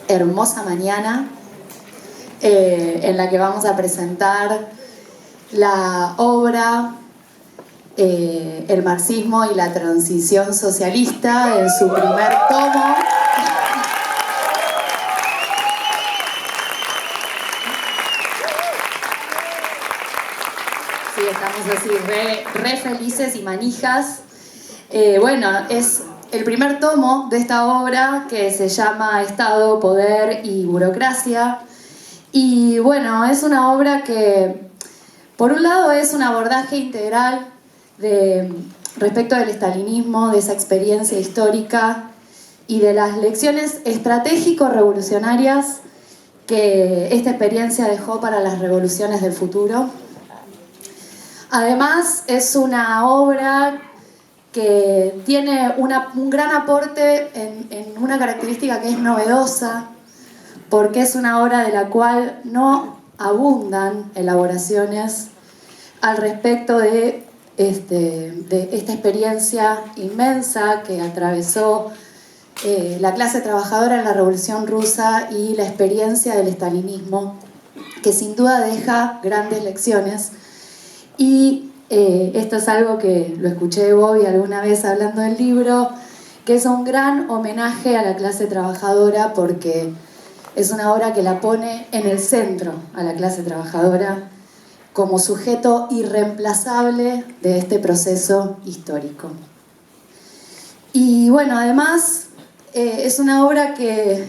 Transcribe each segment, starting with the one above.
hermosa mañana en la que vamos a presentar la obra El marxismo y la transición socialista en su primer tomo. Sí, estamos así re felices y manijas. Bueno, es el primer tomo de esta obra que se llama Estado, Poder y Burocracia. Y bueno, es una obra que, por un lado, es un abordaje integral respecto del estalinismo, de esa experiencia histórica y de las lecciones estratégico-revolucionarias que esta experiencia dejó para las revoluciones del futuro. Además, es una obra que tiene un gran aporte en una característica que es novedosa, porque es una obra de la cual no abundan elaboraciones al respecto de esta experiencia inmensa que atravesó la clase trabajadora en la Revolución Rusa y la experiencia del estalinismo, que sin duda deja grandes lecciones. Y esto es algo que lo escuché de Bobby alguna vez hablando del libro, que es un gran homenaje a la clase trabajadora, porque es una obra que la pone en el centro a la clase trabajadora como sujeto irreemplazable de este proceso histórico. Y bueno, además es una obra que,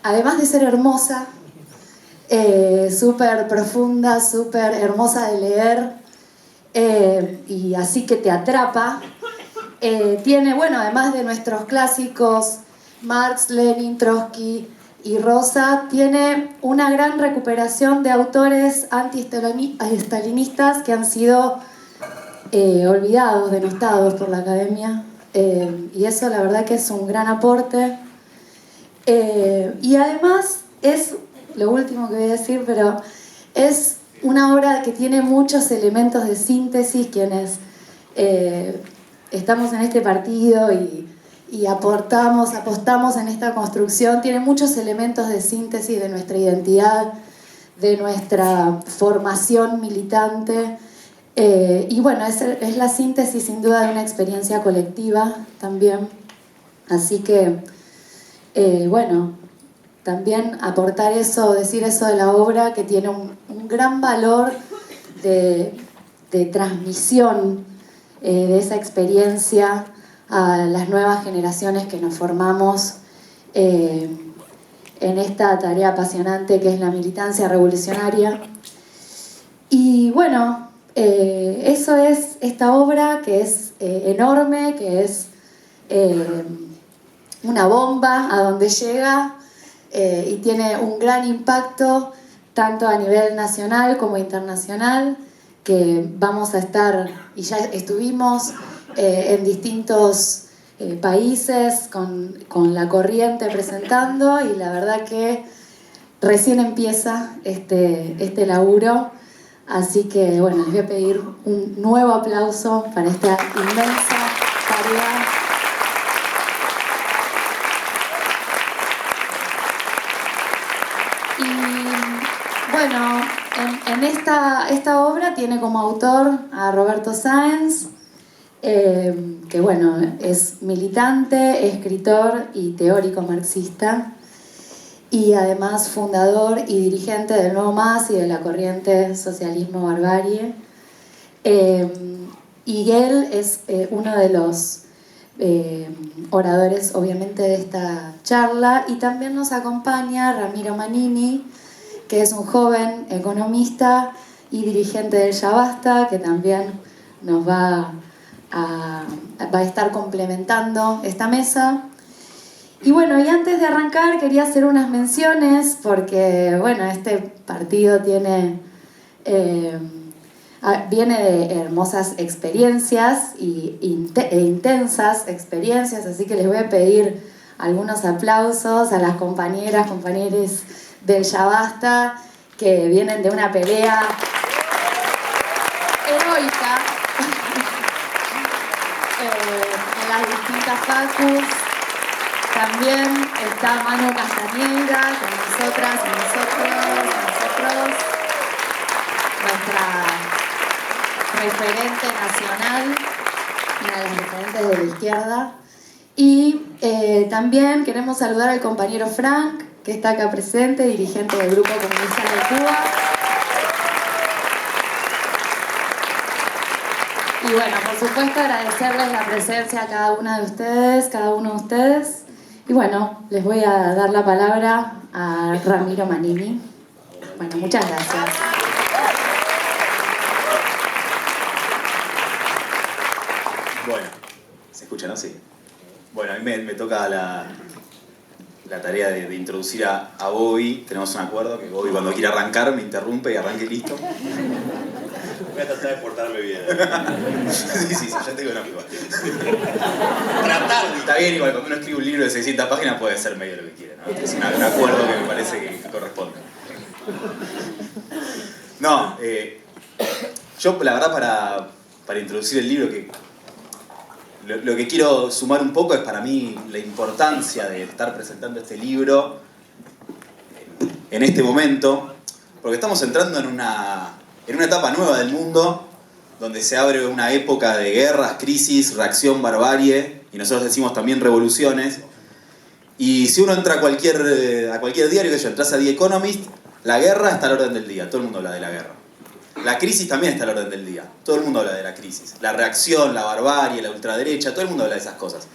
además de ser hermosa, súper profunda, súper hermosa de leer, y así que te atrapa, tiene, bueno, además de nuestros clásicos Marx, Lenin, Trotsky y Rosa, tiene una gran recuperación de autores anti-estalinistas que han sido olvidados, denostados por la academia, y eso la verdad que es un gran aporte. Y además es, lo último que voy a decir, pero es una obra que tiene muchos elementos de síntesis. Quienes estamos en este partido y apostamos en esta construcción, tiene muchos elementos de síntesis de nuestra identidad, de nuestra formación militante, y bueno, es la síntesis sin duda de una experiencia colectiva también. Así que bueno, también aportar eso, decir eso de la obra, que tiene un gran valor de transmisión de esa experiencia a las nuevas generaciones que nos formamos en esta tarea apasionante que es la militancia revolucionaria. Y bueno, eso es esta obra, que es enorme, que es una bomba a donde llega, y tiene un gran impacto tanto a nivel nacional como internacional, que vamos a estar, y ya estuvimos en distintos países con La Corriente presentando, y la verdad que recién empieza este laburo. Así que bueno, les voy a pedir un nuevo aplauso para esta inmensa tarea. Y bueno, en esta obra tiene como autor a Roberto Sáenz, que bueno, es militante, escritor y teórico marxista, y además fundador y dirigente del Nuevo MAS y de la corriente Socialismo Barbarie. Y él es uno de los oradores, obviamente, de esta charla, y también nos acompaña Ramiro Manini, que es un joven economista y dirigente del Ya Basta, que también nos va a estar complementando esta mesa. Y bueno, y antes de arrancar quería hacer unas menciones, porque bueno, este partido viene de hermosas experiencias e intensas experiencias, así que les voy a pedir algunos aplausos a las compañeros del Ya Basta, que vienen de una pelea heroica en las distintas facus. También está Manu Castañeda con nosotras y nosotros, nuestra referente nacional, una de las referentes de la izquierda. Y también queremos saludar al compañero Frank, que está acá presente, dirigente del Grupo Comunista de Cuba. Y bueno, por supuesto agradecerles la presencia a cada una de ustedes, cada uno de ustedes. Y bueno, les voy a dar la palabra a Ramiro Manini. Bueno, muchas gracias. Bueno, ¿se escucha, no? Sí. Bueno, a mí me toca la tarea de introducir a Bobby. Tenemos un acuerdo que Bobby cuando quiera arrancar me interrumpe y arranque listo. Voy a tratar de portarme bien. Sí, ya tengo una piba. Tratar, está bien, igual cuando uno escribe un libro de 600 páginas puede ser medio lo que quiera, ¿no? Es un acuerdo que me parece que corresponde. No, yo la verdad para introducir el libro, que lo que quiero sumar un poco es para mí la importancia de estar presentando este libro en este momento, porque estamos entrando en una etapa nueva del mundo, donde se abre una época de guerras, crisis, reacción, barbarie, y nosotros decimos también revoluciones. Y si uno entra a cualquier diario, que yo entras a The Economist, la guerra está al orden del día, todo el mundo habla de la guerra. La crisis también está al orden del día, todo el mundo habla de la crisis. La reacción, la barbarie, la ultraderecha, todo el mundo habla de esas cosas.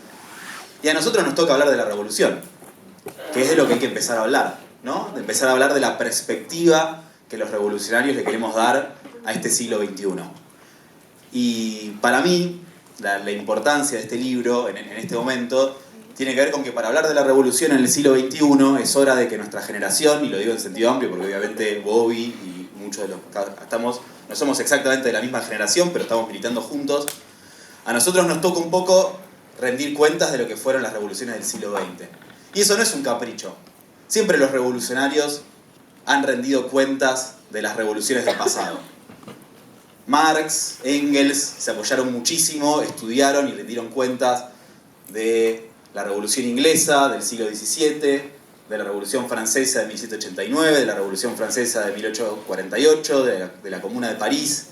Y a nosotros nos toca hablar de la revolución, que es de lo que hay que empezar a hablar, ¿no? De empezar a hablar de la perspectiva que los revolucionarios le queremos dar a este siglo XXI. Y para mí, la importancia de este libro en este momento tiene que ver con que para hablar de la revolución en el siglo XXI es hora de que nuestra generación, y lo digo en sentido amplio porque obviamente Bobby y muchos de los que no somos exactamente de la misma generación, pero estamos militando juntos, a nosotros nos toca un poco rendir cuentas de lo que fueron las revoluciones del siglo XX. Y eso no es un capricho. Siempre los revolucionarios han rendido cuentas de las revoluciones del pasado. Marx, Engels se apoyaron muchísimo, estudiaron y rindieron cuentas de la Revolución Inglesa del siglo XVII, de la Revolución Francesa de 1789, de la Revolución Francesa de 1848, de la Comuna de París,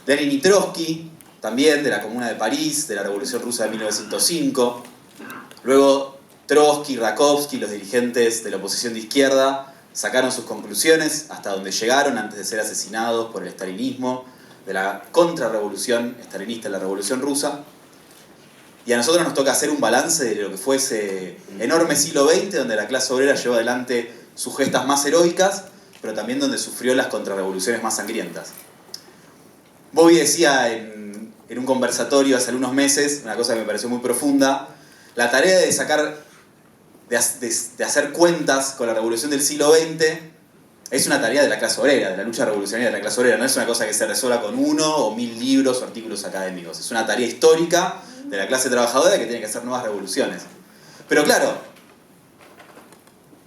de Lenin y Trotsky, también de la Comuna de París, de la Revolución Rusa de 1905. Luego Trotsky, Rakovsky, los dirigentes de la oposición de izquierda, sacaron sus conclusiones hasta donde llegaron antes de ser asesinados por el estalinismo, de la contrarrevolución estalinista en la Revolución Rusa. Y a nosotros nos toca hacer un balance de lo que fue ese enorme siglo XX, donde la clase obrera llevó adelante sus gestas más heroicas, pero también donde sufrió las contrarrevoluciones más sangrientas. Bobby decía en un conversatorio hace algunos meses, una cosa que me pareció muy profunda, la tarea de hacer cuentas con la revolución del siglo XX es una tarea de la clase obrera, de la lucha revolucionaria de la clase obrera. No es una cosa que se resuelva con 1 o 1000 libros o artículos académicos. Es una tarea histórica de la clase trabajadora que tiene que hacer nuevas revoluciones. Pero claro,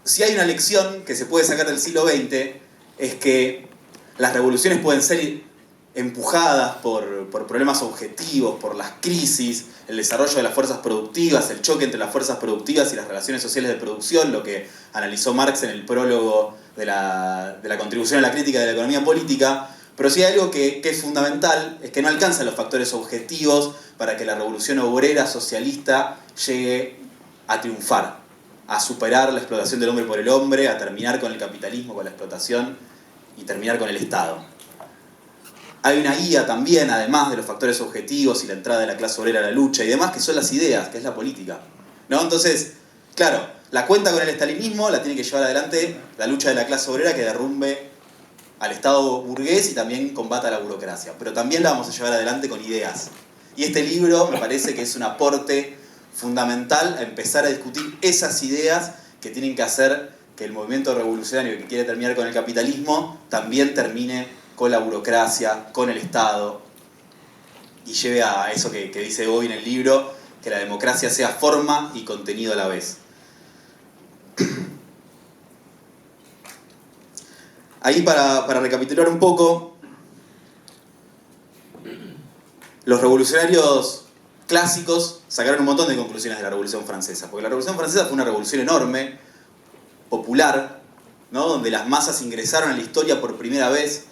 si hay una lección que se puede sacar del siglo XX es que las revoluciones pueden ser empujadas por problemas objetivos, por las crisis, el desarrollo de las fuerzas productivas, el choque entre las fuerzas productivas y las relaciones sociales de producción, lo que analizó Marx en el prólogo de la contribución a la crítica de la economía política. Pero sí hay algo que es fundamental, es que no alcanzan los factores objetivos para que la revolución obrera socialista llegue a triunfar, a superar la explotación del hombre por el hombre, a terminar con el capitalismo, con la explotación y terminar con el Estado. Hay una guía también, además de los factores objetivos y la entrada de la clase obrera a la lucha y demás, que son las ideas, que es la política, ¿no? Entonces, claro, la cuenta con el estalinismo la tiene que llevar adelante la lucha de la clase obrera que derrumbe al Estado burgués y también combata la burocracia. Pero también la vamos a llevar adelante con ideas. Y este libro me parece que es un aporte fundamental a empezar a discutir esas ideas que tienen que hacer que el movimiento revolucionario que quiere terminar con el capitalismo también termine con la burocracia, con el Estado, y lleve a eso que dice hoy en el libro, que la democracia sea forma y contenido a la vez. Ahí para recapitular un poco, los revolucionarios clásicos sacaron un montón de conclusiones de la Revolución Francesa, porque la Revolución Francesa fue una revolución enorme, popular, ¿no? Donde las masas ingresaron a la historia por primera vez.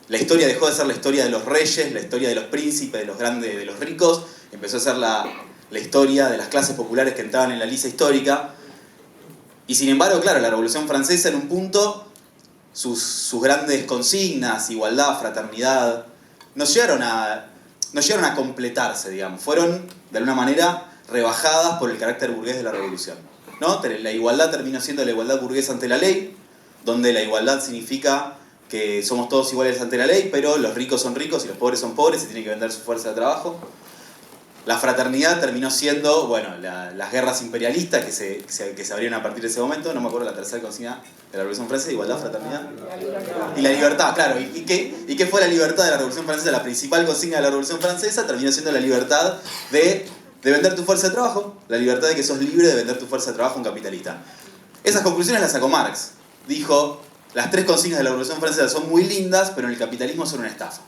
La historia dejó de ser la historia de los reyes, la historia de los príncipes, de los grandes, de los ricos, empezó a ser la historia de las clases populares que entraban en la lista histórica. Y sin embargo, claro, la Revolución Francesa en un punto, sus grandes consignas, igualdad, fraternidad, no llegaron a completarse, digamos. Fueron, de alguna manera, rebajadas por el carácter burgués de la Revolución, ¿no? La igualdad terminó siendo la igualdad burguesa ante la ley, donde la igualdad significa que somos todos iguales ante la ley, pero los ricos son ricos y los pobres son pobres y tienen que vender su fuerza de trabajo. La fraternidad terminó siendo, bueno, las guerras imperialistas que se abrieron a partir de ese momento. No me acuerdo la tercera consigna de la Revolución Francesa: igualdad, fraternidad. Y la libertad, claro. ¿Y qué fue la libertad de la Revolución Francesa? La principal consigna de la Revolución Francesa terminó siendo la libertad de vender tu fuerza de trabajo, la libertad de que sos libre de vender tu fuerza de trabajo a un capitalista. Esas conclusiones las sacó Marx. Dijo: las tres consignas de la Revolución Francesa son muy lindas, pero en el capitalismo son una estafa.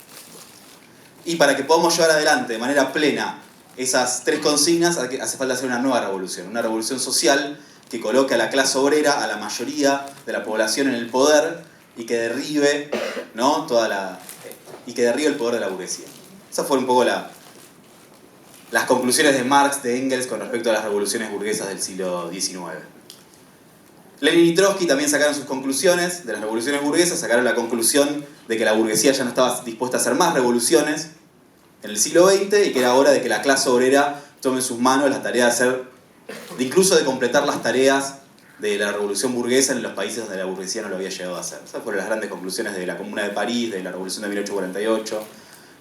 Y para que podamos llevar adelante de manera plena esas tres consignas, hace falta hacer una nueva revolución. Una revolución social que coloque a la clase obrera, a la mayoría de la población en el poder y que derribe, ¿no? Y que derribe el poder de la burguesía. Esas fueron un poco las conclusiones de Marx, de Engels, con respecto a las revoluciones burguesas del siglo XIX. Lenin y Trotsky también sacaron sus conclusiones de las revoluciones burguesas, sacaron la conclusión de que la burguesía ya no estaba dispuesta a hacer más revoluciones en el siglo XX y que era hora de que la clase obrera tome en sus manos la tarea incluso de completar las tareas de la revolución burguesa en los países donde la burguesía no lo había llegado a hacer. Esas fueron las grandes conclusiones de la Comuna de París, de la Revolución de 1848,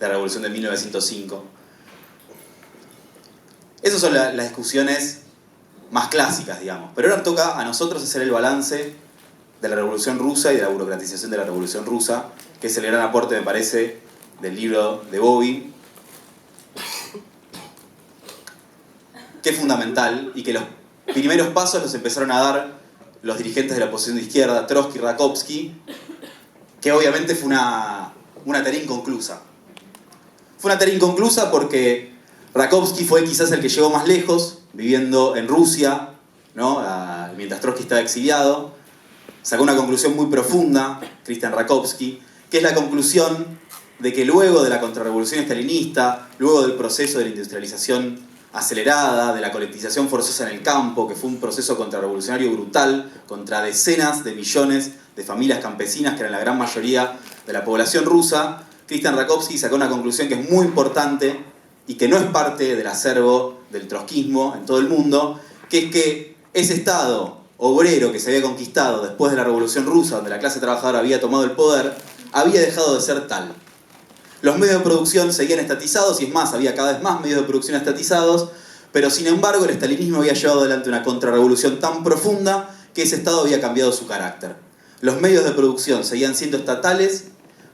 de la Revolución de 1905. Esas son las discusiones más clásicas, digamos. Pero ahora toca a nosotros hacer el balance de la Revolución Rusa y de la burocratización de la Revolución Rusa, que es el gran aporte, me parece, del libro de Bobby, que es fundamental y que los primeros pasos los empezaron a dar los dirigentes de la oposición de izquierda, Trotsky y Rakovsky, que obviamente fue una tarea inconclusa. Fue una tarea inconclusa porque Rakovsky fue quizás el que llegó más lejos, viviendo en Rusia, ¿no? Mientras Trotsky estaba exiliado. Sacó una conclusión muy profunda, Christian Rakovsky, que es la conclusión de que luego de la contrarrevolución estalinista, luego del proceso de la industrialización acelerada, de la colectivización forzosa en el campo, que fue un proceso contrarrevolucionario brutal contra decenas de millones de familias campesinas, que eran la gran mayoría de la población rusa, Christian Rakovsky sacó una conclusión que es muy importante y que no es parte del acervo del trotskismo en todo el mundo, que es que ese Estado obrero que se había conquistado después de la Revolución Rusa, donde la clase trabajadora había tomado el poder, había dejado de ser tal. Los medios de producción seguían estatizados, y es más, había cada vez más medios de producción estatizados, pero sin embargo el estalinismo había llevado adelante una contrarrevolución tan profunda que ese Estado había cambiado su carácter. Los medios de producción seguían siendo estatales,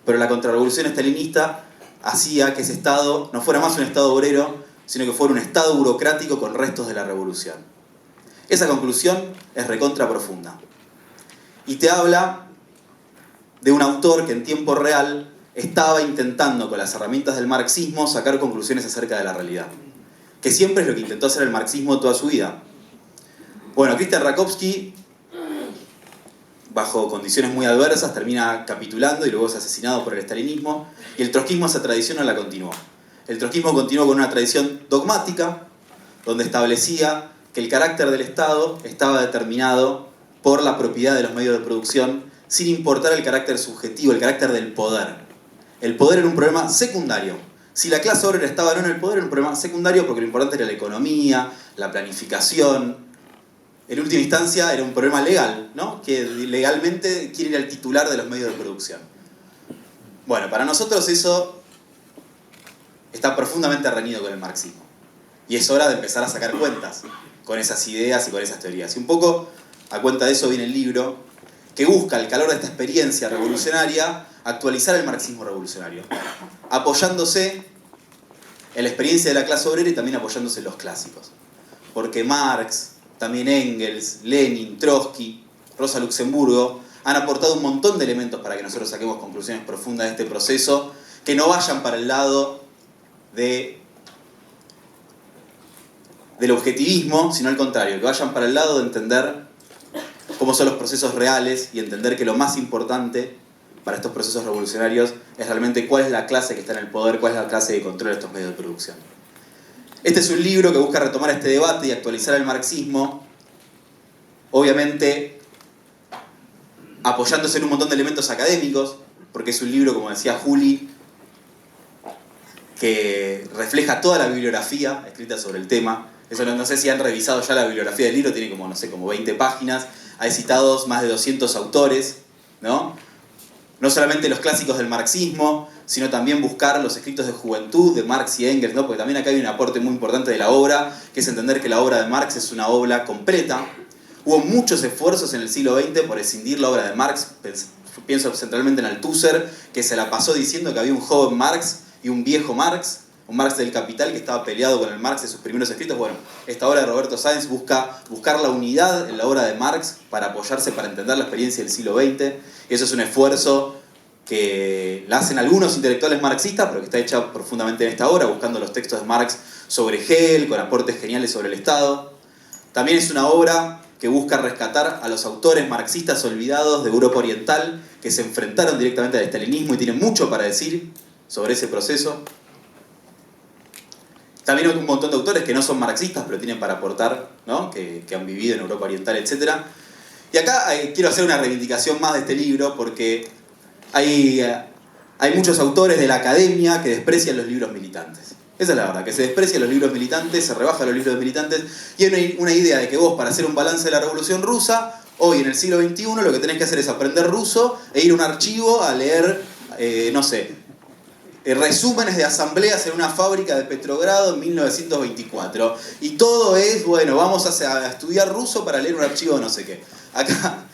pero la contrarrevolución estalinista hacía que ese Estado no fuera más un Estado obrero, sino que fuera un Estado burocrático con restos de la revolución. Esa conclusión es recontra profunda. Y te habla de un autor que en tiempo real estaba intentando con las herramientas del marxismo sacar conclusiones acerca de la realidad. Que siempre es lo que intentó hacer el marxismo toda su vida. Bueno, Christian Rakovsky, bajo condiciones muy adversas, termina capitulando y luego es asesinado por el estalinismo, y el trotskismo esa tradición no la continuó. El trotskismo continuó con una tradición dogmática, donde establecía que el carácter del Estado estaba determinado por la propiedad de los medios de producción, sin importar el carácter subjetivo, el carácter del poder. El poder era un problema secundario. Si la clase obrera estaba o no en el poder, era un problema secundario porque lo importante era la economía, la planificación. En última instancia era un problema legal, ¿no? Que legalmente quién era el titular de los medios de producción. Bueno, para nosotros eso está profundamente reñido con el marxismo. Y es hora de empezar a sacar cuentas con esas ideas y con esas teorías. Y un poco a cuenta de eso viene el libro, que busca, al calor de esta experiencia revolucionaria, actualizar el marxismo revolucionario, apoyándose en la experiencia de la clase obrera y también apoyándose en los clásicos. Porque Marx, también Engels, Lenin, Trotsky, Rosa Luxemburgo han aportado un montón de elementos para que nosotros saquemos conclusiones profundas de este proceso que no vayan para el lado de del objetivismo, sino al contrario, que vayan para el lado de entender cómo son los procesos reales y entender que lo más importante para estos procesos revolucionarios es realmente cuál es la clase que está en el poder, cuál es la clase que controla estos medios de producción. Este es un libro que busca retomar este debate y actualizar el marxismo, obviamente apoyándose en un montón de elementos académicos, porque es un libro, como decía Juli, que refleja toda la bibliografía escrita sobre el tema. Eso no sé si han revisado ya la bibliografía del libro, tiene como, no sé, como 20 páginas. Hay citados más de 200 autores, ¿no? No solamente los clásicos del marxismo, sino también buscar los escritos de juventud de Marx y Engels, ¿no? Porque también acá hay un aporte muy importante de la obra, que es entender que la obra de Marx es una obra completa. Hubo muchos esfuerzos en el siglo XX por escindir la obra de Marx. Pienso centralmente en Althusser, que se la pasó diciendo que había un joven Marx y un viejo Marx, un Marx del Capital que estaba peleado con el Marx de sus primeros escritos. Bueno, esta obra de Roberto Sáenz busca buscar la unidad en la obra de Marx para apoyarse, para entender la experiencia del siglo XX. Y eso es un esfuerzo que la hacen algunos intelectuales marxistas, pero que está hecha profundamente en esta obra, buscando los textos de Marx sobre Hegel, con aportes geniales sobre el Estado. También es una obra que busca rescatar a los autores marxistas olvidados de Europa Oriental, que se enfrentaron directamente al estalinismo y tienen mucho para decir sobre ese proceso. También hay un montón de autores que no son marxistas, pero tienen para aportar, ¿no? que han vivido en Europa Oriental, etc. Y acá quiero hacer una reivindicación más de este libro, porque hay muchos autores de la academia que desprecian los libros militantes. Esa es la verdad, que se desprecian los libros militantes, se rebajan los libros militantes, y hay una idea de que vos, para hacer un balance de la Revolución Rusa, hoy en el siglo XXI lo que tenés que hacer es aprender ruso e ir a un archivo a leer, no sé, resúmenes de asambleas en una fábrica de Petrogrado en 1924. Y todo es, bueno, vamos a estudiar ruso para leer un archivo de no sé qué. Acá,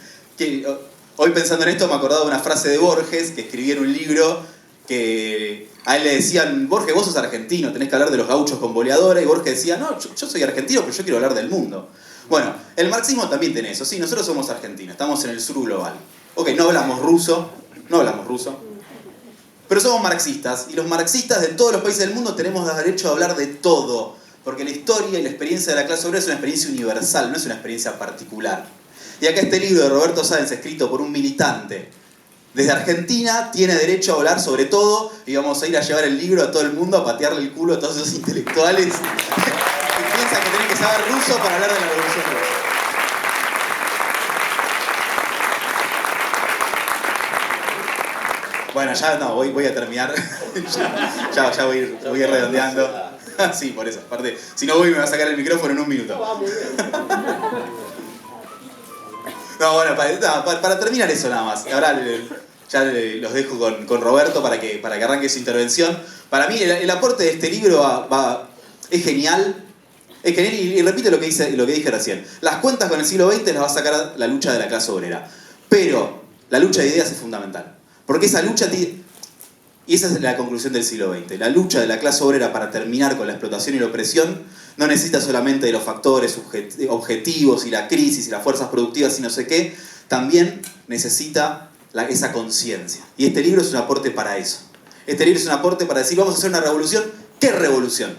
hoy pensando en esto me acordaba de una frase de Borges, que escribía en un libro, que a él le decían: Borges, vos sos argentino, tenés que hablar de los gauchos con boleadora. Y Borges decía: no, yo soy argentino, pero yo quiero hablar del mundo. Bueno, el marxismo también tiene eso. Sí, nosotros somos argentinos, estamos en el sur global. Ok, no hablamos ruso, pero somos marxistas, y los marxistas de todos los países del mundo tenemos derecho a hablar de todo, porque la historia y la experiencia de la clase obrera es una experiencia universal, no es una experiencia particular. Y acá este libro de Roberto Sáenz, escrito por un militante desde Argentina, tiene derecho a hablar sobre todo, y vamos a ir a llevar el libro a todo el mundo, a patearle el culo a todos esos intelectuales que piensan que tienen que saber ruso para hablar de la Revolución Rusa. Bueno, ya no, voy a terminar. ya voy a ir redondeando. Sí, por eso. Aparte, si no voy me va a sacar el micrófono en un minuto. No, bueno, para terminar eso nada más. Ahora ya los dejo con Roberto para que arranque su intervención. Para mí el aporte de este libro es genial. Es genial y repito lo que dije recién. Las cuentas con el siglo XX las va a sacar la lucha de la clase obrera. Pero la lucha de ideas es fundamental. Porque esa lucha, y esa es la conclusión del siglo XX, la lucha de la clase obrera para terminar con la explotación y la opresión no necesita solamente de los factores objetivos y la crisis y las fuerzas productivas y no sé qué, también necesita esa conciencia. Y este libro es un aporte para eso. Este libro es un aporte para decir: vamos a hacer una revolución. ¿Qué revolución?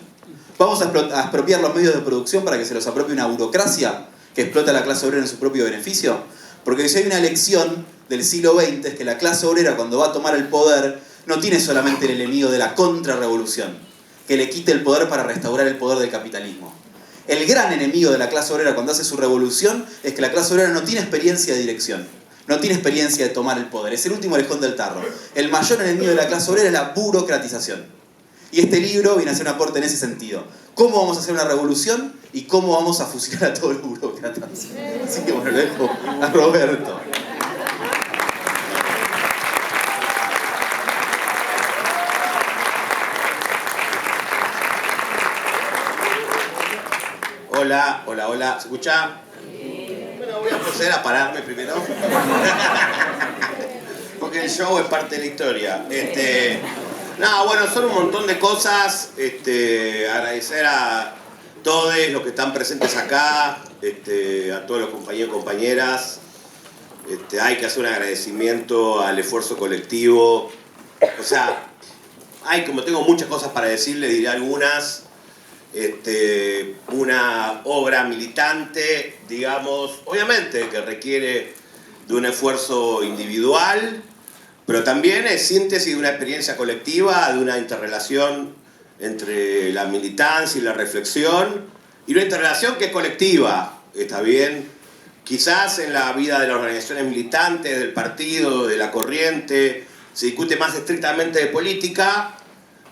¿Vamos a expropiar los medios de producción para que se los apropie una burocracia que explota a la clase obrera en su propio beneficio? Porque si hay una lección del siglo XX es que la clase obrera, cuando va a tomar el poder, no tiene solamente el enemigo de la contrarrevolución, que le quite el poder para restaurar el poder del capitalismo. El gran enemigo de la clase obrera cuando hace su revolución es que la clase obrera no tiene experiencia de dirección, no tiene experiencia de tomar el poder, es el último orejón del tarro. El mayor enemigo de la clase obrera es la burocratización. Y este libro viene a hacer un aporte en ese sentido. ¿Cómo vamos a hacer una revolución y cómo vamos a fusilar a todos los burócratas? Así que bueno, lo dejo a Roberto. Hola, ¿se escucha? Bueno, voy a proceder a pararme primero. Porque el show es parte de la historia. Bueno, son un montón de cosas. Agradecer a todos los que están presentes acá, a todos los compañeros y compañeras. Hay que hacer un agradecimiento al esfuerzo colectivo. O sea, como tengo muchas cosas para decirle, diré algunas. una obra militante, digamos, obviamente que requiere de un esfuerzo individual, pero también es síntesis de una experiencia colectiva, de una interrelación entre la militancia y la reflexión, y una interrelación que es colectiva, ¿está bien? Quizás en la vida de las organizaciones militantes, del partido, de la corriente, se discute más estrictamente de política,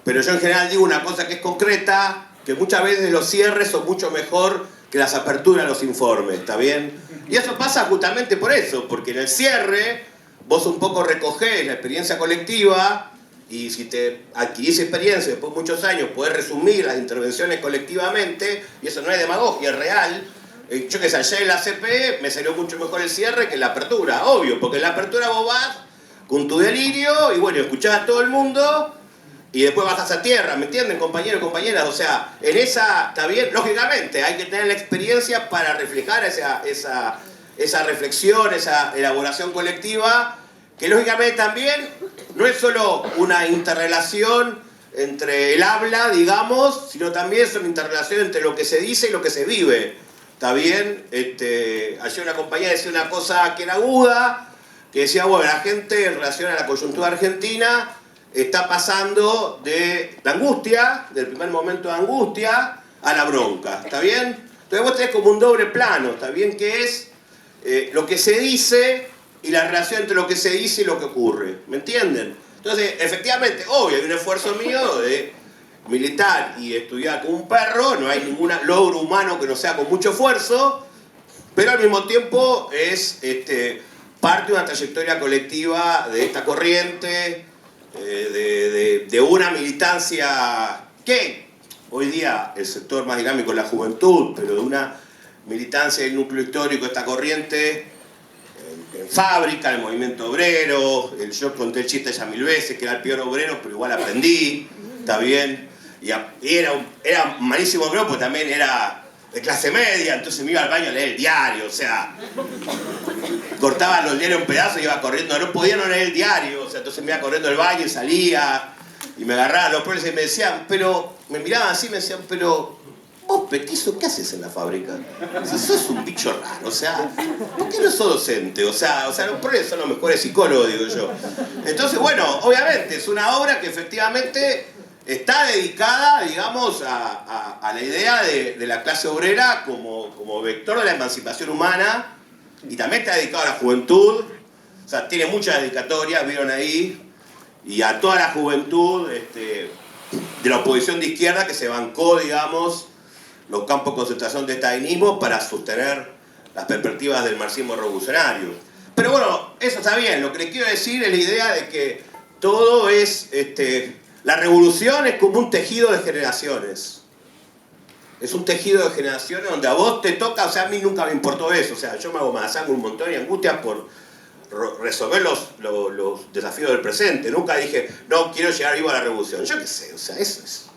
pero yo en general digo una cosa que es concreta, que muchas veces los cierres son mucho mejor que las aperturas a los informes, ¿está bien? Y eso pasa justamente por eso, porque en el cierre vos un poco recogés la experiencia colectiva y si te adquirís experiencia después de muchos años podés resumir las intervenciones colectivamente, y eso no es demagogia, es real. Yo que sé, ayer en la CPE me salió mucho mejor el cierre que la apertura, obvio, porque en la apertura vos vas con tu delirio y bueno, escuchás a todo el mundo y después bajas a tierra, ¿me entienden, compañeros y compañeras? O sea, en esa, está bien, lógicamente, hay que tener la experiencia para reflejar esa reflexión, esa elaboración colectiva, que lógicamente también no es solo una interrelación entre el habla, digamos, sino también es una interrelación entre lo que se dice y lo que se vive. ¿Está bien? Ayer una compañera decía una cosa que era aguda, que decía, bueno, la gente en relación a la coyuntura argentina está pasando de la angustia, del primer momento de angustia, a la bronca, ¿está bien? Entonces vos tenés como un doble plano, ¿está bien? Que es lo que se dice y la relación entre lo que se dice y lo que ocurre, ¿me entienden? Entonces, efectivamente, obvio, hay un esfuerzo mío de militar y estudiar como un perro, no hay ningún logro humano que no sea con mucho esfuerzo, pero al mismo tiempo es parte de una trayectoria colectiva de esta corriente, de una militancia que hoy día el sector más dinámico es la juventud, pero de una militancia del núcleo histórico de esta corriente en fábrica, el movimiento obrero. Yo conté el chiste ya 1000 veces que era el peor obrero, pero igual aprendí, está bien. Y era malísimo obrero porque también era de clase media, entonces me iba al baño a leer el diario, o sea, cortaba los diarios en pedazos y iba corriendo, no podía no leer el diario, o sea, entonces me iba corriendo al baño y salía, y me agarraban los profesores y me decían, pero, me miraban así y me decían, pero, vos petizo, ¿qué haces en la fábrica? Si sos un bicho raro, o sea, ¿por qué no sos docente? O sea, los profesores son los mejores psicólogos, digo yo. Entonces, bueno, obviamente, es una obra que efectivamente está dedicada, digamos, a la idea de la clase obrera como vector de la emancipación humana, y también está dedicado a la juventud, o sea, tiene muchas dedicatorias, vieron ahí, y a toda la juventud de la oposición de izquierda que se bancó, digamos, los campos de concentración de estalinismo para sostener las perspectivas del marxismo revolucionario. Pero bueno, eso está bien, lo que les quiero decir es la idea de que todo es... la revolución es como un tejido de generaciones. Es un tejido de generaciones donde a vos te toca, o sea, a mí nunca me importó eso. O sea, yo me hago más un montón y angustias por resolver los desafíos del presente. Nunca dije, no, quiero llegar vivo a la revolución. Yo qué sé, o sea, eso es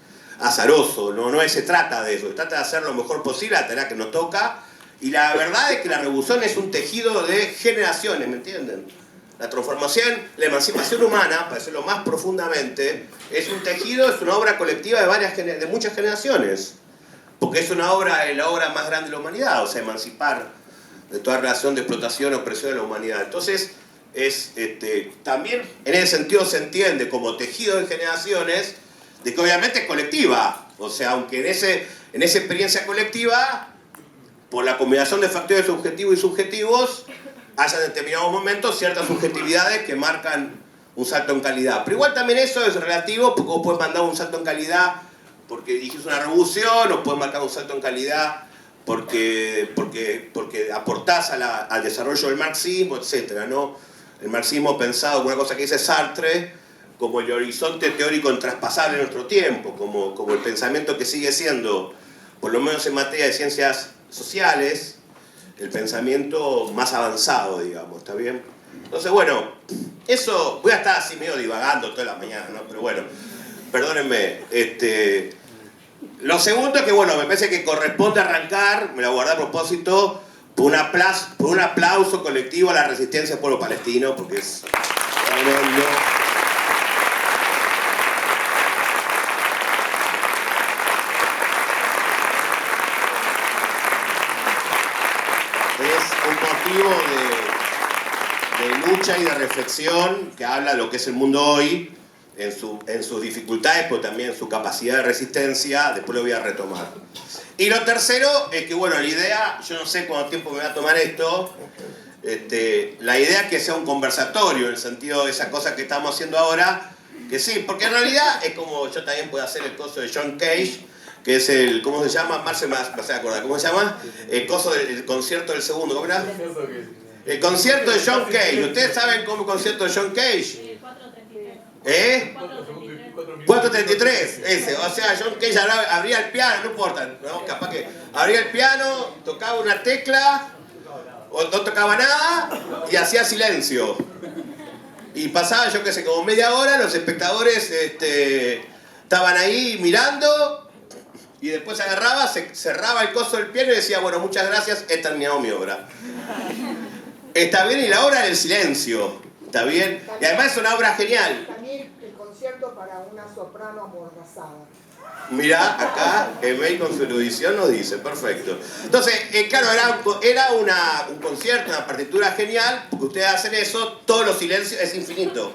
azaroso. No se trata de eso. Se trata de hacer lo mejor posible la tarea que nos toca. Y la verdad es que la revolución es un tejido de generaciones, ¿me entienden? La transformación, la emancipación humana, para decirlo más profundamente, es un tejido, es una obra colectiva de muchas generaciones. Porque es la obra más grande de la humanidad, o sea, emancipar de toda relación de explotación o opresión de la humanidad. Entonces, también en ese sentido se entiende como tejido de generaciones, de que obviamente es colectiva. O sea, aunque en esa experiencia colectiva, por la combinación de factores objetivos y subjetivos, haya en determinados momentos ciertas subjetividades que marcan un salto en calidad. Pero igual también eso es relativo, porque vos podés mandar un salto en calidad porque dijiste una revolución, o podés marcar un salto en calidad porque aportás al desarrollo del marxismo, etc., ¿no? El marxismo pensado como una cosa que dice Sartre, como el horizonte teórico intraspasable de nuestro tiempo, como el pensamiento que sigue siendo, por lo menos en materia de ciencias sociales, el pensamiento más avanzado, digamos, ¿está bien? Entonces, bueno, eso, voy a estar así medio divagando toda la mañana, ¿no? Pero bueno, perdónenme. Lo segundo es que, bueno, me parece que corresponde arrancar, me lo guardé a propósito, por un aplauso colectivo a la resistencia del pueblo palestino, porque es... de lucha y de reflexión que habla de lo que es el mundo hoy, en sus dificultades, pero también en su capacidad de resistencia. Después lo voy a retomar. Y lo tercero es que, bueno, la idea, yo no sé cuánto tiempo me va a tomar esto, la idea es que sea un conversatorio, en el sentido de esa cosa que estamos haciendo ahora, que sí, porque en realidad es como yo también puedo hacer el coso de John Cage, que es el, ¿cómo se llama? Marce me hace acordar, ¿cómo se llama? El coso del concierto del segundo, ¿cómo era? El concierto de John Cage. ¿Ustedes saben cómo el concierto de John Cage? 4.33, ese, o sea, John Cage abría el piano, no importa, ¿no? Capaz que abría el piano, tocaba una tecla, o no tocaba nada, y hacía silencio. Y pasaba, yo qué sé, como media hora, los espectadores estaban ahí mirando, y después agarraba, se cerraba el coso del piano y decía, bueno, muchas gracias, he terminado mi obra. Está bien, y la obra del silencio, está bien, y además es una obra genial. Concierto para una soprano amordazada. Mirá, acá el mail con su erudición nos dice, perfecto. Entonces, claro, era un concierto, una partitura genial, porque ustedes hacen eso, todos los silencios, es infinito.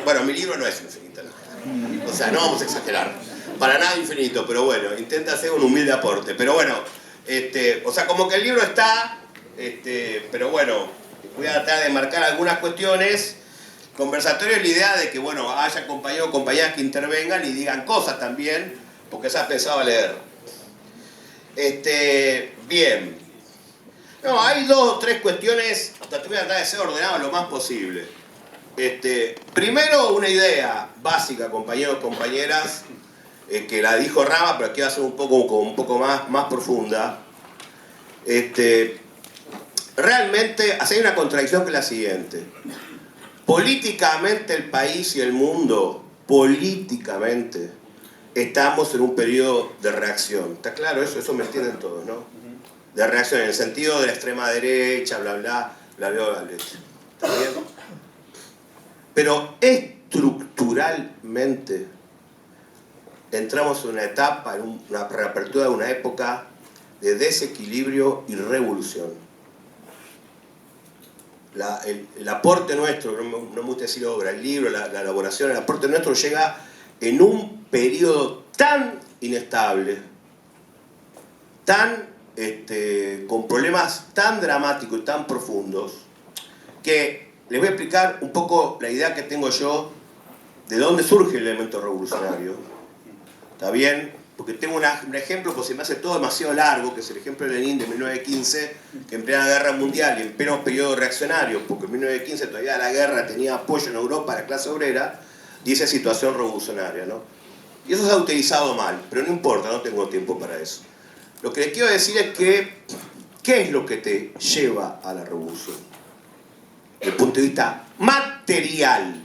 Bueno, mi libro no es infinito, ¿no? O sea, no vamos a exagerar, para nada infinito, pero bueno, intenta hacer un humilde aporte. Pero bueno, o sea, como que el libro está, pero bueno, voy a tratar de marcar algunas cuestiones. Conversatorio es la idea de que, bueno, haya compañeros o compañeras que intervengan y digan cosas también, porque se ha pensado a leer. Bien. No, hay 2 o 3 cuestiones, hasta te voy a tratar de ser ordenado lo más posible. Primero, una idea básica, compañeros y compañeras, que la dijo Rama, pero que va a ser un poco más profunda. Realmente, hay una contradicción que es la siguiente. Políticamente el país y el mundo, políticamente, estamos en un periodo de reacción. ¿Está claro eso? Eso me entienden todos, ¿no? De reacción, en el sentido de la extrema derecha, bla, bla, bla, bla, bla, bla. ¿Está bien? Pero estructuralmente entramos en una etapa, en una reapertura de una época de desequilibrio y revolución. El aporte nuestro, no me gusta decir obra, el libro, la elaboración, el aporte nuestro llega en un periodo tan inestable, con problemas tan dramáticos y tan profundos, que les voy a explicar un poco la idea que tengo yo de dónde surge el elemento revolucionario. ¿Está bien? Porque tengo un ejemplo, pues se me hace todo demasiado largo, que es el ejemplo de Lenin de 1915, que en plena guerra mundial y en pleno periodo reaccionario, porque en 1915 todavía la guerra tenía apoyo en Europa a la clase obrera, dice situación revolucionaria, ¿no? Y eso se ha utilizado mal, pero no importa, no tengo tiempo para eso. Lo que les quiero decir es que, ¿qué es lo que te lleva a la revolución? Desde el punto de vista material.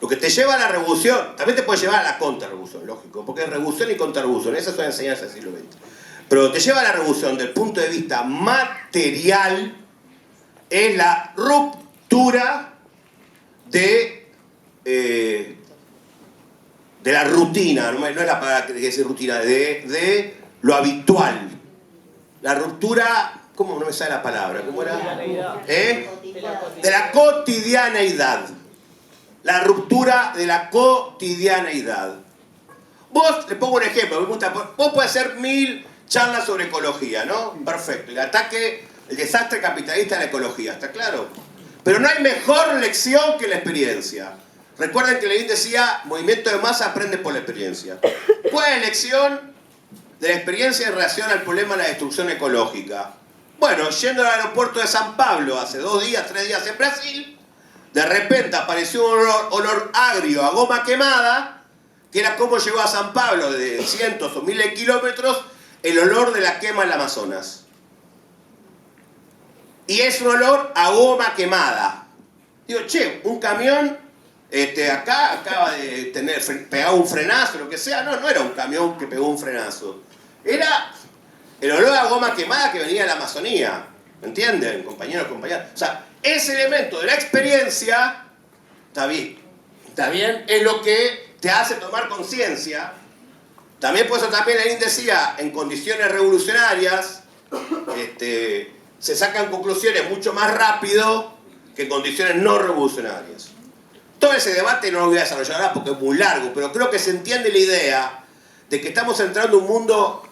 Lo que te lleva a la revolución, también te puede llevar a la contrarrevolución, lógico, porque es revolución y contrarrevolución, esas son enseñanzas del siglo XX. Pero te lleva a la revolución desde el punto de vista material, es la ruptura de la rutina, no es la palabra que dice rutina, de lo habitual. La ruptura, ¿cómo no me sale la palabra? ¿Cómo era? De la cotidianeidad. La ruptura de la cotidianeidad. Vos, le pongo un ejemplo, me gusta, vos podés hacer 1000 charlas sobre ecología, ¿no? Perfecto. El desastre capitalista de la ecología, ¿está claro? Pero no hay mejor lección que la experiencia. Recuerden que Lenin decía, movimiento de masa aprende por la experiencia. ¿Cuál es la lección de la experiencia en relación al problema de la destrucción ecológica? Bueno, yendo al aeropuerto de San Pablo hace 2 días, 3 días en Brasil, de repente apareció un olor agrio a goma quemada, que era como llegó a San Pablo de cientos o miles de kilómetros el olor de la quema en el Amazonas. Y es un olor a goma quemada. Digo, che, un camión acá acaba de pegado un frenazo, lo que sea. No era un camión que pegó un frenazo. Era el olor a goma quemada que venía de la Amazonía. ¿Me entienden, compañeros, compañeras? O sea, ese elemento de la experiencia, está bien, es lo que te hace tomar conciencia. También por eso también Lenin decía, en condiciones revolucionarias, se sacan conclusiones mucho más rápido que en condiciones no revolucionarias. Todo ese debate no lo voy a desarrollar ahora porque es muy largo, pero creo que se entiende la idea de que estamos entrando en un mundo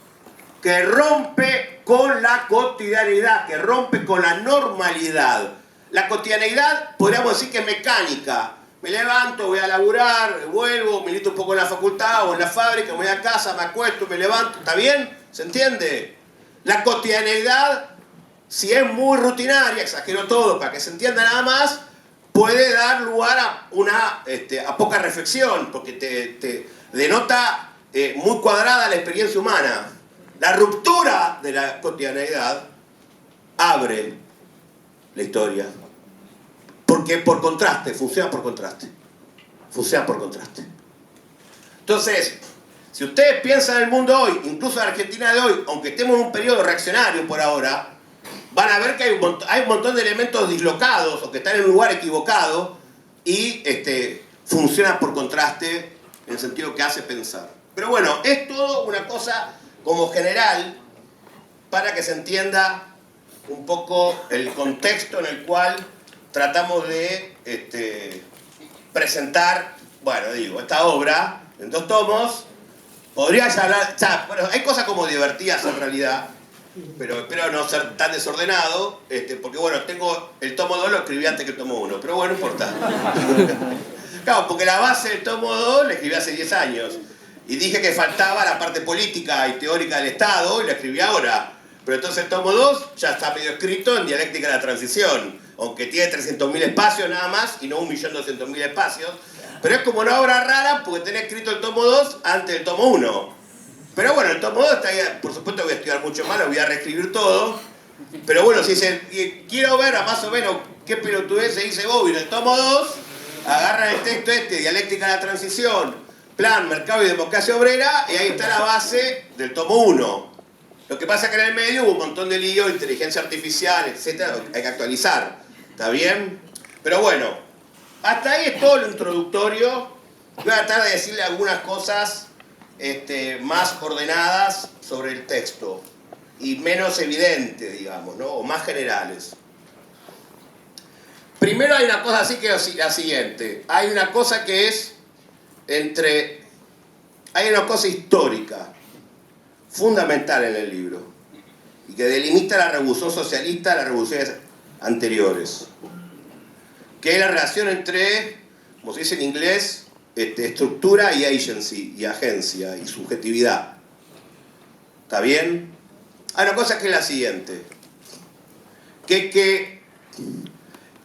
que rompe con la cotidianidad, que rompe con la normalidad. La cotidianidad podríamos decir que es mecánica. Me levanto, voy a laburar, vuelvo, milito un poco en la facultad o en la fábrica, voy a casa, me acuesto, me levanto. ¿Está bien? ¿Se entiende? La cotidianidad, si es muy rutinaria, exagero todo para que se entienda nada más, puede dar lugar a poca reflexión, porque te denota muy cuadrada la experiencia humana. La ruptura de la cotidianeidad abre la historia. Porque por contraste, funciona por contraste. Funciona por contraste. Entonces, si ustedes piensan en el mundo hoy, incluso en la Argentina de hoy, aunque estemos en un periodo reaccionario por ahora, van a ver que hay un montón de elementos dislocados o que están en un lugar equivocado y funcionan por contraste en el sentido que hace pensar. Pero bueno, es todo una cosa como general para que se entienda un poco el contexto en el cual tratamos de presentar, esta obra en 2 tomos. Podría ya hablar, bueno, hay cosas como divertidas en realidad, pero espero no ser tan desordenado, porque bueno, tengo el tomo 2, lo escribí antes que el tomo 1, pero bueno, no importa. Claro, porque la base del tomo 2 la escribí hace 10 años, y dije que faltaba la parte política y teórica del Estado, y la escribí ahora. Pero entonces el tomo 2 ya está medio escrito en dialéctica de la transición, aunque tiene 300.000 espacios nada más, y no 1.200.000 espacios. Pero es como una obra rara porque tenés escrito el tomo 2 antes del tomo 1. Pero bueno, el tomo 2 está ahí, por supuesto voy a estudiar mucho más, lo voy a reescribir todo. Pero bueno, si quiero ver a más o menos qué pelotudez se dice Bobby en el tomo 2, agarran el texto dialéctica de la transición, plan, mercado y democracia obrera, y ahí está la base del tomo 1. Lo que pasa es que en el medio hubo un montón de líos, inteligencia artificial, etcétera, hay que actualizar. ¿Está bien? Pero bueno, hasta ahí es todo lo introductorio. Voy a tratar de decirle algunas cosas más ordenadas sobre el texto y menos evidentes, digamos, ¿no? O más generales. Primero hay una cosa así que es la siguiente. Hay una cosa que es hay una cosa histórica fundamental en el libro y que delimita la revolución socialista a las revoluciones anteriores, que es la relación entre, como se dice en inglés, estructura y agency, y agencia y subjetividad. ¿Está bien? Hay una cosa que es la siguiente, que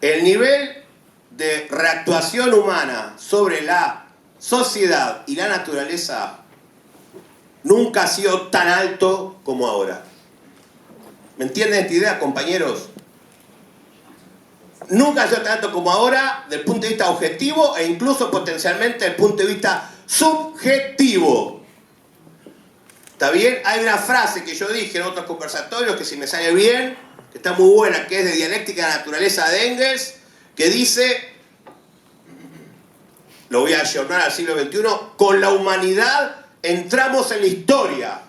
el nivel de reactuación humana sobre la sociedad y la naturaleza nunca ha sido tan alto como ahora. ¿Me entienden esta idea, compañeros? Nunca ha sido tan alto como ahora, desde el punto de vista objetivo e incluso potencialmente desde el punto de vista subjetivo. ¿Está bien? Hay una frase que yo dije en otros conversatorios que si me sale bien, que está muy buena, que es de Dialéctica de la Naturaleza de Engels, que dice, lo voy a ayornar al siglo XXI, con la humanidad entramos en la historia.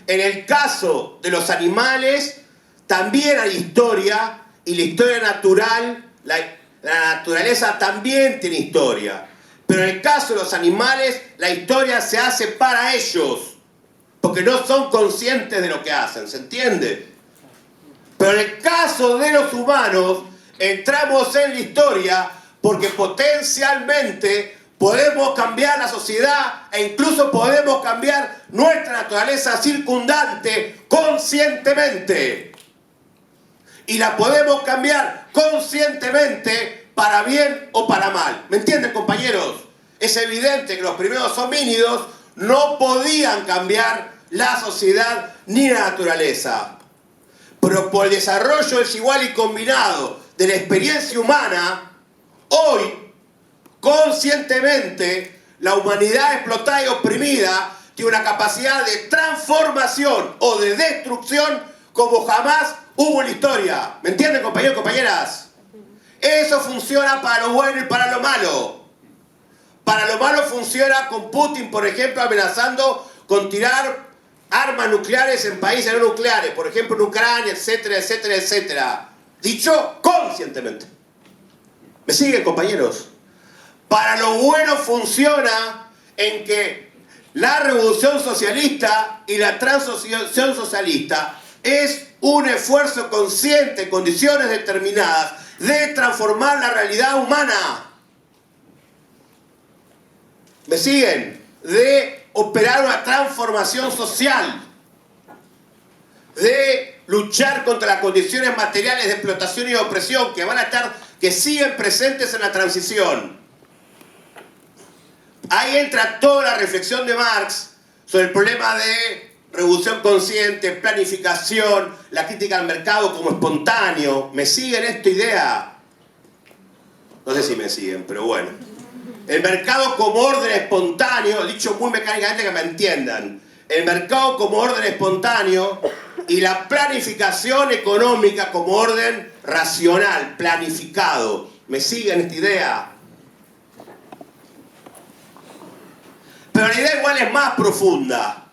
En el caso de los animales, también hay historia, y la historia natural, la naturaleza también tiene historia. Pero en el caso de los animales, la historia se hace para ellos, porque no son conscientes de lo que hacen, ¿se entiende? Pero en el caso de los humanos, entramos en la historia porque potencialmente podemos cambiar la sociedad e incluso podemos cambiar nuestra naturaleza circundante conscientemente. Y la podemos cambiar conscientemente para bien o para mal. ¿Me entienden, compañeros? Es evidente que los primeros homínidos no podían cambiar la sociedad ni la naturaleza. Pero por el desarrollo desigual y combinado de la experiencia humana, hoy, conscientemente, la humanidad explotada y oprimida tiene una capacidad de transformación o de destrucción como jamás hubo en la historia. ¿Me entienden, compañeros y compañeras? Eso funciona para lo bueno y para lo malo. Para lo malo funciona con Putin, por ejemplo, amenazando con tirar armas nucleares en países no nucleares, por ejemplo en Ucrania, etcétera, etcétera, etcétera. Dicho conscientemente. ¿Me siguen, compañeros? Para lo bueno funciona en que la revolución socialista y la transición socialista es un esfuerzo consciente en condiciones determinadas de transformar la realidad humana. ¿Me siguen? De operar una transformación social, de luchar contra las condiciones materiales de explotación y de opresión que siguen presentes en la transición. Ahí entra toda la reflexión de Marx sobre el problema de revolución consciente, planificación, la crítica al mercado como espontáneo. ¿Me siguen esta idea? No sé si me siguen, pero bueno. El mercado como orden espontáneo, dicho muy mecánicamente que me entiendan. El mercado como orden espontáneo y la planificación económica como orden racional, planificado. ¿Me siguen esta idea? Pero la idea igual es más profunda.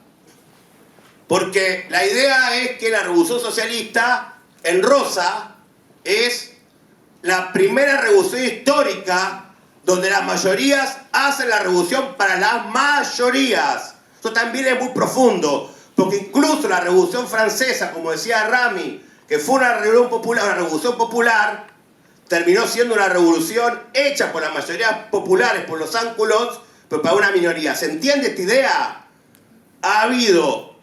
Porque la idea es que la revolución socialista, en rosa, es la primera revolución histórica donde las mayorías hacen la revolución para las mayorías. Esto también es muy profundo, porque incluso la Revolución Francesa, como decía Rami, que fue una revolución popular, terminó siendo una revolución hecha por las mayorías populares, por los ánculos, pero para una minoría. ¿Se entiende esta idea? Ha habido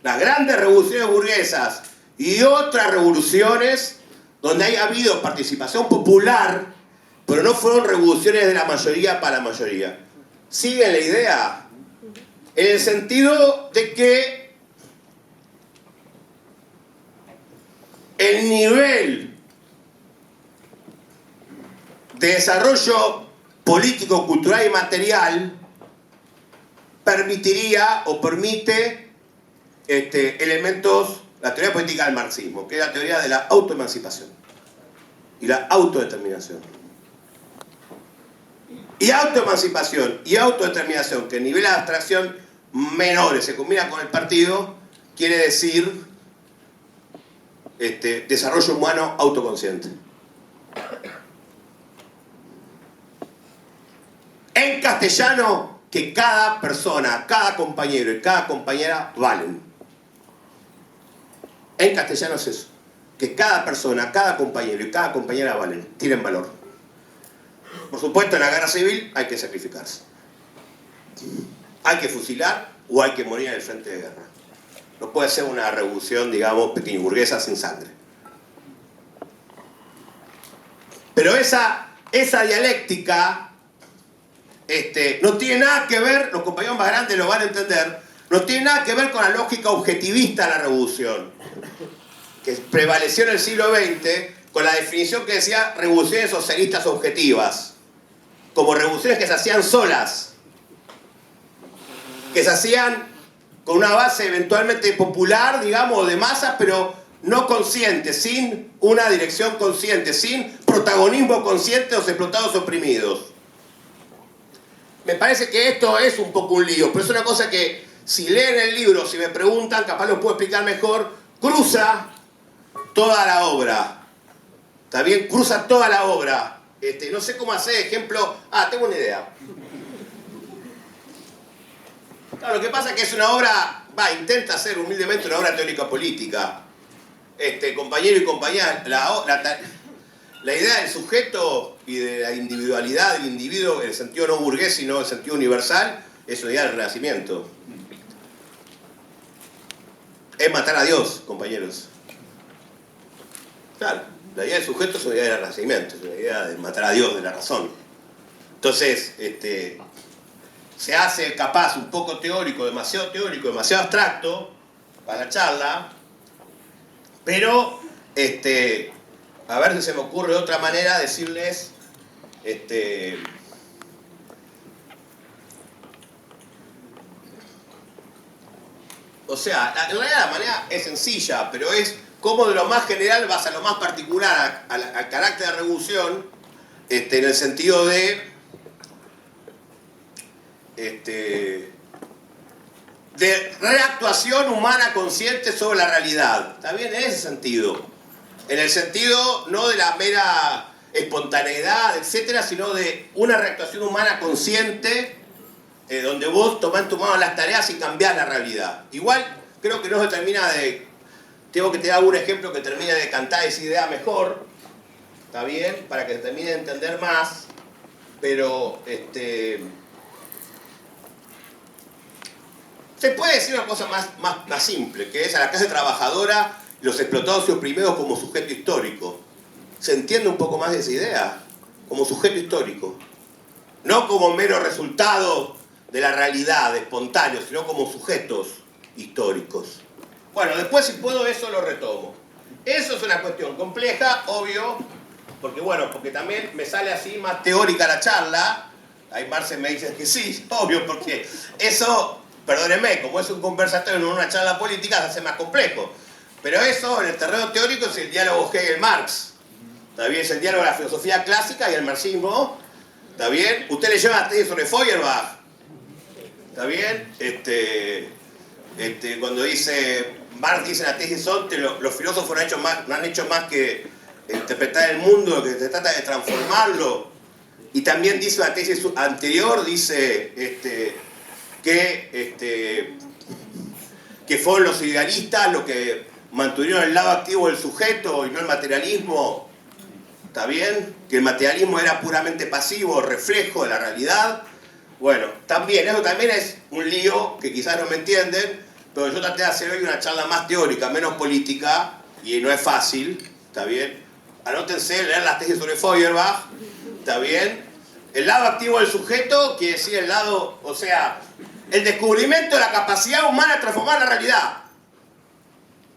las grandes revoluciones burguesas y otras revoluciones donde ha habido participación popular, pero no fueron revoluciones de la mayoría para la mayoría. ¿Siguen la idea? En el sentido de que el nivel de desarrollo político, cultural y material permitiría o permite elementos, la teoría política del marxismo, que es la teoría de la autoemancipación y la autodeterminación. Y autoemancipación y autodeterminación, que en nivel de abstracción menores se combina con el partido, quiere decir desarrollo humano autoconsciente. En castellano, que cada persona, cada compañero y cada compañera valen. En castellano es eso. Que cada persona, cada compañero y cada compañera valen, tienen valor. Por supuesto, en la guerra civil hay que sacrificarse. Hay que fusilar o hay que morir en el frente de guerra. No puede ser una revolución, digamos, pequeñburguesa sin sangre. Pero esa dialéctica no tiene nada que ver, los compañeros más grandes lo van a entender, no tiene nada que ver con la lógica objetivista de la revolución, que prevaleció en el siglo XX con la definición que decía revoluciones socialistas objetivas, como revoluciones que se hacían solas, que se hacían con una base eventualmente popular, digamos, de masas, pero no consciente, sin una dirección consciente, sin protagonismo consciente de los explotados oprimidos. Me parece que esto es un poco un lío, pero es una cosa que si leen el libro, si me preguntan, capaz lo puedo explicar mejor, cruza toda la obra. ¿Está bien? Cruza toda la obra. No sé cómo hacer ejemplo. Tengo una idea. Claro, lo que pasa es que es una obra, intenta ser humildemente una obra teórico-política. Compañero y compañera, la idea del sujeto y de la individualidad del individuo, en el sentido no burgués, sino en el sentido universal, es una idea del Renacimiento. Es matar a Dios, compañeros. Claro, la idea del sujeto es una idea del Renacimiento, es una idea de matar a Dios, de la razón. Entonces, se hace capaz un poco teórico, demasiado abstracto para la charla, pero a ver si se me ocurre otra manera de decirles o sea, en realidad la manera es sencilla, pero es cómo de lo más general vas a lo más particular, al carácter de revolución, en el sentido de de reactuación humana consciente sobre la realidad. ¿Está bien? En ese sentido. En el sentido no de la mera espontaneidad, etcétera, sino de una reactuación humana consciente donde vos tomás en tu mano las tareas y cambiás la realidad. Igual creo que no se termina de... Tengo que te dar un ejemplo que termine de cantar esa idea mejor. ¿Está bien? Para que se termine de entender más. Pero, se puede decir una cosa más simple, que es a la clase trabajadora, los explotados y oprimidos como sujeto histórico. ¿Se entiende un poco más de esa idea? Como sujeto histórico. No como mero resultado de la realidad, espontáneo, sino como sujetos históricos. Bueno, después si puedo eso lo retomo. Eso es una cuestión compleja, obvio, porque también me sale así más teórica la charla. Ahí Marce me dice que sí, obvio, porque eso, perdónenme, como es un conversatorio, no una charla política, se hace más complejo. Pero eso, en el terreno teórico, es el diálogo Hegel-Marx. ¿Está bien? Es el diálogo de la filosofía clásica y el marxismo. ¿Está bien? Usted le lleva la tesis sobre Feuerbach. ¿Está bien? Cuando Marx dice en la tesis Sonte, los filósofos no han hecho más que interpretar el mundo, que se trata de transformarlo. Y también dice la tesis anterior, dice que fueron los idealistas los que mantuvieron el lado activo del sujeto y no el materialismo. ¿Está bien? Que el materialismo era puramente pasivo, reflejo de la realidad. Bueno, también, eso también es un lío que quizás no me entienden, pero yo traté de hacer hoy una charla más teórica, menos política, y no es fácil, ¿está bien? Anótense, leer las tesis sobre Feuerbach, ¿está bien? El lado activo del sujeto quiere decir el lado, o sea, el descubrimiento de la capacidad humana de transformar la realidad.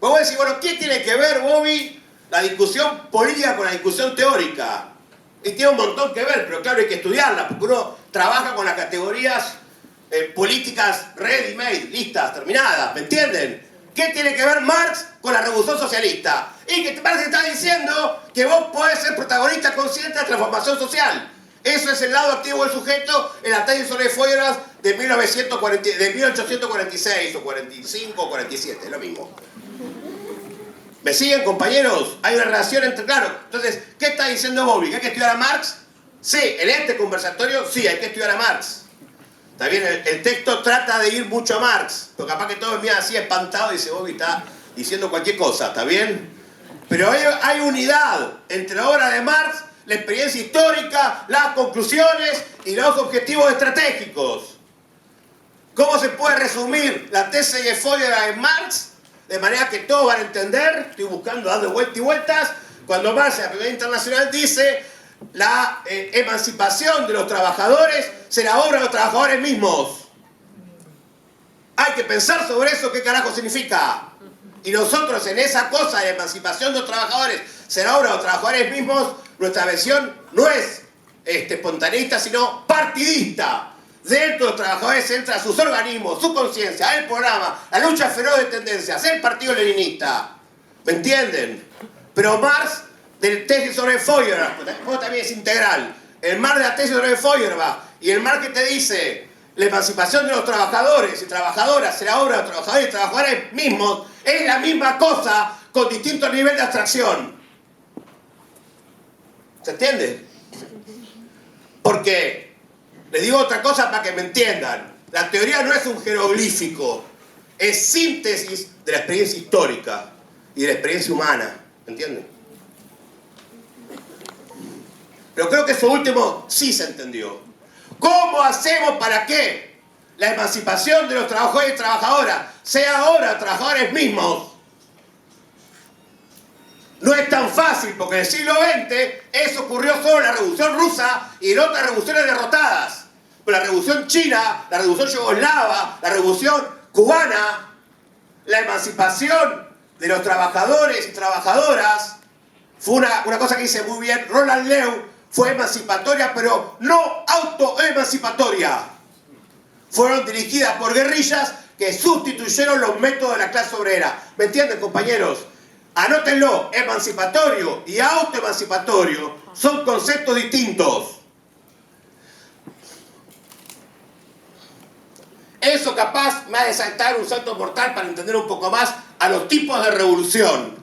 Vos vas a decir, bueno, ¿qué tiene que ver, Bobby, la discusión política con la discusión teórica? Y tiene un montón que ver, pero claro, hay que estudiarla, porque uno trabaja con las categorías políticas ready-made, listas, terminadas, ¿me entienden? ¿Qué tiene que ver Marx con la revolución socialista? Y que Marx está diciendo que vos podés ser protagonista consciente de la transformación social. Eso es el lado activo del sujeto en la tesis sobre Feuerbach de 1846 o 45 o 47, es lo mismo. ¿Me siguen, compañeros? Hay una relación entre... Claro, entonces, ¿qué está diciendo Bobby? ¿Que hay que estudiar a Marx? Sí, en este conversatorio sí, hay que estudiar a Marx. Está bien, el texto trata de ir mucho a Marx, pero capaz que todos miran así espantado y dice, Bobby está diciendo cualquier cosa, ¿está bien? Pero hay unidad entre la obra de Marx, la experiencia histórica, las conclusiones y los objetivos estratégicos. ¿Cómo se puede resumir la tesis de Feuerbach en Marx? De manera que todos van a entender, estoy buscando, dando vueltas y vueltas, cuando Marx en la Primera Internacional dice la emancipación de los trabajadores será obra de los trabajadores mismos. Hay que pensar sobre eso, qué carajo significa. Y nosotros en esa cosa de emancipación de los trabajadores será obra de los trabajadores mismos, nuestra versión no es espontaneista, sino partidista. Dentro de los trabajadores entra sus organismos, su conciencia, el programa, la lucha feroz de tendencias, el partido leninista. ¿Me entienden? Pero Marx, del tesis sobre Feuerbach, pues también es integral. El Marx de la tesis sobre Feuerbach y el Marx que te dice la emancipación de los trabajadores y trabajadoras será obra de los trabajadores y trabajadores mismos, es la misma cosa con distintos niveles de abstracción. ¿Se entiende? Porque, les digo otra cosa para que me entiendan, la teoría no es un jeroglífico, es síntesis de la experiencia histórica y de la experiencia humana, ¿entienden? Pero creo que eso último sí se entendió. ¿Cómo hacemos para que la emancipación de los trabajadores y trabajadoras sea ahora de trabajadores mismos? No es tan fácil, porque en el siglo XX eso ocurrió solo en la Revolución Rusa y en otras revoluciones derrotadas. Pero la Revolución China, la Revolución Yugoslava, la Revolución Cubana, la emancipación de los trabajadores y trabajadoras fue una cosa que dice muy bien Roland Leu, fue emancipatoria, pero no autoemancipatoria. Fueron dirigidas por guerrillas que sustituyeron los métodos de la clase obrera. ¿Me entienden, compañeros? Anótenlo, emancipatorio y autoemancipatorio son conceptos distintos. Eso capaz me ha de saltar un salto mortal para entender un poco más a los tipos de revolución.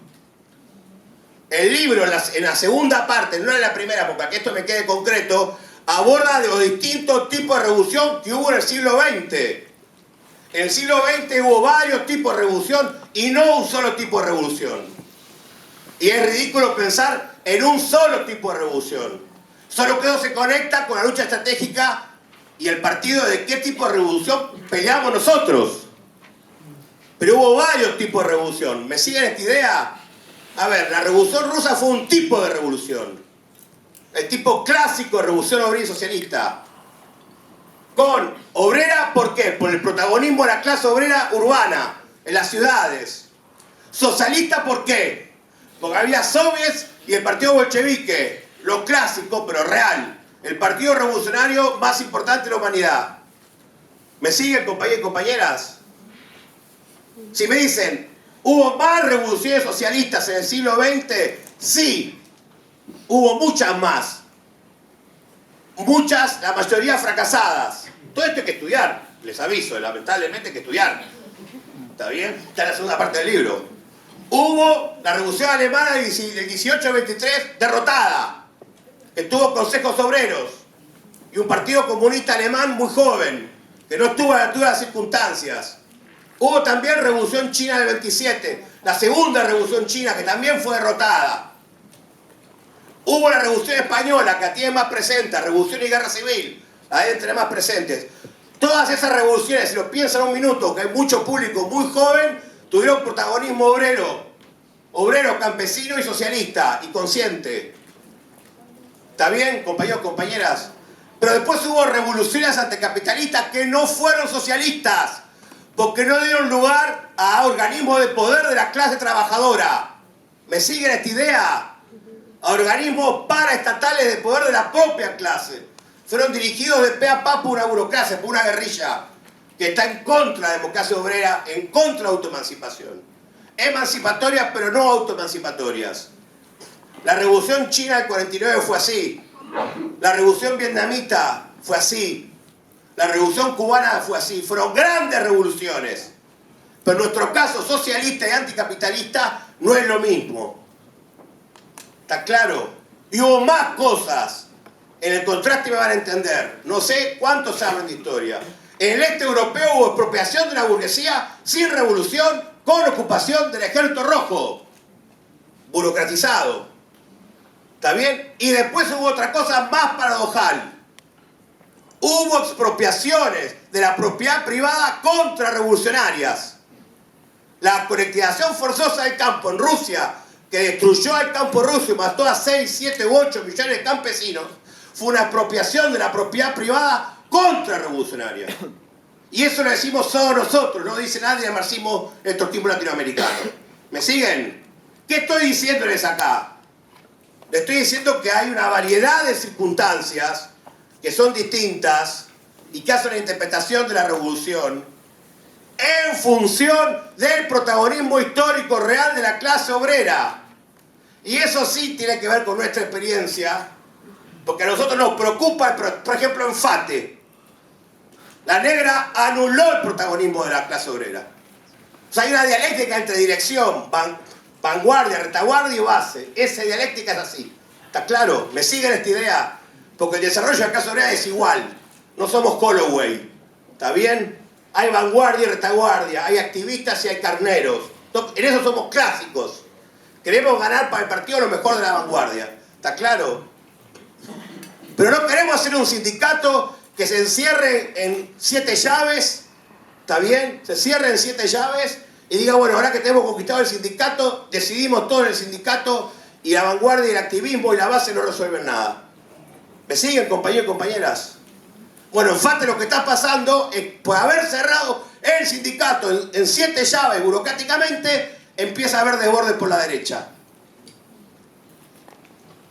El libro, en la segunda parte, no en la primera, porque aquí esto me quede concreto, aborda de los distintos tipos de revolución que hubo en el siglo XX. En el siglo XX hubo varios tipos de revolución y no un solo tipo de revolución. Y es ridículo pensar en un solo tipo de revolución. Solo que eso se conecta con la lucha estratégica y el partido de qué tipo de revolución peleamos nosotros. Pero hubo varios tipos de revolución. ¿Me siguen esta idea? A ver, la revolución rusa fue un tipo de revolución. El tipo clásico de revolución obrera y socialista. Con obrera, ¿por qué? Por el protagonismo de la clase obrera urbana, en las ciudades. Socialista, ¿por qué? Porque había soviets y el partido bolchevique. Lo clásico, pero real. El partido revolucionario más importante de la humanidad. ¿Me siguen, compañeros y compañeras? Si me dicen, ¿hubo más revoluciones socialistas en el siglo XX? Sí, hubo muchas más. Muchas, la mayoría fracasadas. Todo esto hay que estudiar, les aviso, lamentablemente hay que estudiar. ¿Está bien? Está en la segunda parte del libro. Hubo la revolución alemana del 18 al 23 derrotada, que tuvo consejos obreros y un partido comunista alemán muy joven, que no estuvo a la altura de las circunstancias. Hubo también Revolución China del 27, la segunda Revolución China, que también fue derrotada. Hubo la Revolución Española, que la tiene más presente, Revolución y Guerra Civil, la deben tener más presentes. Todas esas revoluciones, si lo piensan un minuto, que hay mucho público muy joven, tuvieron protagonismo obrero, campesino y socialista, y consciente. ¿Está bien, compañeros, compañeras? Pero después hubo revoluciones anticapitalistas que no fueron socialistas, porque no dieron lugar a organismos de poder de la clase trabajadora. ¿Me siguen esta idea? A organismos paraestatales de poder de la propia clase. Fueron dirigidos de pe a pa por una burocracia, por una guerrilla, que está en contra de la democracia obrera, en contra de la autoemancipación. Emancipatorias, pero no autoemancipatorias. La revolución china del 49 fue así. La revolución vietnamita fue así. La revolución cubana fue así. Fueron grandes revoluciones. Pero en nuestro caso, socialista y anticapitalista, no es lo mismo. ¿Está claro? Y hubo más cosas. En el contraste me van a entender. No sé cuántos saben de historia. En el este europeo hubo expropiación de la burguesía sin revolución, con ocupación del ejército rojo. Burocratizado. ¿Está bien? Y después hubo otra cosa más paradojal. Hubo expropiaciones de la propiedad privada contrarrevolucionarias. La colectivización forzosa del campo en Rusia, que destruyó el campo ruso y mató a 6, 7 u 8 millones de campesinos, fue una expropiación de la propiedad privada contrarrevolucionaria. Y eso lo decimos solo nosotros, no dice nadie del marxismo el trotskismo latinoamericano. ¿Me siguen? ¿Qué estoy diciéndoles acá? Le estoy diciendo que hay una variedad de circunstancias que son distintas y que hacen la interpretación de la revolución en función del protagonismo histórico real de la clase obrera. Y eso sí tiene que ver con nuestra experiencia, porque a nosotros nos preocupa, por ejemplo, en FATE. La negra anuló el protagonismo de la clase obrera. O sea, hay una dialéctica entre dirección, vanguardia, retaguardia y base. Esa dialéctica es así. ¿Está claro? ¿Me siguen esta idea? Porque el desarrollo de la clase obrera es igual. No somos Holloway. ¿Está bien? Hay vanguardia y retaguardia. Hay activistas y hay carneros. En eso somos clásicos. Queremos ganar para el partido lo mejor de la vanguardia. ¿Está claro? Pero no queremos hacer un sindicato que se encierre en 7 llaves. ¿Está bien? Se cierre en 7 llaves y diga, bueno, ahora que tenemos conquistado el sindicato, decidimos todo en el sindicato y la vanguardia y el activismo y la base no resuelven nada. ¿Me siguen, compañeros y compañeras? Bueno, en FATE lo que está pasando es, por haber cerrado el sindicato en 7 llaves burocráticamente, empieza a haber desbordes por la derecha.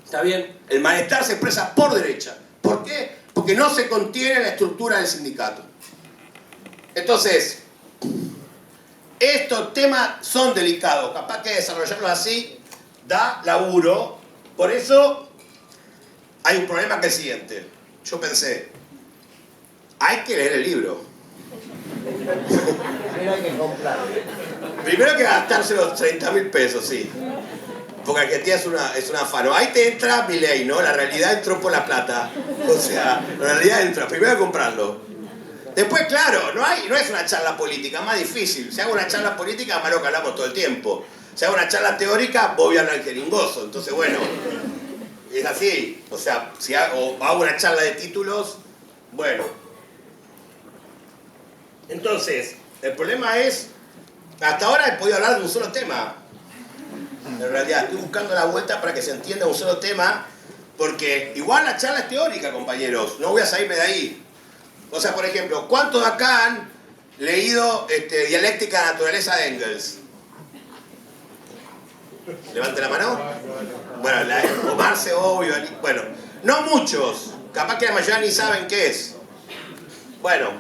¿Está bien? El malestar se expresa por derecha. ¿Por qué? Porque no se contiene la estructura del sindicato. Entonces, estos temas son delicados. Capaz que desarrollarlos así da laburo. Por eso hay un problema que es el siguiente. Yo pensé, hay que leer el libro. Primero hay que comprarlo. Primero hay que gastarse los 30.000 pesos, sí. Porque Argentina es un afano. Ahí te entra Milei, ¿no? La realidad entró por la plata. O sea, la realidad entra. Primero hay que comprarlo. Después, claro, no es una charla política, es más difícil. Si hago una charla política, más lo que hablamos todo el tiempo. Si hago una charla teórica, voy a hablar jeringoso. Entonces, bueno, es así. O sea, si hago una charla de títulos, bueno. Entonces, el problema es, hasta ahora he podido hablar de un solo tema. En realidad, estoy buscando la vuelta para que se entienda un solo tema, porque igual la charla es teórica, compañeros. No voy a salirme de ahí. O sea, por ejemplo, ¿cuántos de acá han leído Dialéctica de la Naturaleza de Engels? Levante la mano. Bueno, Marce, obvio. Bueno, no muchos. Capaz que la mayoría ni saben qué es. Bueno,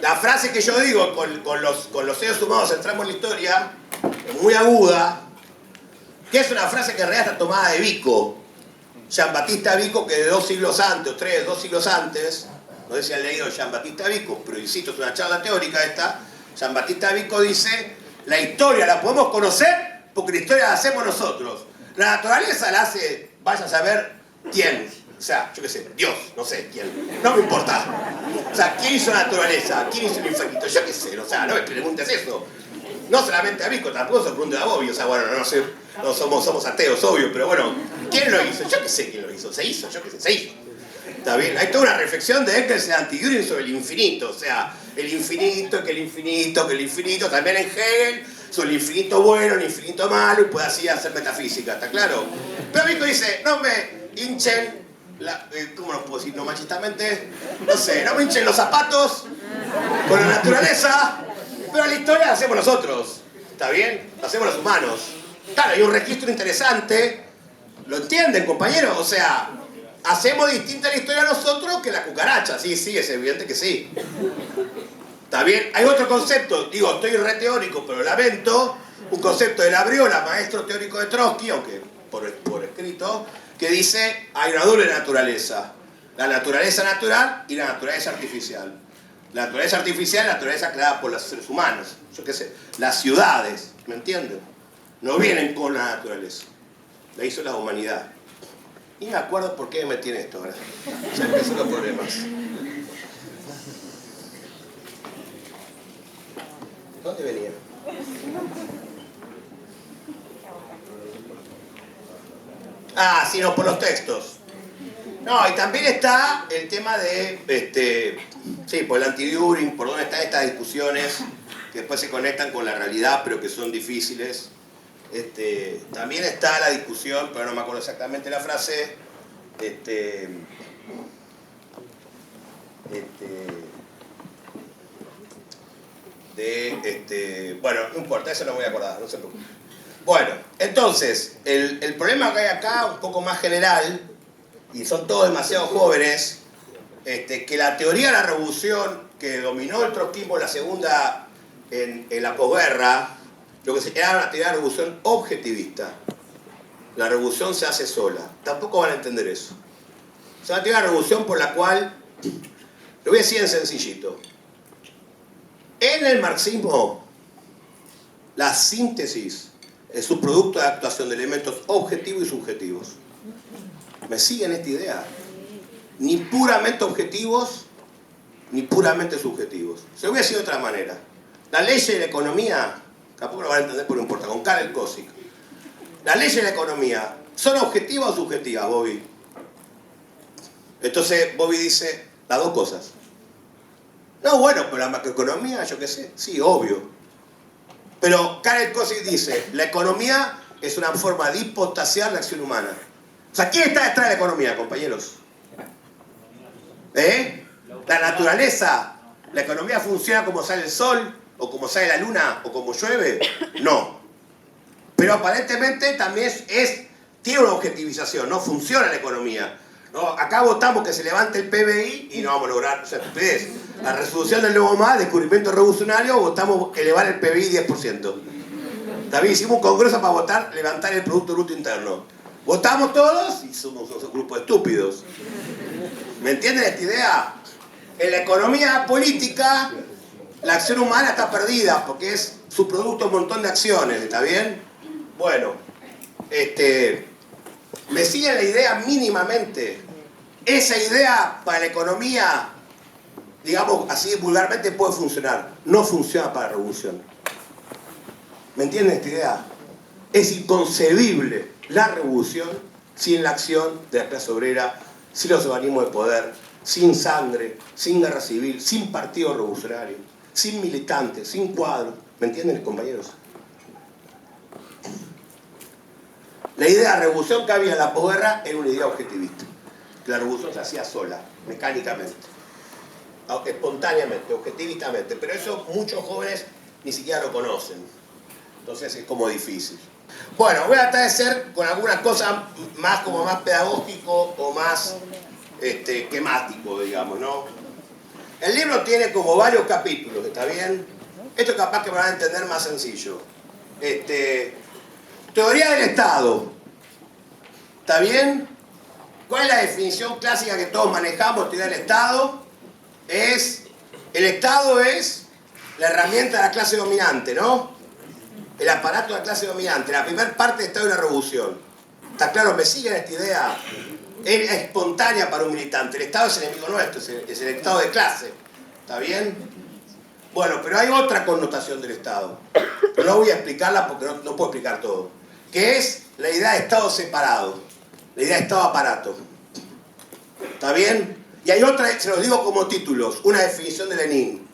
la frase que yo digo con los seres humanos entramos en la historia es muy aguda, que es una frase que en realidad está tomada de Vico. Jean-Baptiste Vico, que de 2 siglos antes, o 2 siglos antes, no sé si han leído Jean-Baptiste Vico, pero insisto, es una charla teórica esta. Jean-Baptiste Vico dice, la historia la podemos conocer porque la historia la hacemos nosotros. La naturaleza la hace, vaya a saber quién. O sea, yo qué sé, Dios, no sé quién. No me importa. O sea, ¿quién hizo la naturaleza? ¿Quién hizo el infierno? Yo qué sé, o sea, no me preguntes eso. No solamente a Vico, tampoco se pregunta a Bobby. O sea, bueno, no sé, no somos ateos, obvio, pero bueno, ¿quién lo hizo? Yo qué sé quién lo hizo. Se hizo, yo qué sé, se hizo. Está bien, hay toda una reflexión de Engels en Anti-Düren sobre el infinito. O sea, el infinito, que el infinito, que el infinito. También en Hegel, sobre el infinito bueno, el infinito malo, y puede así hacer metafísica, ¿está claro? Pero Vico dice, no me hinchen, ¿cómo lo puedo decir? No machistamente, no sé, no me hinchen los zapatos con la naturaleza, pero la historia la hacemos nosotros, ¿está bien? La hacemos los humanos. Claro, hay un registro interesante, ¿lo entienden, compañeros? O sea, hacemos distinta la historia nosotros que la cucaracha. Sí, es evidente que sí. ¿Está bien? Hay otro concepto, digo, estoy re teórico, pero lamento, un concepto de Labriola, maestro teórico de Trotsky, aunque por escrito, que dice, hay una doble naturaleza. La naturaleza natural y la naturaleza artificial. La naturaleza artificial es la naturaleza creada por los seres humanos. Yo qué sé, las ciudades, ¿me entienden? No vienen con la naturaleza. La hizo la humanidad. Y me acuerdo por qué me metí en esto ahora. Ya empezó los problemas. ¿Dónde venía? Ah, sí, no, por los textos. No, y también está el tema de, sí, por el Anti-Düren, por dónde están estas discusiones que después se conectan con la realidad, pero que son difíciles. También está la discusión, pero no me acuerdo exactamente la frase, bueno, no importa, eso no me voy a acordar, no se preocupe. Bueno, entonces, el problema que hay acá, un poco más general, y son todos demasiado jóvenes, que la teoría de la revolución que dominó el trotskismo en la posguerra, lo que se era una teoría de la revolución objetivista. La revolución se hace sola. Tampoco van a entender eso. Es una teoría de la revolución por la cual, lo voy a decir en sencillito, en el marxismo, la síntesis es un producto de actuación de elementos objetivos y subjetivos. ¿Me siguen esta idea? Ni puramente objetivos, ni puramente subjetivos. Se lo voy a decir de otra manera. La ley de la economía, tampoco lo van a entender, pero no importa, con Karel Kosik. Las leyes de la economía, ¿son objetivas o subjetivas, Bobby? Entonces Bobby dice las dos cosas. No, bueno, pero la macroeconomía, yo qué sé, sí, obvio. Pero Karel Kosik dice, la economía es una forma de hipostasiar la acción humana. O sea, ¿quién está detrás de la economía, compañeros? La naturaleza. ¿La economía funciona como sale el sol? ¿O como sale la luna? ¿O como llueve? No. Pero aparentemente también tiene una objetivización, no funciona la economía. No, acá votamos que se levante el PBI y no vamos a lograr, o sea, estupidez. La resolución del nuevo MAS, descubrimiento revolucionario, votamos elevar el PBI 10%. También hicimos un congreso para votar, levantar el Producto Bruto Interno. Votamos todos y somos un grupo de estúpidos. ¿Me entienden esta idea? En la economía política, la acción humana está perdida porque es su producto un montón de acciones, ¿está bien? Bueno, ¿me sigue la idea mínimamente? Esa idea para la economía, digamos así vulgarmente, puede funcionar. No funciona para la revolución. ¿Me entienden esta idea? Es inconcebible la revolución sin la acción de la clase obrera, sin los organismos de poder, sin sangre, sin guerra civil, sin partido revolucionario, sin militantes, sin cuadros. ¿Me entienden, compañeros? La idea de revolución que había en la posguerra era una idea objetivista. La revolución se hacía sola, mecánicamente, espontáneamente, objetivistamente. Pero eso muchos jóvenes ni siquiera lo conocen. Entonces es como difícil. Bueno, voy a tratar de ser con algunas cosas más como más pedagógico o más esquemático, digamos, ¿no? El libro tiene como varios capítulos, ¿está bien? Esto capaz que me van a entender más sencillo. Teoría del Estado. ¿Está bien? ¿Cuál es la definición clásica que todos manejamos? Teoría del Estado. El Estado es la herramienta de la clase dominante, ¿no? El aparato de la clase dominante. La primera parte del Estado de la revolución. ¿Está claro? ¿Me siguen esta idea? Es espontánea para un militante. El Estado es enemigo nuestro, es el Estado de clase. ¿Está bien? Bueno, pero hay otra connotación del Estado. Pero no voy a explicarla porque no puedo explicar todo. Que es la idea de Estado separado. La idea de Estado aparato. ¿Está bien? Y hay otra, se los digo como títulos, una definición de Lenin.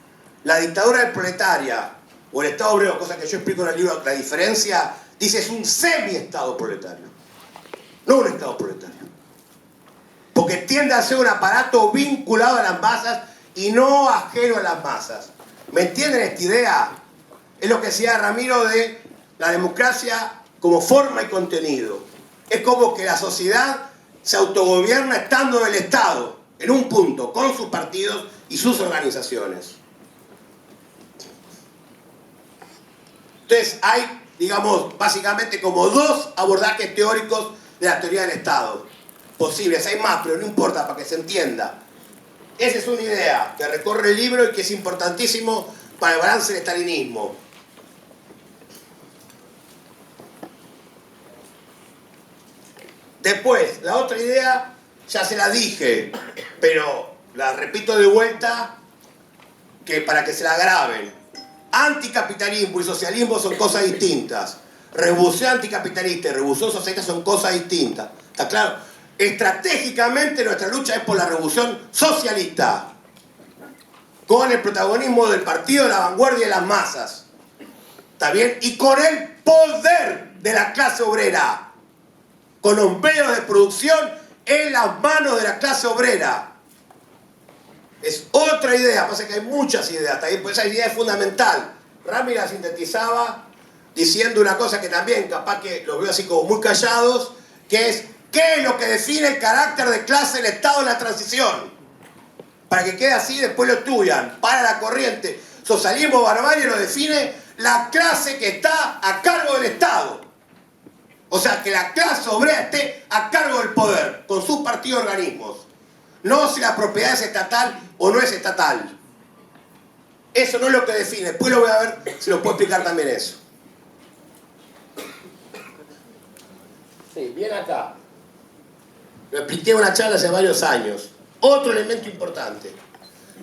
La dictadura del proletaria o el Estado obrero, cosa que yo explico en el libro, la diferencia, dice es un semi-Estado proletario. No un Estado proletario. Porque tiende a ser un aparato vinculado a las masas y no ajeno a las masas. ¿Me entienden esta idea? Es lo que decía Ramiro de la democracia como forma y contenido. Es como que la sociedad se autogobierna estando en el Estado, en un punto, con sus partidos y sus organizaciones. Entonces hay, digamos, básicamente como dos abordajes teóricos de la teoría del Estado. Posibles, hay más, pero no importa, para que se entienda. Esa es una idea que recorre el libro y que es importantísimo para el balance del estalinismo. Después, la otra idea, ya se la dije, pero la repito de vuelta que para que se la graben. Anticapitalismo y socialismo son cosas distintas. Revolución anticapitalista y revolución socialista son cosas distintas. ¿Está claro? Estratégicamente nuestra lucha es por la revolución socialista, con el protagonismo del partido de la vanguardia de las masas. ¿Está bien? Y con el poder de la clase obrera. Con los medios de producción en las manos de la clase obrera. Es otra idea, pasa que hay muchas ideas, también, pues esa idea es fundamental. Rami la sintetizaba diciendo una cosa que también capaz que los veo así como muy callados, que es ¿qué es lo que define el carácter de clase del Estado en la transición? Para que quede así, después lo estudian, para la corriente. Socialismo barbarie lo define la clase que está a cargo del Estado. O sea, que la clase obrera esté a cargo del poder, con sus partidos y organismos. No si la propiedad es estatal o no es estatal. Eso no es lo que define. Después lo voy a ver si lo puedo explicar también eso. Sí, bien acá. Lo expliqué en una charla hace varios años. Otro elemento importante.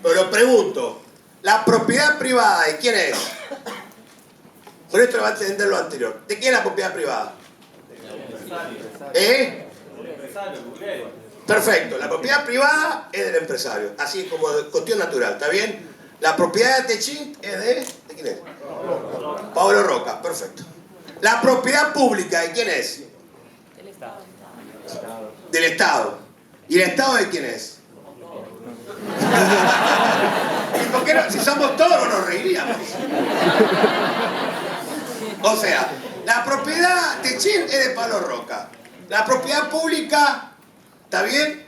Pero lo pregunto. ¿La propiedad privada de quién es? Con esto va a entender lo anterior. ¿De quién es la propiedad privada? ¿Eh? Perfecto, la propiedad privada es del empresario, así como de cuestión natural, ¿está bien? La propiedad de Techint es ¿de quién es? Pablo Roca, perfecto. La propiedad pública, ¿de quién es? Del Estado. Del Estado. ¿Y el Estado de quién es? ¿Y por qué no? Si somos todos no nos reiríamos. O sea, la propiedad de Techint es de Pablo Roca. La propiedad pública, ¿está bien?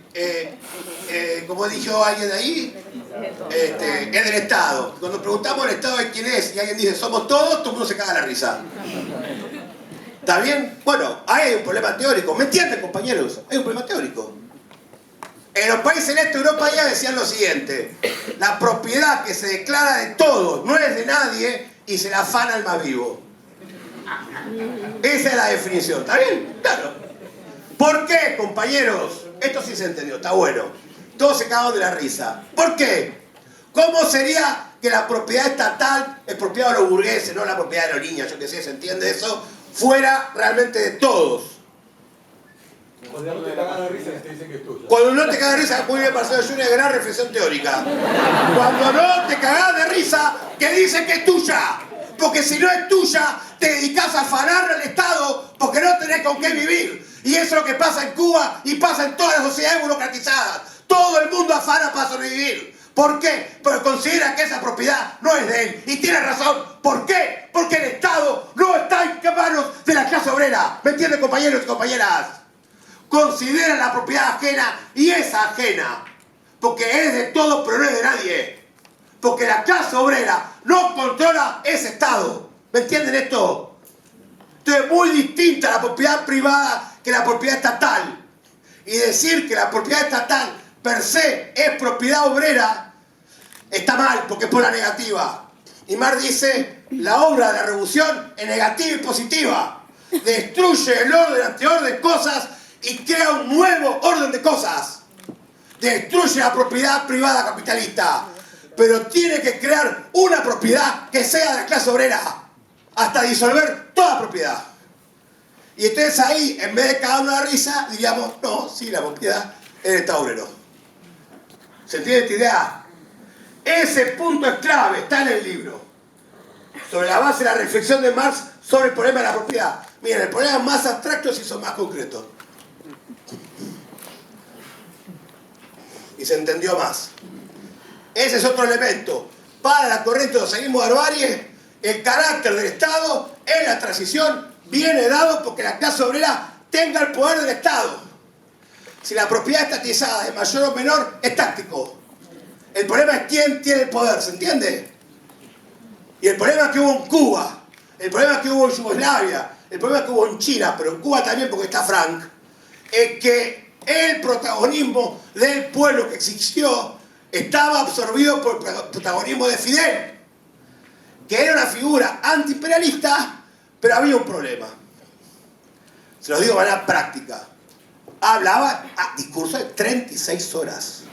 Como dijo alguien de ahí, es del Estado. Cuando preguntamos al Estado de quién es y alguien dice somos todos, todo el mundo se caga la risa. ¿Está bien? Bueno, ahí hay un problema teórico. ¿Me entienden, compañeros? Hay un problema teórico. En los países del este de Europa ya decían lo siguiente: la propiedad que se declara de todos no es de nadie y se la afana al más vivo. Esa es la definición, ¿está bien? Claro. ¿Por qué, compañeros? Esto sí se entendió, está bueno. Todos se cagaron de la risa. ¿Por qué? ¿Cómo sería que la propiedad estatal, es propiedad de los burgueses, no la propiedad de los niños, yo qué sé, ¿se entiende eso? Fuera realmente de todos. Cuando no te cagas de risa te dicen que es tuya. Cuando no te cagas de risa, muy bien, Marcelo Junior, gran reflexión teórica. Cuando no te cagas de risa, que dicen que es tuya. Porque si no es tuya, te dedicas a afanar al Estado porque no tenés con qué vivir. Y eso es lo que pasa en Cuba y pasa en todas las sociedades burocratizadas. Todo el mundo afana para sobrevivir. ¿Por qué? Porque considera que esa propiedad no es de él. Y tiene razón. ¿Por qué? Porque el Estado no está en manos de la clase obrera. ¿Me entienden, compañeros y compañeras? Consideran la propiedad ajena y es ajena. Porque es de todos, pero no es de nadie. Porque la clase obrera no controla ese Estado. ¿Me entienden esto? Entonces es muy distinta la propiedad privada que la propiedad estatal. Y decir que la propiedad estatal per se es propiedad obrera está mal, porque es por la negativa. Y Marx dice, la obra de la revolución es negativa y positiva. Destruye el orden anterior de cosas y crea un nuevo orden de cosas. Destruye la propiedad privada capitalista, pero tiene que crear una propiedad que sea de la clase obrera, hasta disolver toda propiedad. Y entonces ahí, en vez de cagar una risa, diríamos, no, sí, la propiedad es del Estado obrero. ¿Se entiende esta idea? Ese punto es clave, está en el libro. Sobre la base de la reflexión de Marx sobre el problema de la propiedad. Miren, el problema es más abstracto si son más concretos. Y se entendió más. Ese es otro elemento. Para la corriente del socialismo de barbarie, el carácter del Estado en la transición viene dado porque la clase obrera tenga el poder del Estado. Si la propiedad estatizada es mayor o menor, es táctico. El problema es quién tiene el poder, ¿se entiende? Y el problema que hubo en Cuba, el problema que hubo en Yugoslavia, el problema que hubo en China, pero en Cuba también porque está Frank, es que el protagonismo del pueblo que existió estaba absorbido por el protagonismo de Fidel, que era una figura antiimperialista, pero había un problema. Se lo digo de manera práctica. Hablaba a discurso de 36 horas.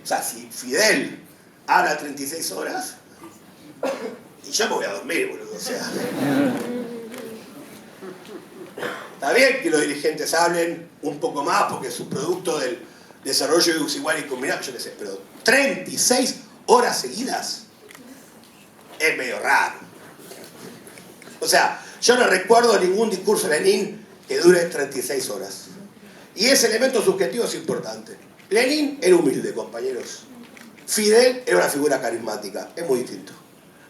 O sea, si Fidel habla 36 horas, y yo me voy a dormir, boludo, o sea. Está bien que los dirigentes hablen un poco más porque es un producto del desarrollo igual y combinado, yo qué sé, pero 36 horas seguidas es medio raro. O sea, yo no recuerdo ningún discurso de Lenin que dure 36 horas. Y ese elemento subjetivo es importante. Lenin era humilde, compañeros. Fidel era una figura carismática. Es muy distinto.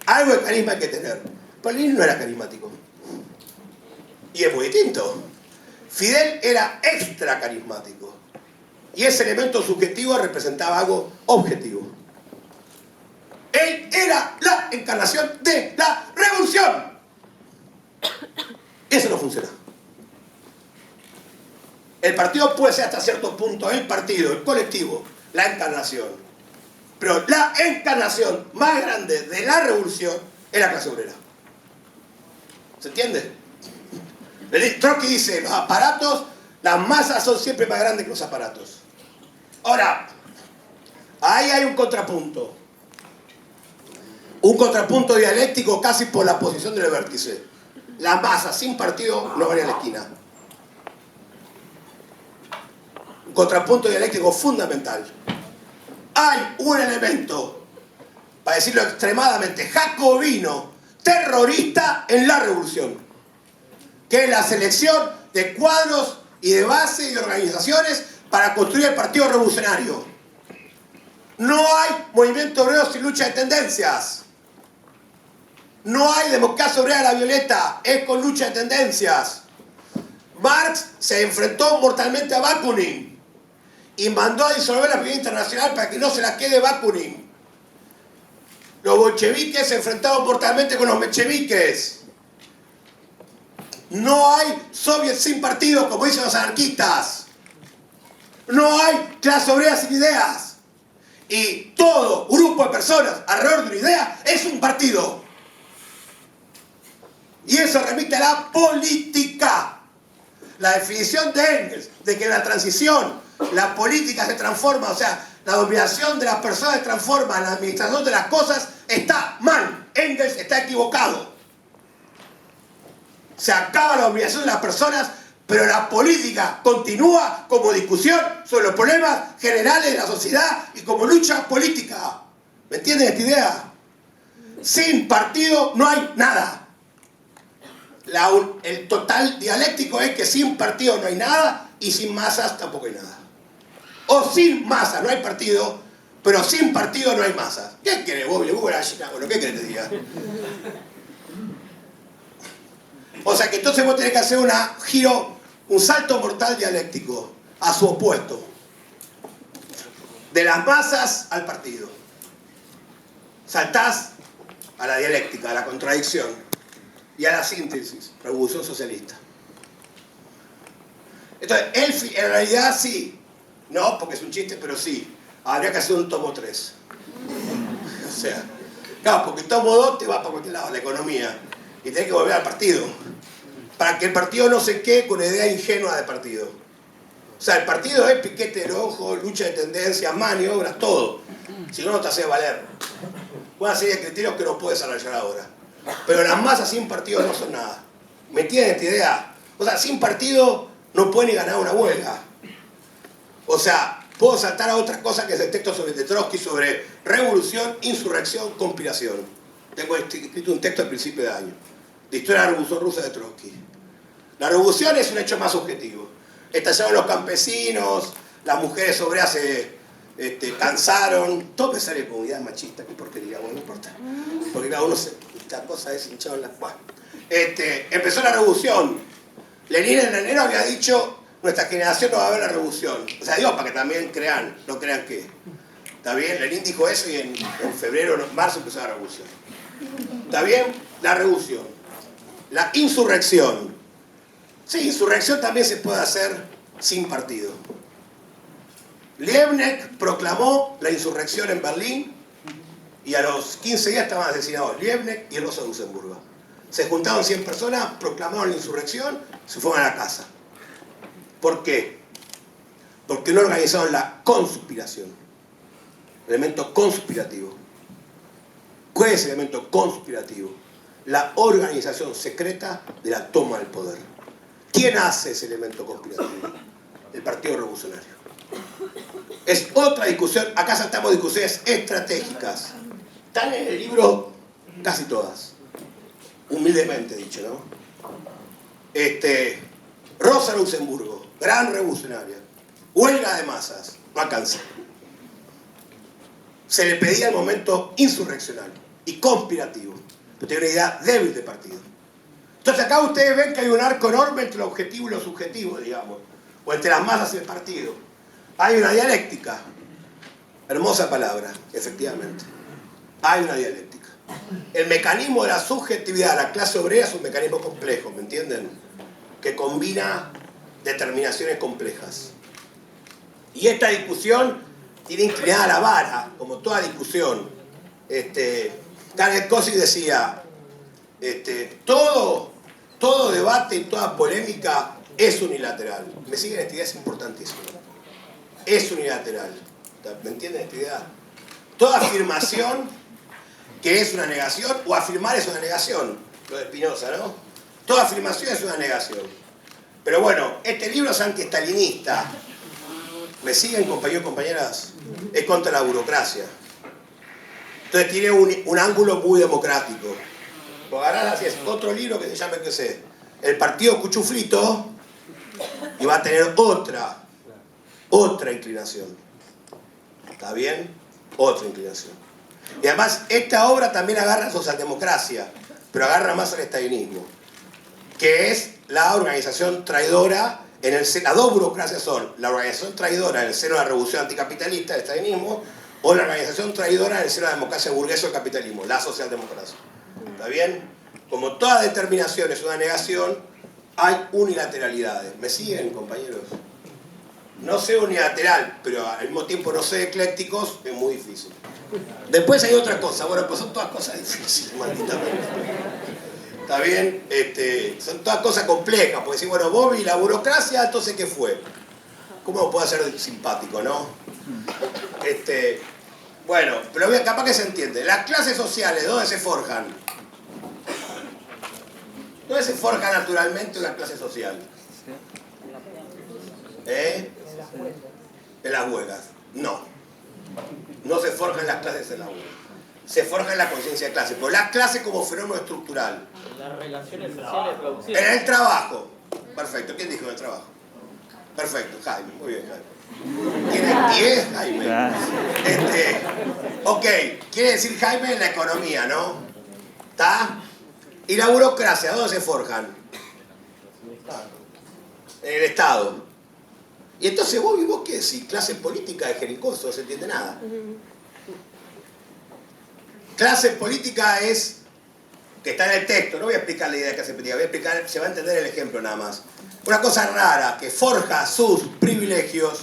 Algo de carisma hay que tener. Pero Lenin no era carismático. Y es muy distinto. Fidel era extra carismático. Y ese elemento subjetivo representaba algo objetivo. Él era la encarnación de la revolución. Eso no funciona. El partido puede ser hasta cierto punto el partido, el colectivo, la encarnación. Pero la encarnación más grande de la revolución es la clase obrera. ¿Se entiende? Trotsky dice, los aparatos, las masas son siempre más grandes que los aparatos. Ahora, ahí hay un contrapunto. Un contrapunto dialéctico casi por la posición del vértice. La masa sin partido no van a la esquina. Un contrapunto dialéctico fundamental. Hay un elemento, para decirlo extremadamente jacobino, terrorista en la revolución, que es la selección de cuadros y de base y de organizaciones para construir el partido revolucionario. No hay movimiento obrero sin lucha de tendencias. No hay democracia obrera a la violeta, es con lucha de tendencias. Marx se enfrentó mortalmente a Bakunin y mandó a disolver la Primera Internacional para que no se la quede Bakunin. Los bolcheviques se enfrentaron mortalmente con los mencheviques. No hay soviets sin partido, como dicen los anarquistas. No hay clase obrera sin ideas. Y todo grupo de personas alrededor de una idea es un partido. Y eso remite a la política. La definición de Engels de que en la transición la política se transforma, o sea, la dominación de las personas se transforma en la administración de las cosas, está mal. Engels está equivocado. Se acaba la dominación de las personas, pero la política continúa como discusión sobre los problemas generales de la sociedad y como lucha política. ¿Me entienden esta idea? Sin partido no hay nada. El total dialéctico es que sin partido no hay nada y sin masas tampoco hay nada. O sin masas no hay partido, pero sin partido no hay masas. ¿Qué querés vos? Bueno, ¿qué querés que te diga? O sea que entonces vos tenés que hacer un salto mortal dialéctico a su opuesto. De las masas al partido. Saltás a la dialéctica, a la contradicción y a la síntesis, revolución socialista. Entonces, en realidad sí, no porque es un chiste, pero sí, habría que hacer un tomo 3. O sea, claro, porque el tomo 2 te va para cualquier lado, la economía, y tenés que volver al partido, para que el partido no se quede con una idea ingenua de partido. O sea, el partido es piquete de ojo, lucha de tendencias, maniobras, todo. Si no, no te haces valer. Una serie de criterios que no puedes desarrollar ahora. Pero las masas sin partido no son nada. ¿Me entienden esta idea? O sea, sin partido no puede ni ganar una huelga. O sea, puedo saltar a otra cosa que es el texto de Trotsky sobre revolución, insurrección, conspiración. Tengo escrito un texto al principio de año, de historia de la Revolución Rusa de Trotsky. La revolución es un hecho más subjetivo. Estallaron los campesinos, las mujeres obreras se cansaron, todo me sale como idea machista, qué porquería, bueno, no importa. Porque cada uno esta cosa es hinchado en las patas. Empezó la revolución. Lenin en enero había dicho, nuestra generación no va a ver la revolución. O sea, digo, para que también no crean que. ¿Está bien? Lenin dijo eso y en febrero, marzo empezó la revolución. ¿Está bien? La revolución. La insurrección. Sí, insurrección también se puede hacer sin partido. Liebknecht proclamó la insurrección en Berlín y a los 15 días estaban asesinados Liebknecht y Rosa Luxemburgo. Se juntaron 100 personas, proclamaron la insurrección, se fueron a la casa. ¿Por qué? Porque no organizaron la conspiración. Elemento conspirativo. ¿Cuál es el elemento conspirativo? La organización secreta de la toma del poder. ¿Quién hace ese elemento conspirativo? El Partido Revolucionario. Es otra discusión, acá saltamos discusiones estratégicas. Están en el libro casi todas. Humildemente dicho, ¿no? Rosa Luxemburgo, gran revolucionaria. Huelga de masas, no alcanza. Se le pedía el momento insurreccional y conspirativo. Pero tiene una idea débil de partido. Entonces acá ustedes ven que hay un arco enorme entre lo objetivo y lo subjetivo, digamos. O entre las masas y el partido. Hay una dialéctica. Hermosa palabra, efectivamente. Hay una dialéctica. El mecanismo de la subjetividad de la clase obrera es un mecanismo complejo, ¿me entienden? Que combina determinaciones complejas. Y esta discusión tiene inclinada la vara, como toda discusión. Daniel Kossig decía, todo debate y toda polémica es unilateral. ¿Me siguen esta idea? Es importantísimo. Es unilateral. ¿Me entienden esta idea? Toda afirmación que es una negación, o afirmar es una negación. Lo de Spinoza, ¿no? Toda afirmación es una negación. Pero bueno, este libro es anti-estalinista. ¿Me siguen, compañeros y compañeras? Es contra la burocracia. Entonces tiene un ángulo muy democrático. Lo agarrás así, es otro libro que se llama, qué sé, El Partido Cuchuflito, y va a tener otra inclinación. ¿Está bien? Otra inclinación. Y además, esta obra también agarra socialdemocracia, pero agarra más al estalinismo, que es la organización traidora. Las dos burocracias son la organización traidora en el seno de la revolución anticapitalista, el estalinismo, o la organización traidora en el seno de la democracia burguesa o el capitalismo, la socialdemocracia. ¿Está bien? Como toda determinación es una negación, hay unilateralidades. ¿Me siguen, compañeros? No sé unilateral, pero al mismo tiempo no sé eclécticos, es muy difícil. Después hay otra cosa, bueno, pues son todas cosas difíciles, maldita mente. ¿Está bien? Son todas cosas complejas, porque si, bueno, vos y la burocracia, entonces ¿qué fue? ¿Cómo puede ser simpático, no? Bueno, pero capaz que se entiende. Las clases sociales, ¿dónde se forjan? ¿Dónde se forja naturalmente una clase social? En las huelgas. No. No se forja en las clases en las huelgas. Se forja en la conciencia de clase. Pero la clase como fenómeno estructural. Las relaciones sociales producidas. En el trabajo. Perfecto. ¿Quién dijo en el trabajo? Perfecto. Jaime. Muy bien, Jaime. ¿Quién es Jaime? Ok. Quiere decir Jaime en la economía, ¿no? ¿Está? ¿Y la burocracia? ¿Dónde se forjan? En el Estado. Y entonces vos qué decís, clase política de Jericoso, no se entiende nada. Clase política es, que está en el texto, no voy a explicar la idea de clase política, voy a explicar, se va a entender el ejemplo nada más. Una cosa rara que forja sus privilegios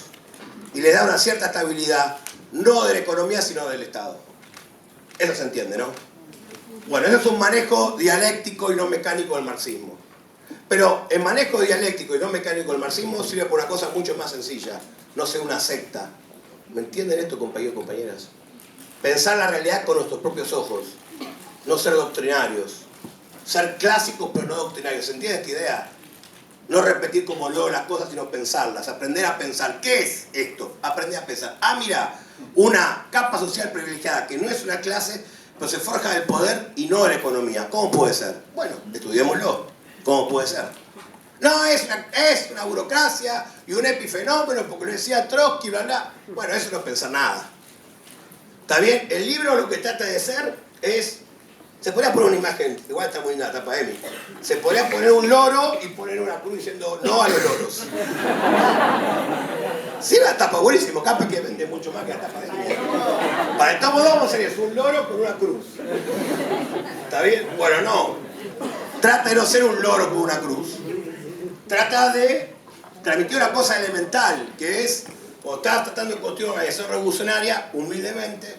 y le da una cierta estabilidad, no de la economía, sino del Estado. Eso se entiende, ¿no? Bueno, eso es un manejo dialéctico y no mecánico del marxismo. Pero el manejo dialéctico y no mecánico del marxismo sirve por una cosa mucho más sencilla, no ser una secta. ¿Me entienden esto, compañeros y compañeras? Pensar la realidad con nuestros propios ojos, no ser doctrinarios, ser clásicos pero no doctrinarios. ¿Se entiende esta idea? No repetir como leo las cosas, sino pensarlas, aprender a pensar. ¿Qué es esto? Aprender a pensar. Ah, mira, una capa social privilegiada que no es una clase, pero se forja del poder y no de la economía. ¿Cómo puede ser? Bueno, estudiémoslo. ¿Cómo puede ser? No, es una burocracia y un epifenómeno, porque lo decía Trotsky, bla, bla. Bueno, eso no es pensar nada. ¿Está bien? El libro lo que trata de ser es... Se podría poner una imagen, igual está muy en la tapa de mí. Se podría poner un loro y poner una cruz diciendo no a los loros. Sí, la tapa, buenísimo, capaz que vende mucho más que la tapa de mí. Para el tomo 2 vamos a hacer un loro con una cruz. ¿Está bien? Bueno, no. Trata de no ser un loro con una cruz. Trata de transmitir una cosa elemental, que es, cuando estás tratando de construir una organización revolucionaria, humildemente,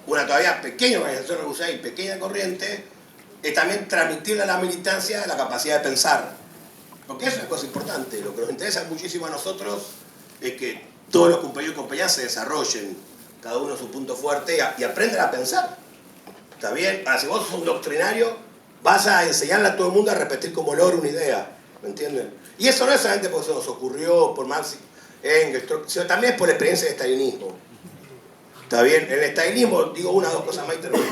una todavía pequeña organización revolucionaria y pequeña corriente, es también transmitirle a la militancia la capacidad de pensar. Porque eso es una cosa importante. Lo que nos interesa muchísimo a nosotros es que todos los compañeros y compañeras se desarrollen, cada uno su punto fuerte, y aprendan a pensar. ¿Está bien? Ahora, si vos sos un doctrinario, vas a enseñarle a todo el mundo a repetir como loro una idea. ¿Me entienden? Y eso no es solamente porque se nos ocurrió por Marx, Engels, sino también es por la experiencia del estalinismo. ¿Está bien? En el estalinismo, digo una o dos cosas más y termino.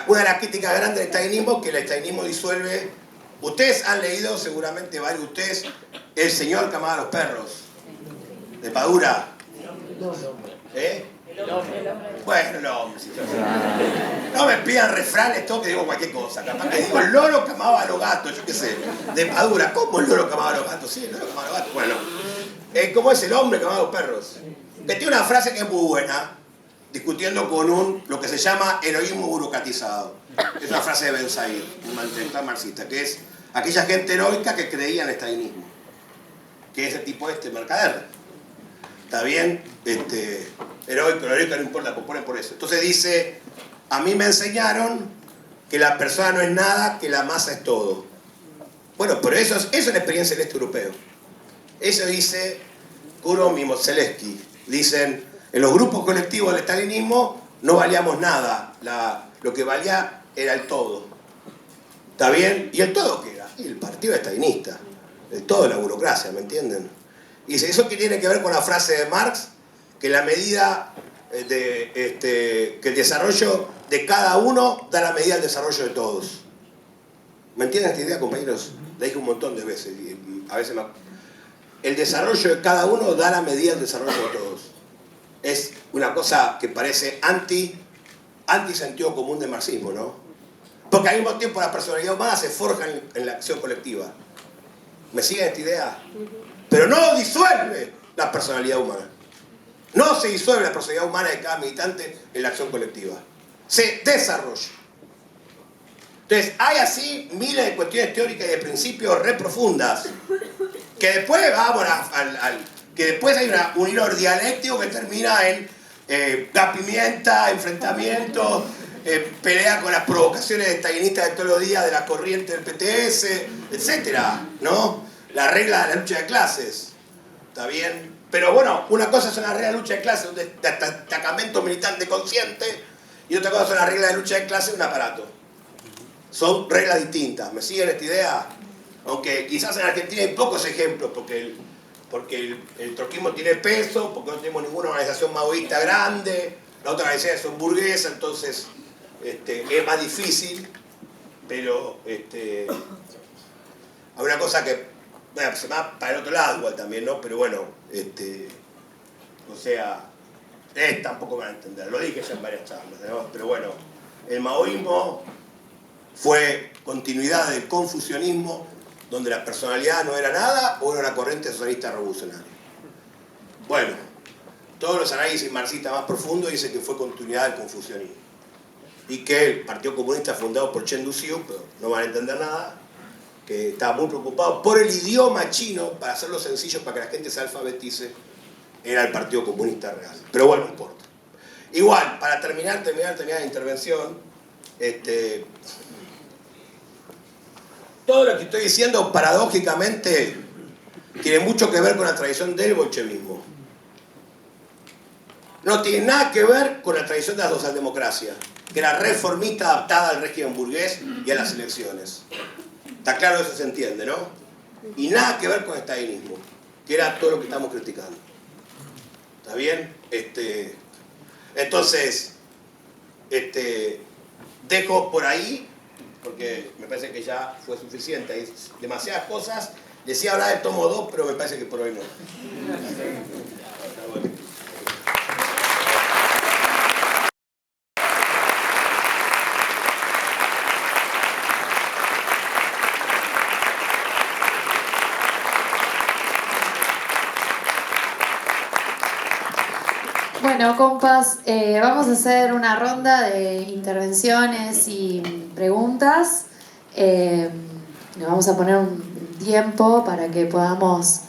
Una de las críticas grandes del estalinismo es que el estalinismo disuelve... Ustedes han leído, seguramente varios de ustedes, El señor que amaba a los perros, de Padura. ¿Eh? Bueno, el hombre. No me pidan refranes, todo que digo cualquier cosa. Capaz que digo el loro que amaba a los gatos, yo qué sé, de Padura. ¿Cómo el loro que amaba a los gatos? Sí, el loro que amaba a los gatos. Bueno, ¿cómo es el hombre que amaba a los perros? Que tiene una frase que es muy buena, discutiendo con lo que se llama heroísmo burocratizado. Es una frase de Ben Said, un intelectual marxista, que es aquella gente heroica que creía en el estalinismo. Que es el tipo mercader. ¿Está bien? Heroico no importa, componen por eso. Entonces dice, a mí me enseñaron que la persona no es nada, que la masa es todo. Bueno, pero eso es la experiencia del este europeo. Eso dice Kurom y Mozelensky. Dicen, en los grupos colectivos del estalinismo no valíamos nada. Lo que valía era el todo. ¿Está bien? ¿Y el todo qué era? Y el partido estalinista. El todo de la burocracia, ¿me entienden? Y dice, ¿eso qué tiene que ver con la frase de Marx? Que la medida que el desarrollo de cada uno da la medida del desarrollo de todos. ¿Me entienden esta idea, compañeros? La dije un montón de veces. Y a veces el desarrollo de cada uno da la medida del desarrollo de todos. Es una cosa que parece anti sentido común del marxismo, ¿no? Porque al mismo tiempo la personalidad humana se forja en la acción colectiva. ¿Me siguen esta idea? Pero no disuelve la personalidad humana. No se disuelve la personalidad humana de cada militante en la acción colectiva. Se desarrolla. Entonces, hay así miles de cuestiones teóricas y de principios re profundas. Que después vamos que después hay un hilo dialéctico que termina en gas pimienta, enfrentamiento, pelea con las provocaciones estalinistas de todos los días de la corriente del PTS, etcétera, ¿no? La regla de la lucha de clases, ¿está bien? Pero bueno, una cosa es una regla de lucha de clases, un destacamento militante consciente, y otra cosa es una regla de lucha de clases, un aparato. Son reglas distintas, ¿me siguen esta idea? Aunque quizás en Argentina hay pocos ejemplos, porque el trotskismo tiene peso, porque no tenemos ninguna organización maoísta grande, la otra organización son burguesas, entonces es más difícil, pero hay una cosa que, bueno, se va para el otro lado igual también, ¿no? Pero bueno, o sea, tampoco van a entender, lo dije ya en varias charlas, ¿no? Pero bueno, el maoísmo fue continuidad del confucianismo, donde la personalidad no era nada o era una corriente socialista revolucionaria. Bueno, todos los análisis marxistas más profundos dicen que fue continuidad del confucianismo. Y que el Partido Comunista fundado por Chen Duxiu, pero no van a entender nada, que estaba muy preocupado por el idioma chino, para hacerlo sencillo, para que la gente se alfabetice, era el Partido Comunista real. Pero bueno, no importa. Igual, para terminar la intervención, todo lo que estoy diciendo, paradójicamente, tiene mucho que ver con la tradición del bolchevismo. No tiene nada que ver con la tradición de la socialdemocracia, que era reformista adaptada al régimen burgués y a las elecciones. Está claro, eso se entiende, ¿no? Y nada que ver con el estalinismo, que era todo lo que estamos criticando. ¿Está bien? Entonces, dejo por ahí, porque me parece que ya fue suficiente. Hay demasiadas cosas. Decía hablar del tomo 2, pero me parece que por hoy no. Bueno, compas, vamos a hacer una ronda de intervenciones y preguntas. Nos vamos a poner un tiempo para que podamos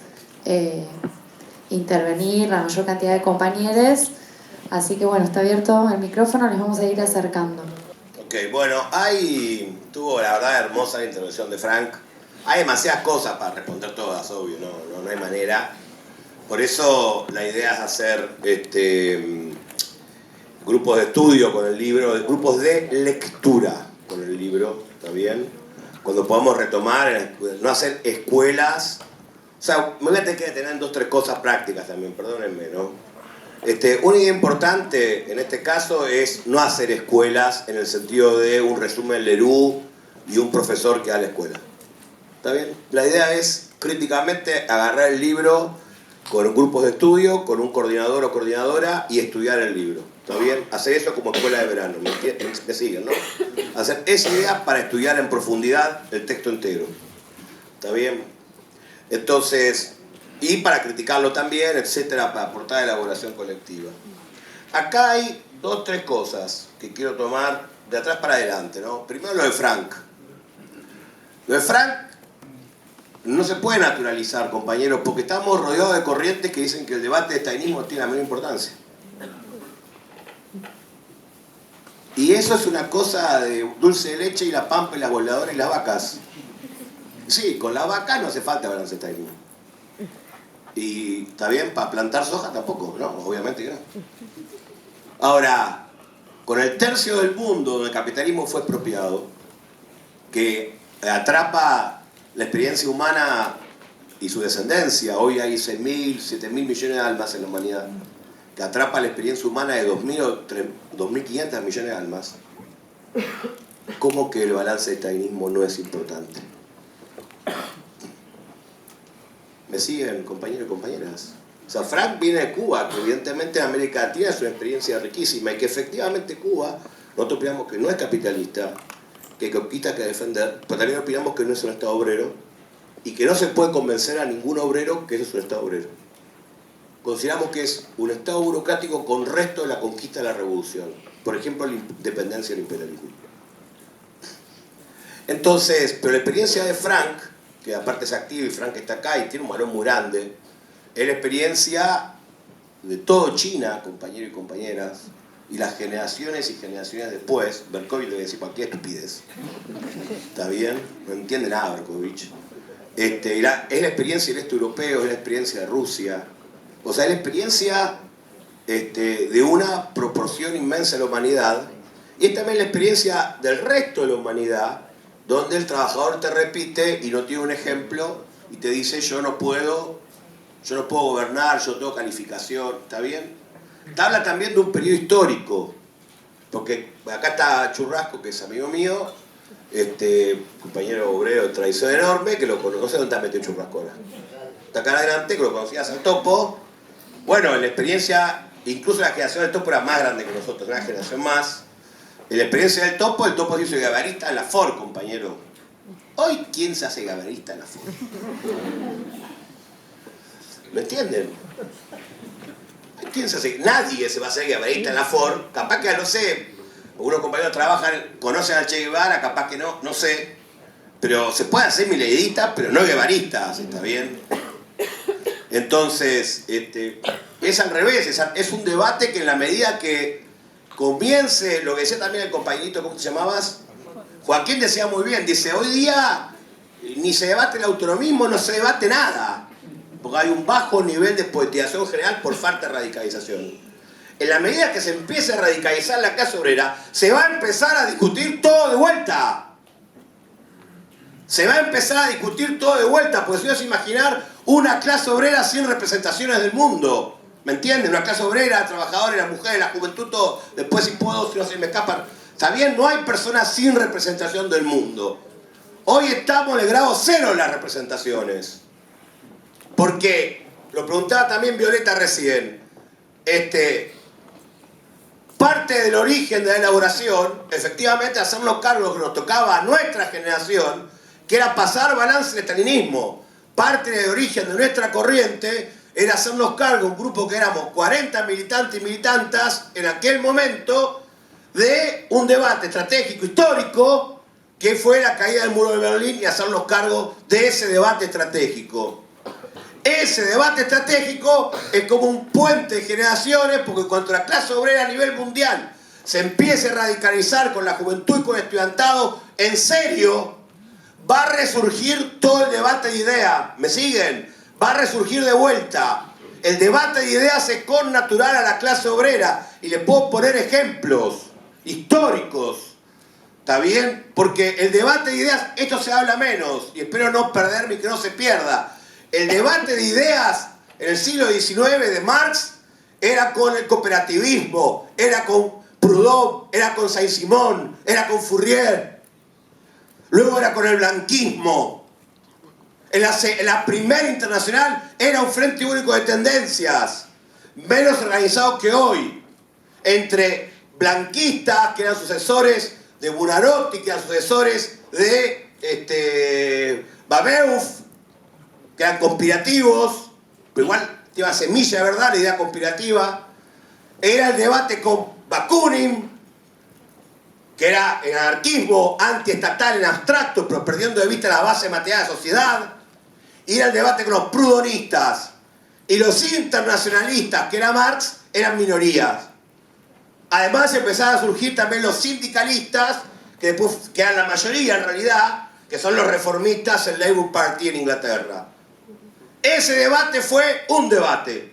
intervenir la mayor cantidad de compañeros. Así que bueno, está abierto el micrófono, les vamos a ir acercando. Ok, bueno, tuvo la verdad hermosa la intervención de Frank. Hay demasiadas cosas para responder todas, obvio, no hay manera. Por eso la idea es hacer grupos de estudio con el libro, grupos de lectura con el libro, ¿está bien? Cuando podamos retomar, no hacer escuelas. O sea, me voy a tener que detener en 2 o 3 cosas prácticas también, perdónenme, ¿no? Una idea importante en este caso es no hacer escuelas en el sentido de un resumen Leroux y un profesor que da la escuela. ¿Está bien? La idea es críticamente agarrar el libro con grupos de estudio, con un coordinador o coordinadora y estudiar el libro. ¿Está bien? Hacer eso como escuela de verano, ¿me siguen, no? Hacer esa idea para estudiar en profundidad el texto entero. ¿Está bien? Entonces, y para criticarlo también, etcétera, para aportar elaboración colectiva. Acá hay 2 o 3 cosas que quiero tomar de atrás para adelante, ¿no? Primero lo de Frank. Lo de Frank no se puede naturalizar, compañeros, porque estamos rodeados de corrientes que dicen que el debate de estalinismo tiene la menor importancia. Y eso es una cosa de dulce de leche y la pampa y las voladoras y las vacas. Sí, con las vacas no hace falta balance estalinismo. Y está bien, para plantar soja tampoco, ¿no? Obviamente que no. Ahora, con el tercio del mundo donde el capitalismo fue expropiado, que atrapa la experiencia humana y su descendencia, hoy hay 6.000, 7.000 millones de almas en la humanidad, que atrapa la experiencia humana de 2.000 o 2.500 millones de almas, ¿cómo que el balance de estalinismo no es importante? ¿Me siguen, compañeros y compañeras? O sea, Frank viene de Cuba, que evidentemente en América Latina es una experiencia riquísima y que efectivamente Cuba, nosotros opinamos que no es capitalista, que conquista que defender, pero también opinamos que no es un Estado obrero y que no se puede convencer a ningún obrero que eso es un Estado obrero. Consideramos que es un Estado burocrático con resto de la conquista de la revolución. Por ejemplo, la independencia del imperialismo. Entonces, pero la experiencia de Frank, que aparte es activo y Frank está acá y tiene un valor muy grande, es la experiencia de todo China, compañeros y compañeras, y las generaciones y generaciones después. Berkovich le voy a decir cualquier estupidez. ¿Está bien? No entiende nada Berkovich. Es la experiencia del este europeo, es la experiencia de Rusia. O sea, es la experiencia de una proporción inmensa de la humanidad. Y es también la experiencia del resto de la humanidad, donde el trabajador te repite y no tiene un ejemplo y te dice yo no puedo gobernar, yo tengo calificación, ¿está bien? Te habla también de un periodo histórico, porque acá está Churrasco, que es amigo mío, compañero obrero de tradición enorme, que lo conoce. ¿Dónde está metido Churrasco ahora? Está acá adelante, que lo conocías al Topo. Bueno, en la experiencia, incluso la generación del Topo era más grande que nosotros, una generación más. En la experiencia del Topo, el Topo se hizo gabarista en la Ford, compañero. Hoy, ¿quién se hace gabarista en la Ford? ¿Me entienden? ¿Quién se hace? Nadie se va a hacer gabarista en la Ford. Capaz que, no sé, algunos compañeros trabajan, conocen al Che Guevara, capaz que no sé. Pero se puede hacer mileidista, pero no guevaristas, ¿está bien? Entonces, es al revés, es un debate que en la medida que comience, lo que decía también el compañerito, ¿cómo te llamabas? Joaquín decía muy bien, dice, hoy día ni se debate el autonomismo, no se debate nada, porque hay un bajo nivel de politización general por falta de radicalización. En la medida que se empiece a radicalizar la clase obrera, se va a empezar a discutir todo de vuelta. Se va a empezar a discutir todo de vuelta, porque si no es imaginar una clase obrera sin representaciones del mundo. ¿Me entienden? Una clase obrera, trabajadores, las mujeres, la juventud, todo. Después si puedo, si no se me escapan. ¿Está bien? No hay personas sin representación del mundo. Hoy estamos en el grado cero de las representaciones. Porque, lo preguntaba también Violeta recién, parte del origen de la elaboración, efectivamente, hacernos cargo que nos tocaba a nuestra generación, que era pasar balance del estalinismo. Parte del origen de nuestra corriente era hacernos cargo, un grupo que éramos 40 militantes y militantas en aquel momento, de un debate estratégico histórico que fue la caída del muro de Berlín y hacernos cargo de ese debate estratégico. Ese debate estratégico es como un puente de generaciones, porque cuando la clase obrera a nivel mundial se empiece a radicalizar con la juventud y con el estudiantado, en serio, va a resurgir todo el debate de ideas. ¿Me siguen? Va a resurgir de vuelta. El debate de ideas es connatural a la clase obrera. Y le puedo poner ejemplos históricos. ¿Está bien? Porque el debate de ideas, esto se habla menos. Y espero no perderme y que no se pierda. El debate de ideas en el siglo XIX de Marx era con el cooperativismo, era con Proudhon, era con Saint-Simon, era con Fourier. Luego era con el blanquismo. En la primera internacional era un frente único de tendencias, menos organizado que hoy, entre blanquistas, que eran sucesores de Buonarroti, que eran sucesores de Babeuf, que eran conspirativos, pero igual lleva semilla de verdad la idea conspirativa. Era el debate con Bakunin, que era el anarquismo antiestatal en abstracto, pero perdiendo de vista la base material de la sociedad. Y era el debate con los prudonistas. Y los internacionalistas, que era Marx, eran minorías. Además empezaron a surgir también los sindicalistas, que después que eran la mayoría en realidad, que son los reformistas, el Labour Party en Inglaterra. Ese debate fue un debate.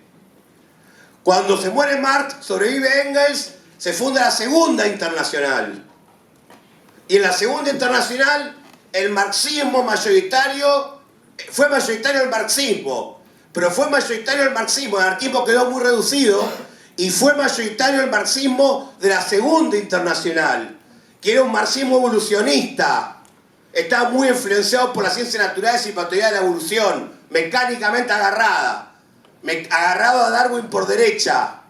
Cuando se muere Marx, sobrevive Engels, se funda la Segunda Internacional. Y en la Segunda Internacional, el marxismo mayoritario, fue mayoritario el marxismo, pero fue mayoritario el marxismo, el anarquismo quedó muy reducido, y fue mayoritario el marxismo de la Segunda Internacional, que era un marxismo evolucionista. Estaba muy influenciado por las ciencias naturales y por la teoría de la evolución, mecánicamente agarrado a Darwin por derecha.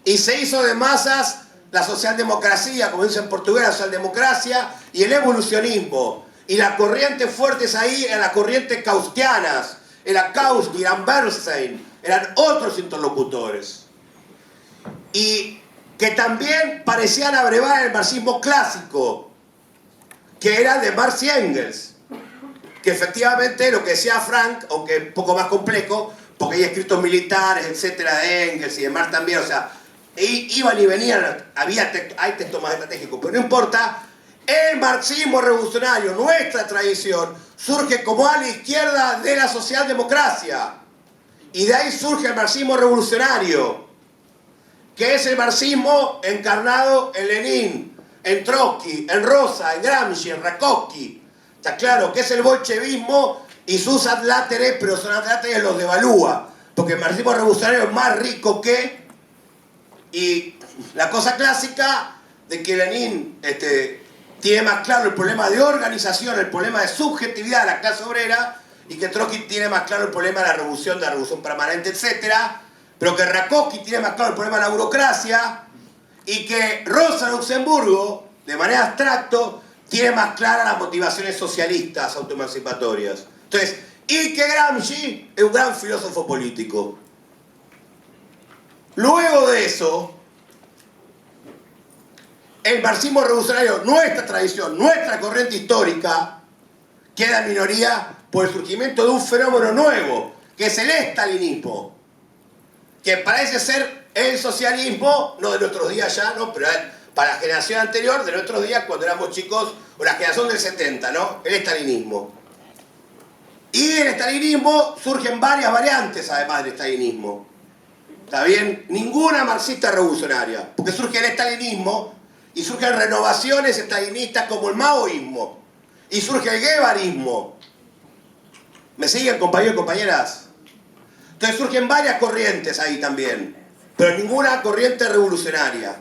Y se hizo de masas la socialdemocracia, como dicen en portugués, la socialdemocracia y el evolucionismo. Y las corrientes fuertes ahí eran las corrientes kaustianas, era Kautsky, eran Bernstein, eran otros interlocutores. Y que también parecían abrevar el marxismo clásico, que era de Marx y Engels. Que efectivamente lo que decía Frank, aunque un poco más complejo, porque hay escritos militares, etcétera, de Engels y de Marx también, o sea, iban y venían, hay textos más estratégicos, pero no importa. El marxismo revolucionario, nuestra tradición, surge como a la izquierda de la socialdemocracia. Y de ahí surge el marxismo revolucionario, que es el marxismo encarnado en Lenin, en Trotsky, en Rosa, en Gramsci, en Rakovsky. Está claro que es el bolchevismo y sus adláteres, pero son adláteres los devalúa, porque el marxismo revolucionario es más rico que... Y la cosa clásica de que Lenin tiene más claro el problema de organización, el problema de subjetividad de la clase obrera, y que Trotsky tiene más claro el problema de la revolución permanente, etc. Pero que Rakovsky tiene más claro el problema de la burocracia, y que Rosa Luxemburgo, de manera abstracto, tiene más claras las motivaciones socialistas autoemancipatorias. Entonces, y que Gramsci es un gran filósofo político. Luego de eso, el marxismo revolucionario, nuestra tradición, nuestra corriente histórica, queda en minoría por el surgimiento de un fenómeno nuevo, que es el estalinismo, que parece ser el socialismo, no de nuestros días ya, ¿no? Pero para la generación anterior, de nuestros días, cuando éramos chicos, o la generación del 70, ¿no? El estalinismo. Y el estalinismo surgen varias variantes, además del estalinismo. ¿Está bien? Ninguna marxista revolucionaria, porque surge el estalinismo y surgen renovaciones estalinistas como el maoísmo, y surge el guevarismo. ¿Me siguen, compañeros y compañeras? Entonces surgen varias corrientes ahí también, pero ninguna corriente revolucionaria.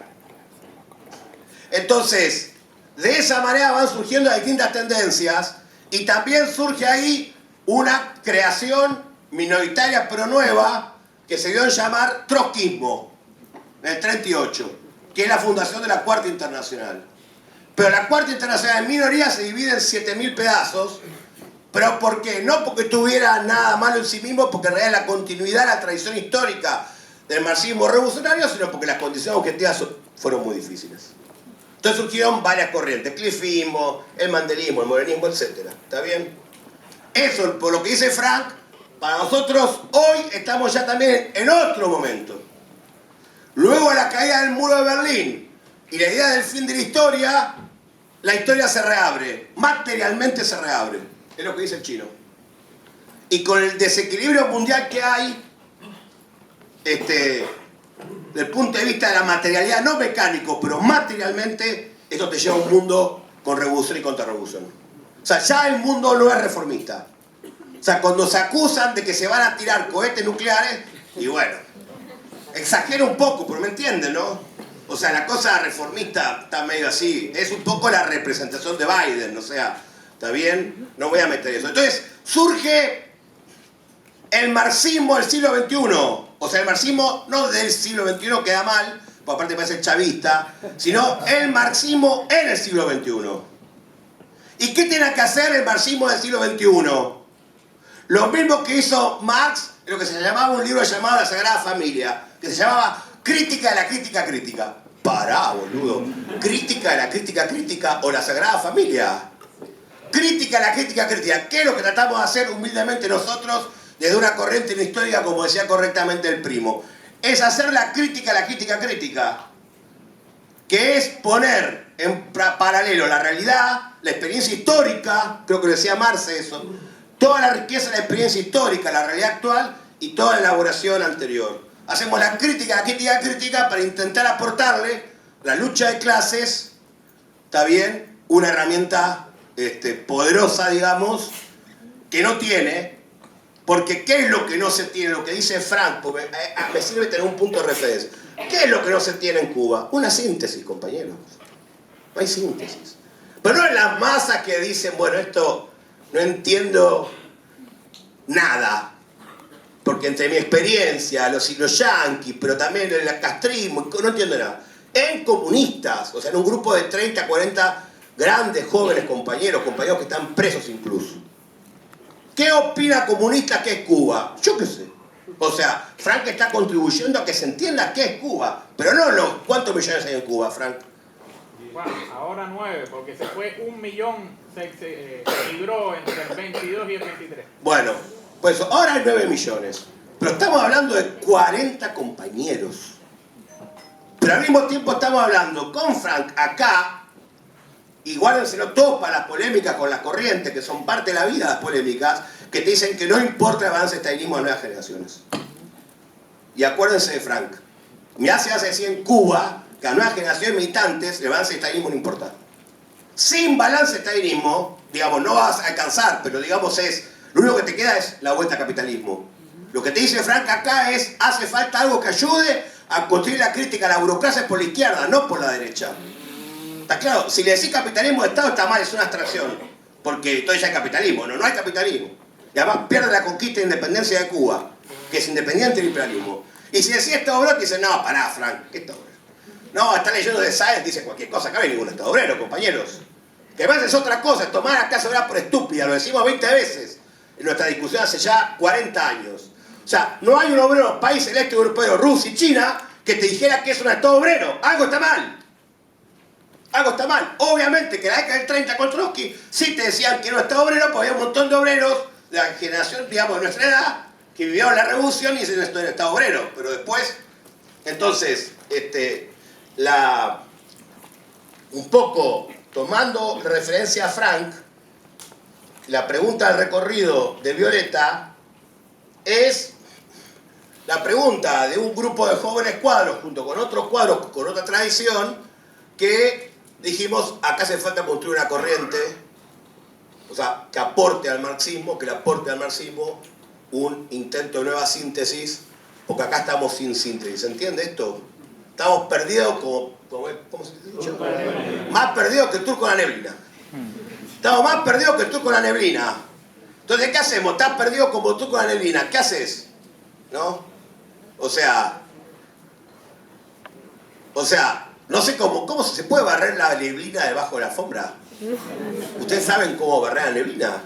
Entonces, de esa manera van surgiendo distintas tendencias, y también surge ahí una creación minoritaria pero nueva, que se dio en llamar trotskismo, en el 38, que es la fundación de la Cuarta Internacional. Pero la Cuarta Internacional en minoría se divide en 7.000 pedazos. ¿Pero por qué? No porque tuviera nada malo en sí mismo, porque en realidad la continuidad de la tradición histórica del marxismo revolucionario, sino porque las condiciones objetivas fueron muy difíciles. Entonces surgieron varias corrientes, el clifismo, el mandelismo, el modernismo, etc. ¿Está bien? Eso, por lo que dice Frank, para nosotros hoy estamos ya también en otro momento. Luego de la caída del muro de Berlín y la idea del fin de la historia se reabre, materialmente se reabre. Es lo que dice el chino. Y con el desequilibrio mundial que hay, desde el punto de vista de la materialidad, no mecánico, pero materialmente, esto te lleva a un mundo con revolución y contrarrevolución. O sea, ya el mundo no es reformista. O sea, cuando se acusan de que se van a tirar cohetes nucleares, y bueno, exagero un poco, pero me entienden, ¿no? O sea, la cosa reformista está medio así. Es un poco la representación de Biden, o sea, ¿está bien? No voy a meter eso. Entonces, surge el marxismo del siglo XXI. O sea, el marxismo no del siglo XXI, queda mal, porque aparte parece chavista, sino el marxismo en el siglo XXI. ¿Y qué tiene que hacer el marxismo del siglo XXI? Lo mismo que hizo Marx en lo que se llamaba un libro llamado La Sagrada Familia, que se llamaba Crítica de la Crítica Crítica. Pará, boludo. Crítica de la Crítica Crítica o La Sagrada Familia. Crítica de la Crítica Crítica. ¿Qué es lo que tratamos de hacer humildemente nosotros desde una corriente histórica, como decía correctamente el primo? Es hacer la crítica de la crítica crítica, que es poner en paralelo la realidad, la experiencia histórica, creo que lo decía Marx eso, toda la riqueza de la experiencia histórica, la realidad actual y toda la elaboración anterior. Hacemos la crítica para intentar aportarle la lucha de clases, ¿está bien? Una herramienta poderosa, digamos, que no tiene, porque ¿qué es lo que no se tiene? Lo que dice Frank, porque me sirve tener un punto de referencia. ¿Qué es lo que no se tiene en Cuba? Una síntesis, compañeros. No hay síntesis. Pero no en las masas que dicen, bueno, esto no entiendo nada, porque entre mi experiencia, los yanquis, pero también el castrismo, no entiendo nada. En comunistas, o sea, en un grupo de 30, 40 grandes, jóvenes compañeros que están presos incluso. ¿Qué opina comunista que es Cuba? Yo qué sé. O sea, Frank está contribuyendo a que se entienda qué es Cuba, pero no cuántos millones hay en Cuba, Frank. Bueno, ahora 9, porque se fue 1 millón, se libró entre el 22 y el 23. Bueno, pues ahora hay 9 millones. Pero estamos hablando de 40 compañeros. Pero al mismo tiempo estamos hablando con Frank acá, y guárdenselo todos para las polémicas con las corrientes, que son parte de la vida las polémicas, que te dicen que no importa el avance del estalinismo de nuevas generaciones. Y acuérdense de Frank. Mirá si hace así en Cuba, que a nuevas generaciones militantes el balance del estalinismo no importa. Sin balance del estalinismo, digamos, no vas a alcanzar, pero digamos lo único que te queda es la vuelta al capitalismo. Lo que te dice Frank acá es, hace falta algo que ayude a construir la crítica a la burocracia por la izquierda, no por la derecha. ¿Está claro? Si le decís capitalismo de Estado está mal, es una abstracción. Porque entonces ya hay capitalismo. No hay capitalismo. Y además pierde la conquista de independencia de Cuba, que es independiente del imperialismo. Y si decís Estado obrero, te dicen, no, pará, Frank, ¿qué Estado obrero? No, está leyendo de Sáenz, dice cualquier cosa. Acá no hay ningún Estado obrero, compañeros. Que además es otra cosa, es tomar a clase obrera por estúpida. Lo decimos 20 veces en nuestra discusión hace ya 40 años. O sea, no hay un obrero, país el este europeo, Rusia y China, que te dijera que es un Estado obrero. Algo está mal. Algo está mal. Obviamente que en la década del 30 con Trotsky sí te decían que no Estado obrero, porque había un montón de obreros de la generación, digamos, de nuestra edad, que vivieron la revolución y ese no es el Estado obrero. Pero después, entonces, un poco tomando referencia a Frank, la pregunta del recorrido de Violeta es la pregunta de un grupo de jóvenes cuadros junto con otros cuadros con otra tradición que dijimos, acá hace falta construir una corriente, o sea, que aporte al marxismo, que le aporte al marxismo un intento de nueva síntesis, porque acá estamos sin síntesis, ¿se entiende esto? Estamos perdidos como ¿cómo se dice? Más perdidos que el turco en la neblina. Estamos más perdidos que el turco en la neblina. Entonces, ¿qué hacemos? Estás perdido como el turco en la neblina. ¿Qué haces? ¿No? O sea, no sé cómo se puede barrer la neblina debajo de la alfombra. ¿Ustedes saben cómo barrer la neblina?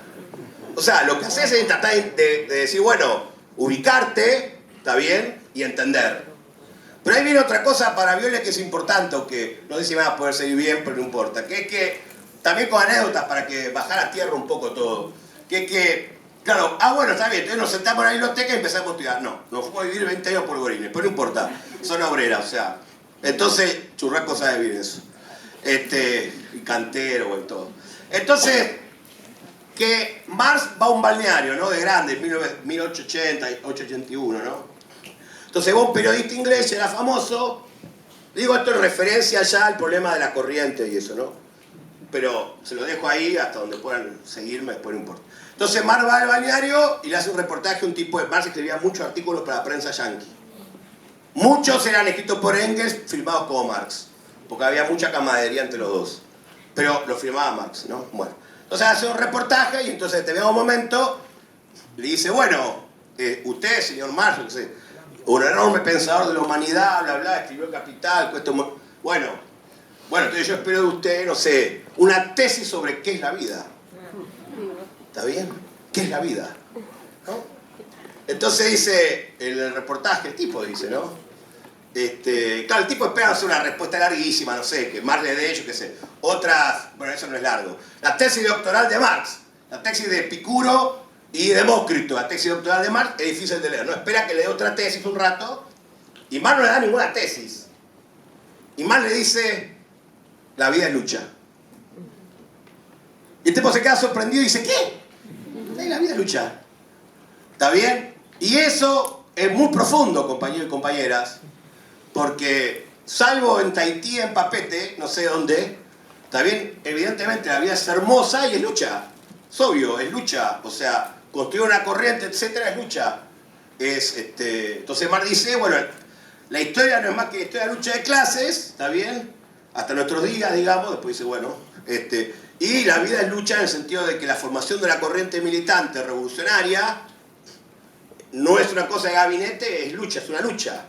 O sea, lo que haces es tratar de decir, bueno, ubicarte, está bien, y entender. Pero ahí viene otra cosa para Viola que es importante, que no sé si van a poder seguir bien, pero no importa, que es que, también con anécdotas para que bajara a tierra un poco todo, que es que, claro, bueno, está bien, entonces nos sentamos en la biblioteca y empezamos a estudiar. No, nos fuimos a vivir 20 años por Gorines, pero no importa, son obreras, o sea, entonces, Churrasco sabe bien eso, y Cantero y todo. Entonces, que Marx va a un balneario, ¿no? De grande, 1880, 1881, ¿no? Entonces va un periodista inglés, era famoso, digo esto en referencia ya al problema de la corriente y eso, ¿no? Pero se lo dejo ahí hasta donde puedan seguirme, después no importa. Entonces Marx va al balneario y le hace un reportaje a un tipo de Marx, escribía muchos artículos para la prensa yanqui. Muchos eran escritos por Engels, firmados como Marx, porque había mucha camaradería entre los dos. Pero lo firmaba Marx, ¿no? Bueno, entonces hace un reportaje y entonces te veo un momento, le dice, bueno, usted, señor Marx, yo qué sé, un enorme pensador de la humanidad, bla, bla, escribió El Capital, bueno, entonces yo espero de usted, no sé, una tesis sobre qué es la vida. ¿Está bien? ¿Qué es la vida? ¿No? Entonces dice, el reportaje, el tipo dice, ¿no? Claro, el tipo espera hacer una respuesta larguísima, no sé, que Marx le dé, yo qué sé. Otras, bueno, eso no es largo. La tesis doctoral de Marx, la tesis de Epicuro y Demócrito, la tesis doctoral de Marx, es difícil de leer. No espera que le dé otra tesis un rato, y Marx no le da ninguna tesis. Y Marx le dice, la vida es lucha. Y el tipo se queda sorprendido y dice, ¿qué? La vida es lucha. ¿Está bien? Y eso es muy profundo, compañeros y compañeras, porque salvo en Tahití, en Papete, no sé dónde, ¿está bien? Evidentemente la vida es hermosa y es lucha. Es obvio, es lucha. O sea, construir una corriente, etcétera, es lucha. Entonces Marx dice, bueno, la historia no es más que la historia de lucha de clases, ¿está bien? Hasta nuestros días, digamos, después dice, bueno, y la vida es lucha en el sentido de que la formación de la corriente militante revolucionaria no es una cosa de gabinete, es lucha, es una lucha.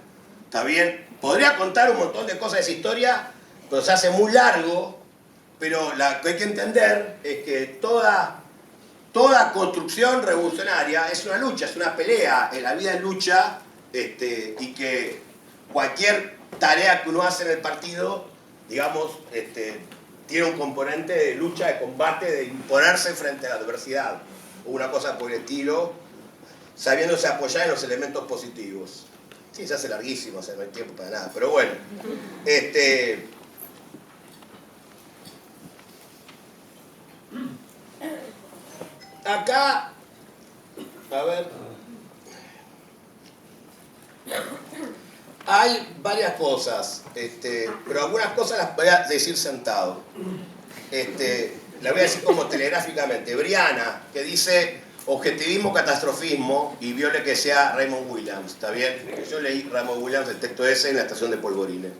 ¿Está bien? Podría contar un montón de cosas de esa historia, pero se hace muy largo. Pero lo que hay que entender es que toda construcción revolucionaria es una lucha, es una pelea. La vida es lucha, y que cualquier tarea que uno hace en el partido digamos, tiene un componente de lucha, de combate, de imponerse frente a la adversidad, o una cosa por el estilo, sabiéndose apoyar en los elementos positivos. Sí, se hace larguísimo, o sea, no hay tiempo para nada, pero bueno. Acá, a ver, hay varias cosas, pero algunas cosas las voy a decir sentado. La voy a decir como telegráficamente. Briana, que dice objetivismo, catastrofismo, y viole que sea Raymond Williams, ¿está bien? Yo leí Raymond Williams, el texto ese, en la estación de Polvorines.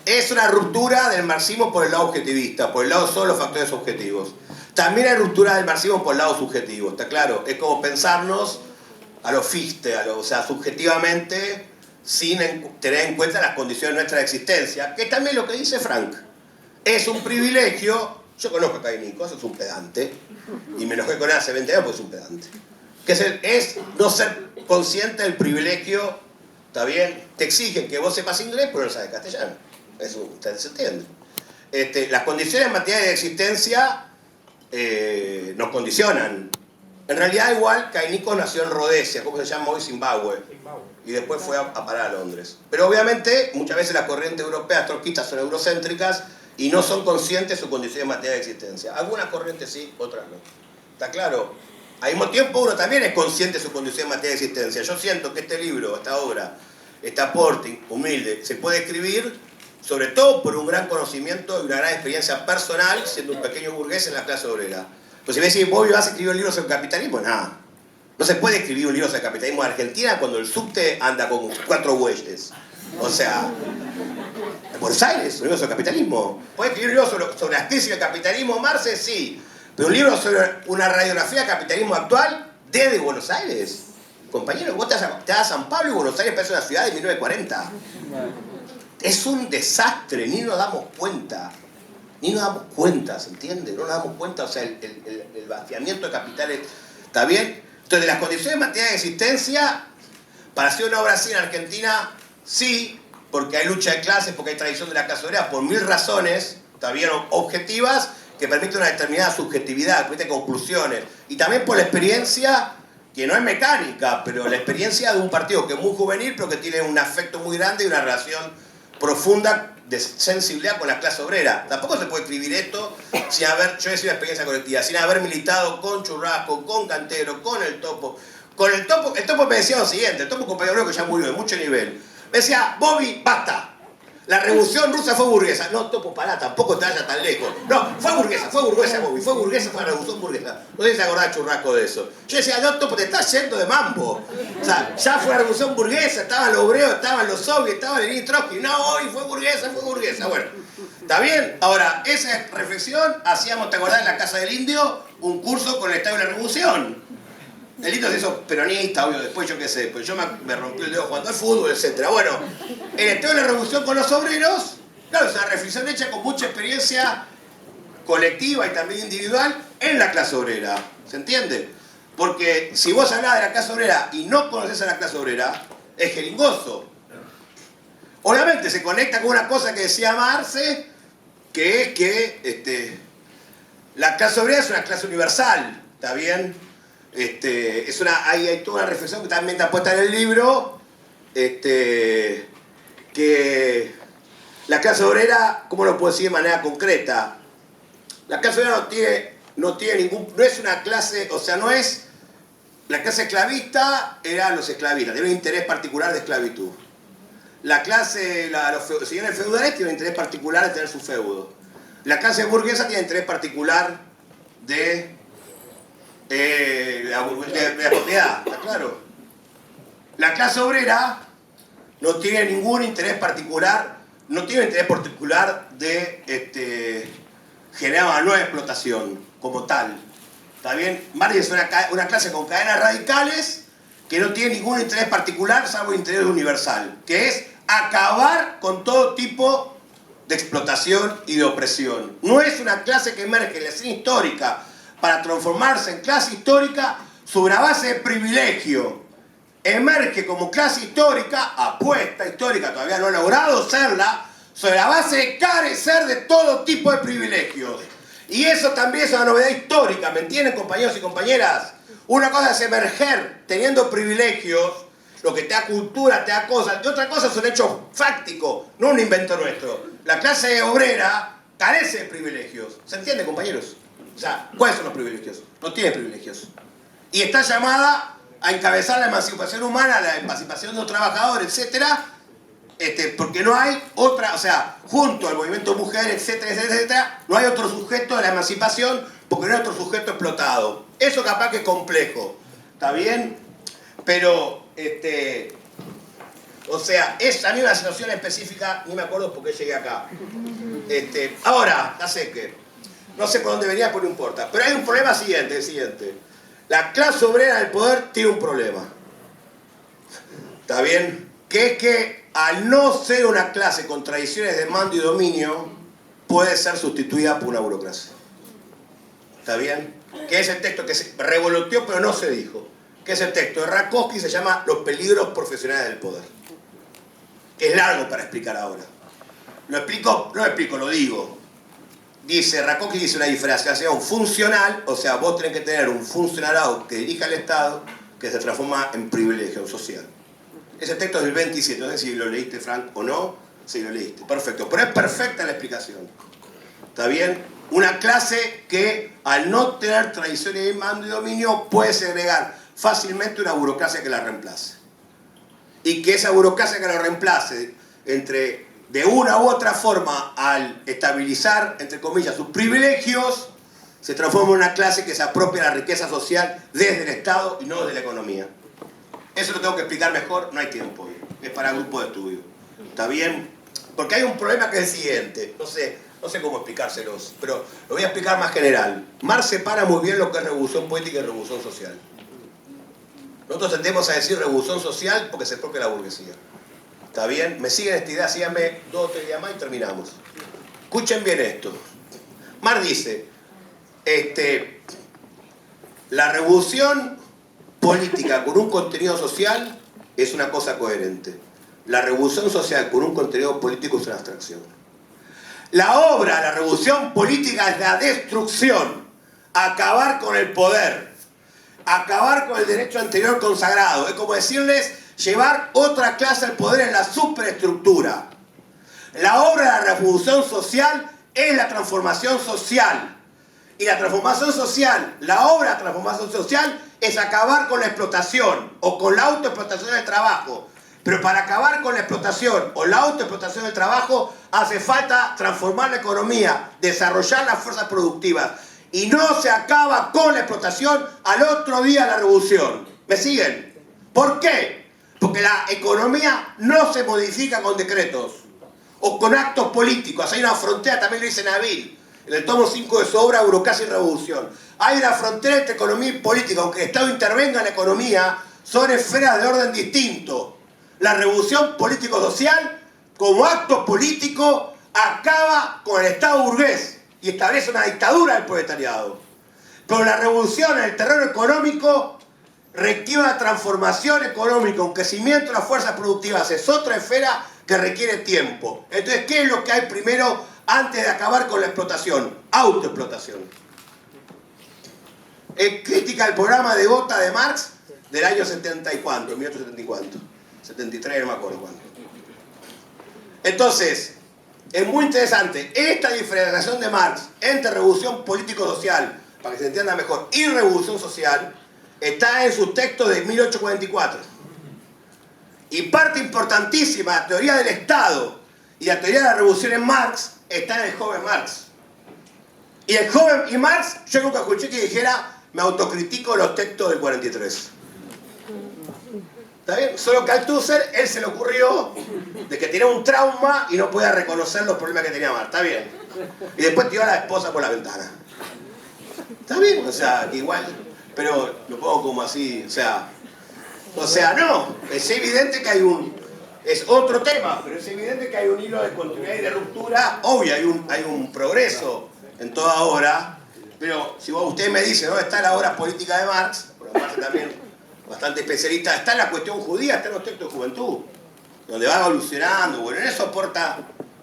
Es una ruptura del marxismo por el lado objetivista, por el lado solo los factores objetivos. También hay ruptura del marxismo por el lado subjetivo, ¿está claro? Es como pensarnos a lo Fichte, o sea, subjetivamente, sin tener en cuenta las condiciones de nuestra existencia, que es también lo que dice Frank. Es un privilegio, yo conozco a Caínico, es un pedante, y me enojé con él hace 20 años porque es un pedante, que es no ser consciente del privilegio, ¿está bien? Te exigen que vos sepas inglés, pero no sabes castellano. Eso ustedes se entienden. Las condiciones en materia de existencia nos condicionan. En realidad, igual, Caínico nació en Rhodesia, ¿cómo se llama hoy? Zimbabue. Y después fue a parar a Londres. Pero obviamente, muchas veces las corrientes europeas trotskistas son eurocéntricas y no son conscientes de su condición en materia de existencia. Algunas corrientes sí, otras no. ¿Está claro? Al mismo tiempo, uno también es consciente de su condición en materia de existencia. Yo siento que este libro, esta obra, este aporte humilde, se puede escribir sobre todo por un gran conocimiento y una gran experiencia personal, siendo un pequeño burgués en la clase obrera. Pues si me decís, vos vas a escribir un libro sobre el capitalismo, nada. No se puede escribir un libro sobre el capitalismo en Argentina cuando el subte anda con 4 bueyes. O sea, en Buenos Aires, un libro sobre el capitalismo. ¿Puedes escribir un libro sobre las crisis del capitalismo, Marce? Sí. Pero un libro sobre una radiografía del capitalismo actual desde Buenos Aires. Compañero, vos te vas a San Pablo y Buenos Aires parece una ciudad de 1940. Es un desastre, ni nos damos cuenta. Ni nos damos cuenta, ¿se entiende? No nos damos cuenta, o sea, el vaciamiento de capitales, ¿está bien? Entonces, las condiciones en materia de existencia, para hacer una obra así en Argentina, sí, porque hay lucha de clases, porque hay tradición de la clase obrera, por 1000 razones, ¿está bien? Objetivas, que permiten una determinada subjetividad, permiten conclusiones. Y también por la experiencia, que no es mecánica, pero la experiencia de un partido que es muy juvenil, pero que tiene un afecto muy grande y una relación profunda de sensibilidad con la clase obrera. Tampoco se puede escribir esto sin haber, yo he sido una experiencia colectiva, sin haber militado con Churrasco, con Cantero, con el Topo. Con el Topo me decía lo siguiente, el Topo compañero que ya murió de mucho nivel. Me decía, Bobby, basta. La revolución rusa fue burguesa. No, Topo, pará, tampoco te vayas tan lejos. No, fue burguesa, Bobby, fue burguesa, fue la revolución burguesa. No sé si se acordaba Churrasco de eso. Yo decía, no, Topo, te estás yendo de mambo. O sea, ya fue la revolución burguesa, estaban los obreros, estaban los soviets, estaba Lenin Trotsky. No, hoy fue burguesa. Bueno, ¿está bien? Ahora, esa reflexión hacíamos, ¿te acordás, en la Casa del Indio? Un curso con el Estado de la Revolución. El Indio se hizo peronista, obvio, después yo qué sé, pues yo me rompí el dedo jugando al fútbol, etc. Bueno, el Estado de la Revolución con los obreros, claro, es una reflexión hecha con mucha experiencia colectiva y también individual en la clase obrera, ¿se entiende? Porque si vos hablás de la clase obrera y no conocés a la clase obrera, es jeringoso. Obviamente se conecta con una cosa que decía Marce, que es que la clase obrera es una clase universal, ¿está bien? Hay toda una reflexión que también está puesta en el libro, que la clase obrera, ¿cómo lo puedo decir de manera concreta? La clase obrera no es una clase, o sea, no es, la clase esclavista eran los esclavistas, tienen un interés particular de esclavitud. La clase, los señores feudales tienen un interés particular de tener su feudo. La clase burguesa tiene interés particular de la propiedad, ¿está claro? La clase obrera no tiene ningún interés particular, de generar una nueva explotación como tal. ¿Está bien? Marx es una clase con cadenas radicales que no tiene ningún interés particular, salvo interés universal, que es acabar con todo tipo de explotación y de opresión. No es una clase que emerge en la escena histórica para transformarse en clase histórica sobre la base de privilegio. Emerge como clase histórica, apuesta histórica, todavía no ha logrado serla, sobre la base de carecer de todo tipo de privilegios. Y eso también es una novedad histórica, ¿me entienden, compañeros y compañeras? Una cosa es emerger teniendo privilegios, lo que te da cultura, te da cosas, y otra cosa es un hecho fáctico, no un invento nuestro. La clase obrera carece de privilegios, ¿se entiende, compañeros? O sea, ¿cuáles son los privilegios? No tiene privilegios. Y está llamada a encabezar la emancipación humana, la emancipación de los trabajadores, etcétera, porque no hay otra, o sea, junto al movimiento mujer, etcétera, etcétera, etcétera, no hay otro sujeto de la emancipación porque no hay otro sujeto explotado. Eso capaz que es complejo, ¿está bien? Pero, o sea, es a mí una situación específica, ni me acuerdo por qué llegué acá. Ahora, ya sé que, no sé por dónde venía, pero no importa. Pero hay un problema siguiente, el siguiente. La clase obrera del poder tiene un problema. ¿Está bien? Que es que al no ser una clase con tradiciones de mando y dominio, puede ser sustituida por una burocracia. ¿Está bien? Que es el texto que se revoloteó pero no se dijo. Que es el texto de Rakowski, se llama Los peligros profesionales del poder. Que es largo para explicar ahora. ¿Lo explico? No lo explico, lo digo. Rakowski dice una diferenciación funcional, o sea, vos tenés que tener un funcionariado que dirija al Estado que se transforma en privilegio social. Ese texto es del 27, no sé si lo leíste, Frank, o no. Sí, lo leíste, perfecto. Pero es perfecta la explicación. ¿Está bien? Una clase que, al no tener tradiciones de mando y dominio, puede segregar fácilmente una burocracia que la reemplace. Y que esa burocracia que la reemplace, de una u otra forma, al estabilizar, entre comillas, sus privilegios, se transforma en una clase que se apropia de la riqueza social desde el Estado y no desde la economía. Eso lo tengo que explicar mejor, no hay tiempo. Es para grupo de estudio. ¿Está bien? Porque hay un problema que es el siguiente. No sé cómo explicárselos, pero lo voy a explicar más general. Marx separa muy bien lo que es revolución política y revolución social. Nosotros tendemos a decir revolución social porque se apropia la burguesía. ¿Está bien? ¿Me siguen esta idea? Síganme 2 o 3 días más y terminamos. Escuchen bien esto. Marx dice, la revolución política con un contenido social es una cosa coherente. La revolución social con un contenido político es una abstracción. La obra de la revolución política es la destrucción, acabar con el poder, acabar con el derecho anterior consagrado. Es como decirles, llevar otra clase al poder en la superestructura. La obra de la revolución social es la transformación social. Y la transformación social, la obra de la transformación social es acabar con la explotación o con la autoexplotación del trabajo. Pero para acabar con la explotación o la autoexplotación del trabajo hace falta transformar la economía, desarrollar las fuerzas productivas. Y no se acaba con la explotación al otro día de la revolución. ¿Me siguen? ¿Por qué? Porque la economía no se modifica con decretos o con actos políticos. Hay una frontera, también lo dice Nabil, en el tomo 5 de su obra Burocracia y Revolución. Hay una frontera entre economía y política. Aunque el Estado intervenga en la economía, son esferas de orden distinto. La revolución político-social, como acto político, acaba con el Estado burgués y establece una dictadura del proletariado. Pero la revolución en el terreno económico requiere una transformación económica, un crecimiento de las fuerzas productivas. Es otra esfera que requiere tiempo. Entonces, ¿qué es lo que hay primero antes de acabar con la explotación? Autoexplotación. Es crítica al programa de Gotha de Marx del año 70 y cuánto, 1870 y cuánto. 73, no me acuerdo cuánto. Entonces, es muy interesante esta diferenciación de Marx entre revolución político-social, para que se entienda mejor, y revolución social, está en sus textos de 1844. Y parte importantísima de la teoría del Estado y la teoría de la revolución en Marx está en el joven Marx. Y Marx, yo nunca escuché que dijera, me autocritico los textos del 43. ¿Está bien? Solo que a Althusser, él se le ocurrió de que tenía un trauma y no podía reconocer los problemas que tenía Marx. ¿Está bien? Y después tiró a la esposa por la ventana. ¿Está bien? O sea, igual, pero lo pongo como así, o sea, no. Es evidente que es otro tema, pero es evidente que hay un hilo de continuidad y de ruptura. Obvio, hay un progreso en toda obra, pero si usted me dice, ¿dónde está la obra política de Marx? Porque Marx también bastante especialista, está en la cuestión judía, está en los textos de juventud, donde va evolucionando. Bueno, en eso aporta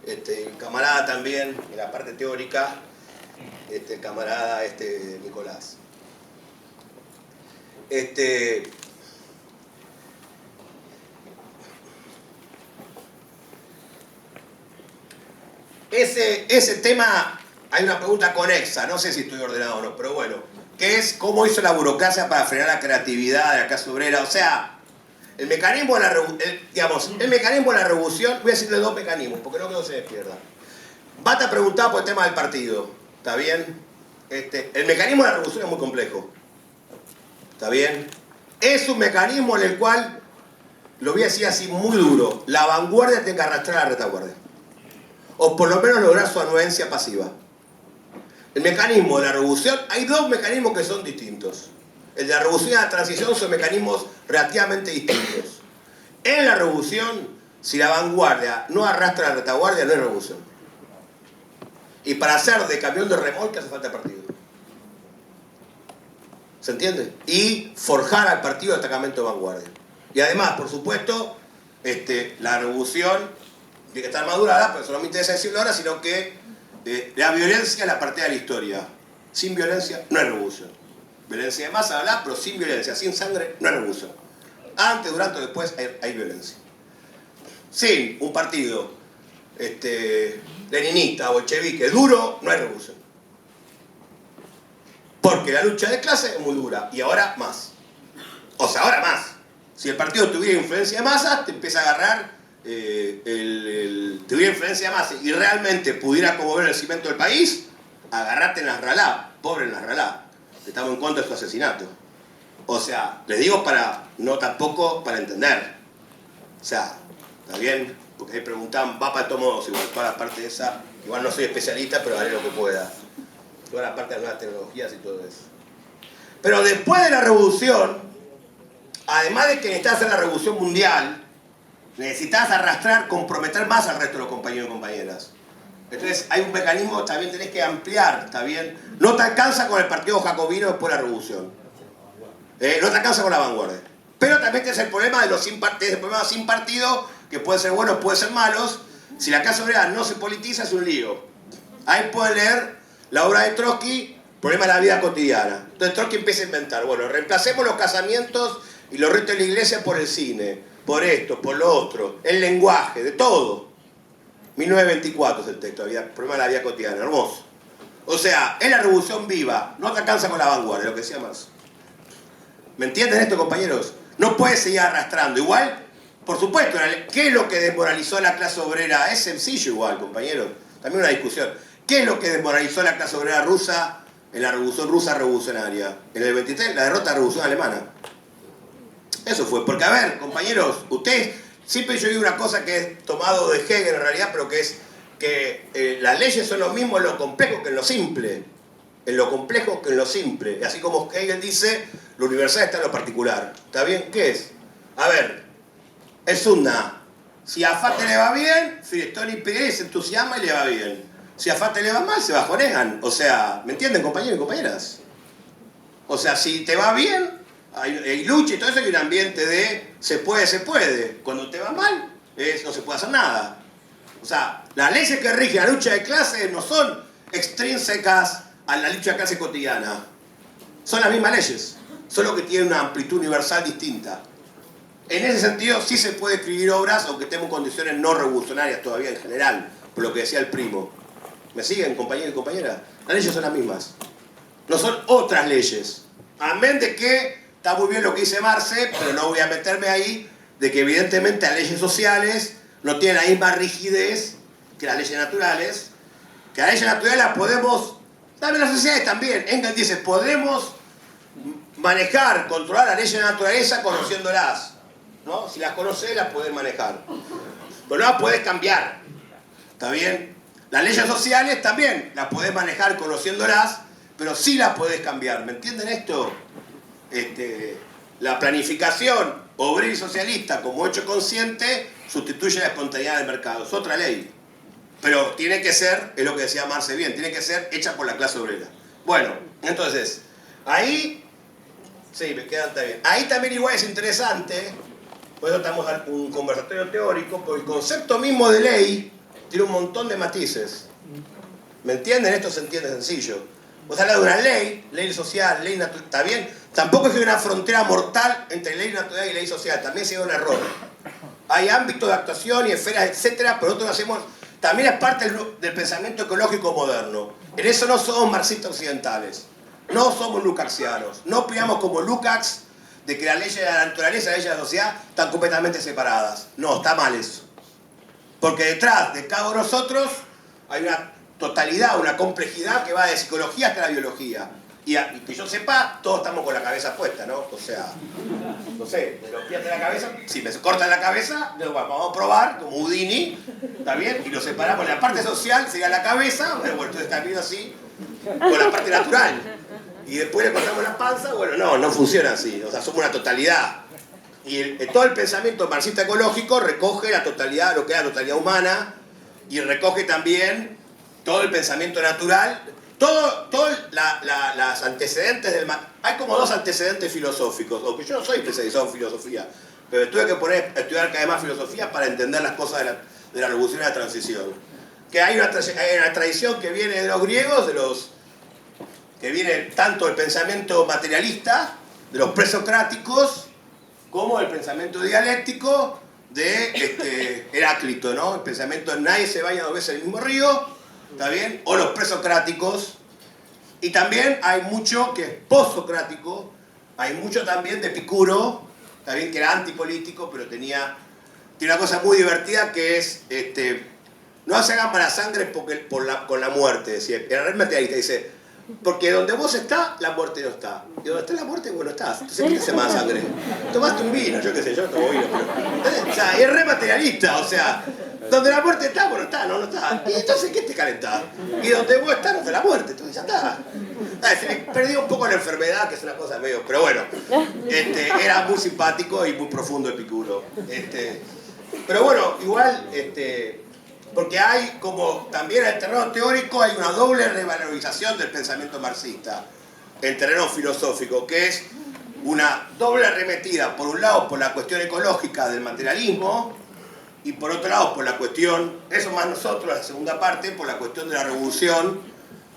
el camarada también, en la parte teórica, el camarada Nicolás. Ese tema, hay una pregunta conexa, no sé si estoy ordenado o no, pero bueno, que es cómo hizo la burocracia para frenar la creatividad de la clase obrera. O sea, el mecanismo de la revolución, voy a decirle dos mecanismos, porque no quiero que se me pierda. Bata preguntaba por el tema del partido, ¿está bien? El mecanismo de la revolución es muy complejo, ¿está bien? Es un mecanismo en el cual, lo voy a decir así muy duro, la vanguardia tiene que arrastrar a la retaguardia. O por lo menos lograr su anuencia pasiva. El mecanismo de la revolución, hay dos mecanismos que son distintos. El de la revolución y la transición son mecanismos relativamente distintos. En la revolución, si la vanguardia no arrastra a la retaguardia, no es revolución. Y para hacer de camión de remolque hace falta partido. ¿Se entiende? Y forjar al partido de destacamento de vanguardia. Y además, por supuesto, la revolución tiene que estar madurada, pero eso no me interesa decirlo ahora, sino que la violencia es la parte de la historia. Sin violencia no es revolución. Violencia de masa, ¿verdad? Pero sin violencia, sin sangre, no es revolución. Antes, durante o después hay violencia. Sin un partido leninista o bolchevique duro, no hay revolución. Porque la lucha de clase es muy dura. Y ahora más. O sea, ahora más. Si el partido tuviera influencia de masa, te empieza a agarrar tuviera influencia de masa y realmente pudiera conmover el cimiento del país, agarrate en las ralá, pobre en las ralá. Estamos en contra de su asesinato. O sea, les digo no tampoco para entender. O sea, ¿está bien? Porque ahí preguntan, va para todos modos, igual para la parte de esa, igual no soy especialista, pero haré lo que pueda. Toda la parte de las nuevas tecnologías y todo eso. Pero después de la revolución, además de que necesitas hacer la revolución mundial, necesitas arrastrar, comprometer más al resto de los compañeros y compañeras. Entonces hay un mecanismo, también tenés que ampliar, ¿está bien? No te alcanza con el partido jacobino después de la revolución. No te alcanza con la vanguardia. Pero también tienes el problema de los sin partido, que pueden ser buenos, pueden ser malos. Si la clase obrera no se politiza, es un lío. Ahí pueden leer la obra de Trotsky, Problema de la vida cotidiana. Entonces Trotsky empieza a inventar, bueno, reemplacemos los casamientos y los ritos de la iglesia por el cine, por esto, por lo otro, el lenguaje, de todo. 1924 es el texto, Problema de la vida cotidiana, hermoso. O sea, es la revolución viva, no te alcanza con la vanguardia, lo que decía Marx. ¿Me entienden esto, compañeros? No puedes seguir arrastrando. Igual, por supuesto, ¿qué es lo que desmoralizó a la clase obrera? Es sencillo igual, compañeros. También una discusión. ¿Qué es lo que desmoralizó a la clase obrera rusa en la revolución rusa revolucionaria? En el 23, la derrota de la revolución alemana. Eso fue, porque a ver, compañeros, ustedes, siempre yo digo una cosa que es tomado de Hegel en realidad, pero que es que las leyes son lo mismo en lo complejo que en lo simple. En lo complejo que en lo simple. Y así como Hegel dice, lo universal está en lo particular. ¿Está bien? ¿Qué es? A ver, es una. Si a Fate le va bien, Firestone y Pirelli se entusiasma y le va bien. Si a Fate le va mal, se bajonean. O sea, ¿me entienden, compañeros y compañeras? O sea, si te va bien, hay lucha y todo eso, hay un ambiente de se puede. Cuando te va mal, no se puede hacer nada. O sea, las leyes que rigen la lucha de clases no son extrínsecas a la lucha de clase cotidiana. Son las mismas leyes, solo que tienen una amplitud universal distinta. En ese sentido, sí se puede escribir obras, aunque estemos en condiciones no revolucionarias todavía en general, por lo que decía el primo. ¿Me siguen, compañeros y compañeras? Las leyes son las mismas. No son otras leyes. Amén de que está muy bien lo que dice Marce, pero no voy a meterme ahí, de que evidentemente las leyes sociales no tienen la misma rigidez que las leyes naturales, que las leyes naturales las podemos, también las sociedades también. Engels dice, podemos manejar, controlar las leyes de la naturaleza conociéndolas, ¿no? Si las conoces, las podés manejar, pero no las podés cambiar, ¿está bien? Las leyes sociales también las podés manejar conociéndolas, pero sí las podés cambiar, ¿me entienden esto? La planificación obrera y socialista como hecho consciente sustituye la espontaneidad del mercado, es otra ley. Pero tiene que ser, es lo que decía Marce bien, tiene que ser hecha por la clase obrera. Bueno, entonces, ahí, sí, me quedan también. Ahí también igual es interesante, por eso estamos en un conversatorio teórico, porque el concepto mismo de ley tiene un montón de matices. ¿Me entienden? Esto se entiende sencillo. Vos hablas de una ley social, ley natural, ¿está bien? Tampoco es que hay una frontera mortal entre ley natural y ley social, también sería un error. Hay ámbitos de actuación y esferas, etcétera, pero nosotros hacemos, también es parte del pensamiento ecológico moderno. En eso no somos marxistas occidentales, no somos lukácsianos, no opinamos como Lukács de que la ley de la naturaleza y la ley de la sociedad están completamente separadas. No, está mal eso. Porque detrás de cada uno de nosotros hay una totalidad, una complejidad que va de psicología hasta la biología. Y que yo sepa, todos estamos con la cabeza puesta, ¿no? O sea, no sé, me los pies de la cabeza, si me cortan la cabeza, vamos a probar, como Houdini, ¿está bien? Y lo separamos. La parte social sería la cabeza, bueno, entonces está bien así, con la parte natural. Y después le cortamos la panza, bueno, no funciona así, o sea, somos una totalidad. Y todo el pensamiento marxista ecológico recoge la totalidad, lo que es la totalidad humana, y recoge también todo el pensamiento natural, todos los antecedentes del... Hay como dos antecedentes filosóficos, aunque yo no soy especializado en filosofía, pero tuve que poner a estudiar cada vez más filosofía para entender las cosas de la revolución y la transición. Que hay una tradición que viene de los griegos, que viene tanto del pensamiento materialista, de los presocráticos, como del pensamiento dialéctico de Heráclito, ¿no? El pensamiento de nadie se baña dos veces en el mismo río, ¿está bien? O los presocráticos. Y también hay mucho que es postsocrático, hay mucho también de Epicuro, ¿está bien? Que era antipolítico, pero tiene una cosa muy divertida que es, no se hagan mala sangre con la muerte, decía. Era re materialista, dice, porque donde vos estás, la muerte no está. Y donde está la muerte, vos no estás. Entonces, ¿qué te hace mala sangre? Tomaste un vino, yo qué sé, yo tomo vino. Pero, o sea, es re materialista, o sea, donde la muerte está, vos no está, no está. Y entonces, ¿qué te calentás? Y donde vos estás, no está la muerte, entonces ya está. Se le perdió un poco la enfermedad, que es una cosa medio... Pero bueno, era muy simpático y muy profundo Epicuro. Pero bueno, igual... porque hay, como también en el terreno teórico, hay una doble revalorización del pensamiento marxista en terreno filosófico, que es una doble arremetida, por un lado por la cuestión ecológica del materialismo, y por otro lado por la cuestión, eso más nosotros, la segunda parte, por la cuestión de la revolución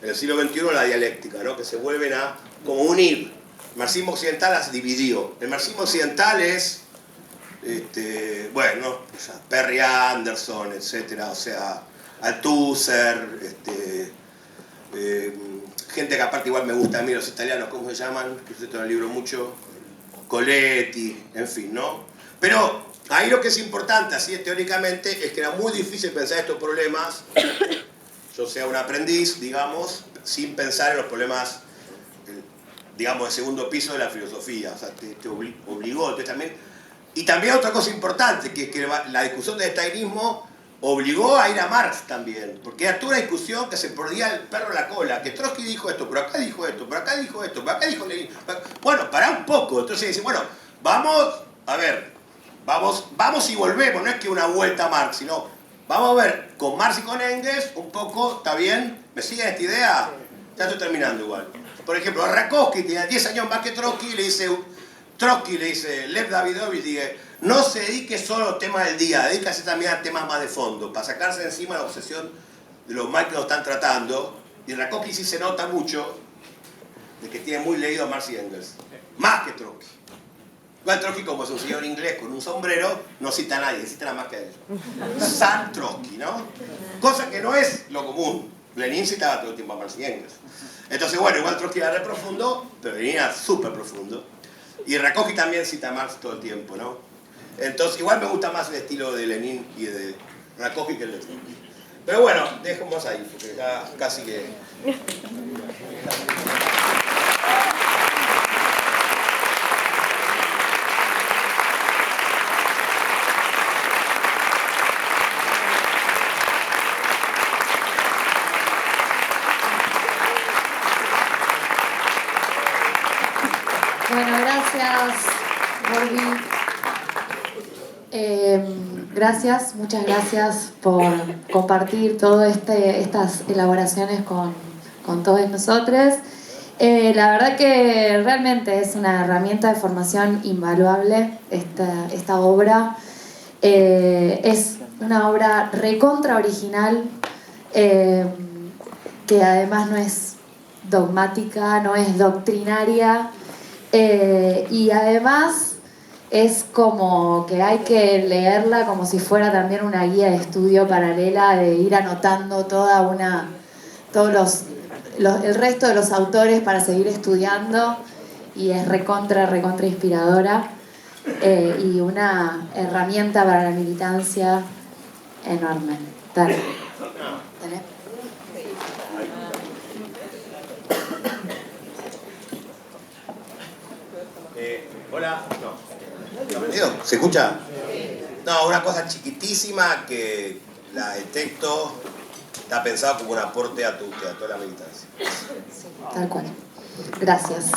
en el siglo XXI, la dialéctica, ¿no? Que se vuelven a como unir. El marxismo occidental las dividió. El marxismo occidental es... bueno, o sea, Perry Anderson, etcétera, o sea, Althusser, gente que aparte igual me gusta a mí, los italianos, ¿cómo se llaman? Que usted en el libro mucho, Coletti, en fin, ¿no? Pero ahí lo que es importante, así teóricamente, es que era muy difícil pensar estos problemas, yo sea un aprendiz, digamos, sin pensar en los problemas, digamos, de segundo piso de la filosofía, o sea, te obligó, entonces también... Y también otra cosa importante, que es que la discusión del stalinismo obligó a ir a Marx también, porque era toda una discusión que se perdía el perro en la cola, que Trotsky dijo esto, pero acá dijo esto, pero acá dijo esto, pero acá dijo Lenin. Bueno, pará un poco, entonces dice, bueno, vamos y volvemos, no es que una vuelta a Marx, sino vamos a ver con Marx y con Engels un poco, ¿está bien? ¿Me siguen esta idea? Ya estoy terminando igual. Por ejemplo, Rakowski tenía 10 años más que Trotsky y Trotsky le dice, Lev Davidovich, dice, no se dedique solo a los temas del día, dedícase también a temas más de fondo, para sacarse de encima la obsesión de los mal que nos están tratando. Y Rakowski sí se nota mucho de que tiene muy leído a Marx y Engels, más que Trotsky. Igual Trotsky, como es un señor inglés con un sombrero, no cita a nadie, cita nada más que a él. San Trotsky, ¿no? Cosa que no es lo común. Lenin citaba todo el tiempo a Marx y Engels. Entonces, bueno, igual Trotsky era re profundo, pero Lenin era súper profundo. Y Rakowski también cita a Marx todo el tiempo, ¿no? Entonces, igual me gusta más el estilo de Lenin y de Rakowski que el de Trotsky. Pero bueno, dejemos ahí, porque ya casi que... Bueno, gracias, Gordi. Muchas gracias por compartir todas estas elaboraciones con todos nosotros. La verdad que realmente es una herramienta de formación invaluable esta obra. Es una obra recontra original, que además no es dogmática, no es doctrinaria, y además es como que hay que leerla como si fuera también una guía de estudio paralela, de ir anotando el resto de los autores para seguir estudiando, y es recontra inspiradora, y una herramienta para la militancia enorme. Dale. Hola. No. ¿Bienvenido? ¿Se escucha? No, una cosa chiquitísima que el texto está pensado como un aporte a toda la militancia. Tal cual. Gracias.